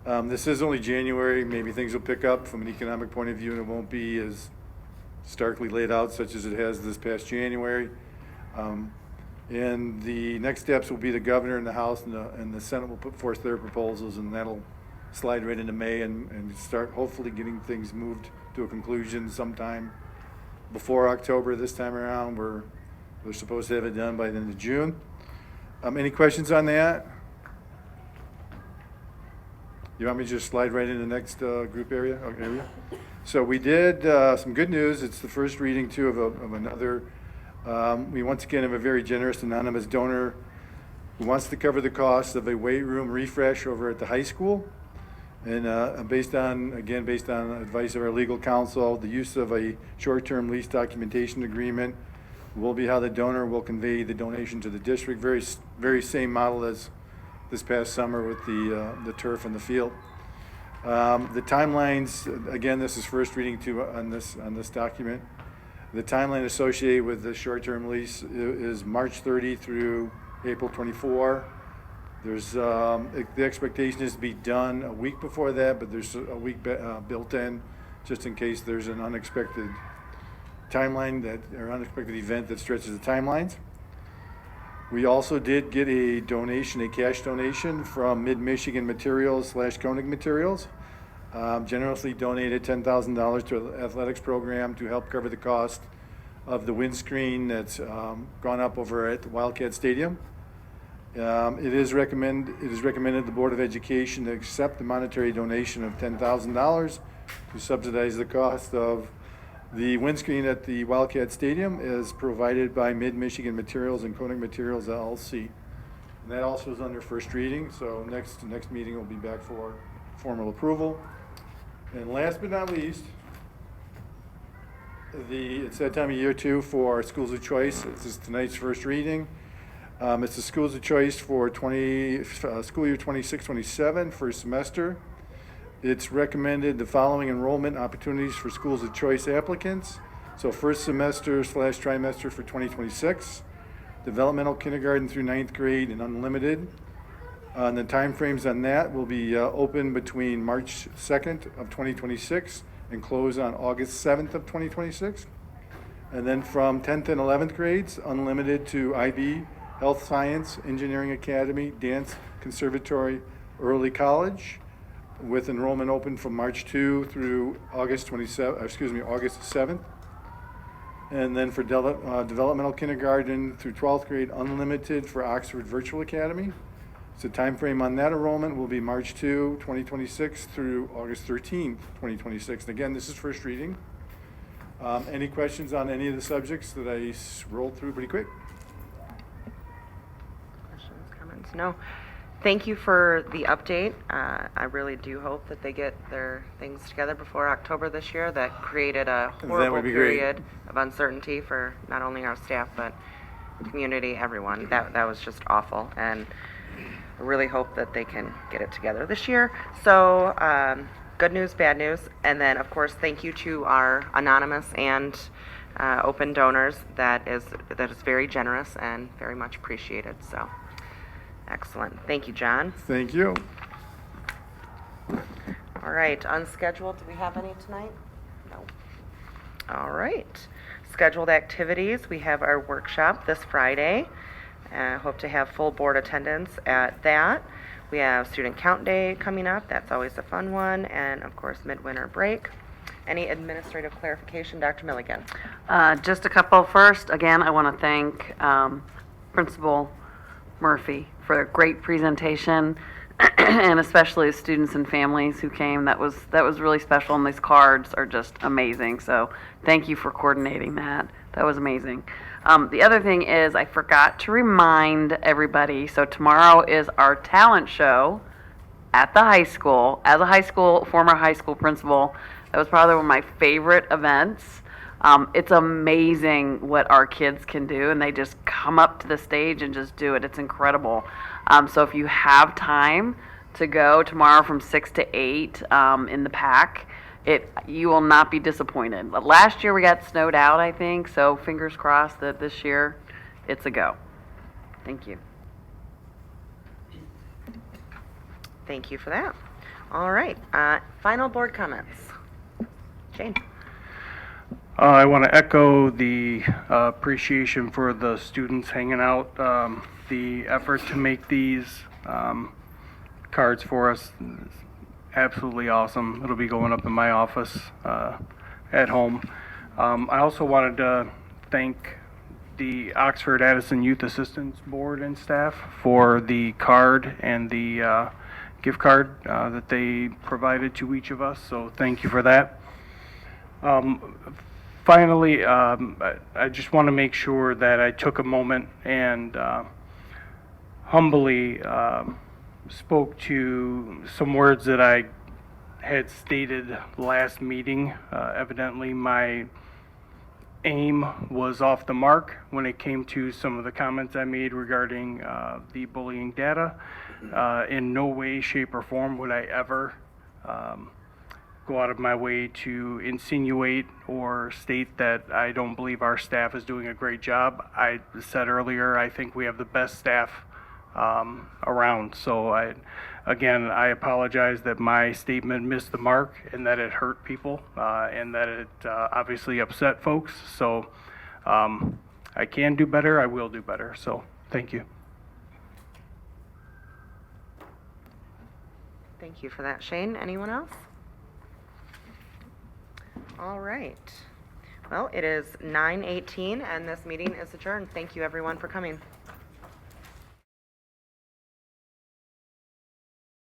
S14: This is only January. Maybe things will pick up from an economic point of view, and it won't be as starkly laid out such as it has this past January. And the next steps will be the governor and the House and the Senate will put forth their proposals, and that'll slide right into May and start hopefully getting things moved to a conclusion sometime before October this time around. We're supposed to have it done by the end of June. Any questions on that? You want me to just slide right into the next group area? So we did some good news. It's the first reading too of another. We once again have a very generous anonymous donor who wants to cover the cost of a weight room refresh over at the high school. And based on advice of our legal counsel, the use of a short-term lease documentation agreement will be how the donor will convey the donation to the district. Very same model as this past summer with the turf and the field. The timelines, again, this is first reading too on this document. The timeline associated with the short-term lease is March 30 through April 24. There's the expectation is to be done a week before that, but there's a week built in just in case there's an unexpected timeline or unexpected event that stretches the timelines. We also did get a cash donation from Mid-Michigan Materials / Koenig Materials. Generously donated $10,000 to the athletics program to help cover the cost of the windscreen that's gone up over at the Wildcat Stadium. It is recommended the Board of Education to accept the monetary donation of $10,000 to subsidize the cost of the windscreen at the Wildcat Stadium, is provided by Mid-Michigan Materials and Koenig Materials LLC. And that also is under first reading, so next meeting will be back for formal approval. And last but not least, it's that time of year too for schools of choice. This is tonight's first reading. It's the schools of choice for school year 26-27, first semester. It's recommended the following enrollment opportunities for schools of choice applicants. So first semester / trimester for 2026, developmental kindergarten through 9th grade and unlimited. And the timeframes on that will be open between March 2nd of 2026 and close on August 7th of 2026. And then from 10th and 11th grades, unlimited to IB, Health Science, Engineering Academy, Dance Conservatory, Early College, with enrollment open from March 2 through August 7th. And then for developmental kindergarten through 12th grade, unlimited for Oxford Virtual Academy. So time frame on that enrollment will be March 2, 2026 through August 13, 2026. And again, this is first reading. Any questions on any of the subjects that I rolled through pretty quick?
S1: Questions, comments? No. Thank you for the update. I really do hope that they get their things together before October this year. That created a horrible period of uncertainty for not only our staff, but the community, everyone. That was just awful. And I really hope that they can get it together this year. So, good news, bad news. And then, of course, thank you to our anonymous and open donors. That is very generous and very much appreciated. So, excellent. Thank you, John.
S14: Thank you.
S1: All right, unscheduled, do we have any tonight? No. All right. Scheduled activities, we have our workshop this Friday. Hope to have full board attendance at that. We have Student Count Day coming up. That's always a fun one. And, of course, midwinter break. Any administrative clarification, Dr. Milligan?
S4: Just a couple first. Again, I want to thank Principal Murphy for a great presentation, and especially the students and families who came. That was really special, and these cards are just amazing. So thank you for coordinating that. That was amazing. The other thing is I forgot to remind everybody, so tomorrow is our talent show at the high school. As a former high school principal, that was probably one of my favorite events. It's amazing what our kids can do, and they just come up to the stage and just do it. It's incredible. So if you have time to go tomorrow from 6 to 8 in the PAC, you will not be disappointed. But last year we got snowed out, I think, so fingers crossed that this year it's a go. Thank you.
S1: Thank you for that. All right, final board comments. Jane?
S3: I want to echo the appreciation for the students hanging out, the effort to make these cards for us. Is absolutely awesome. It'll be going up in my office at home. I also wanted to thank the Oxford Addison Youth Assistance Board and staff for the card and the gift card that they provided to each of us, so thank you for that. Finally, I just want to make sure that I took a moment and humbly spoke to some words that I had stated last meeting. Evidently, my aim was off the mark when it came to some of the comments I made regarding the bullying data. In no way, shape, or form would I ever go out of my way to insinuate or state that I don't believe our staff is doing a great job. I said earlier, I think we have the best staff around. So I apologize that my statement missed the mark and that it hurt people and that it obviously upset folks. So I can do better. I will do better. So thank you.
S1: Thank you for that, Shane. Anyone else? All right. Well, it is 9:18 and this meeting is adjourned. Thank you everyone for coming.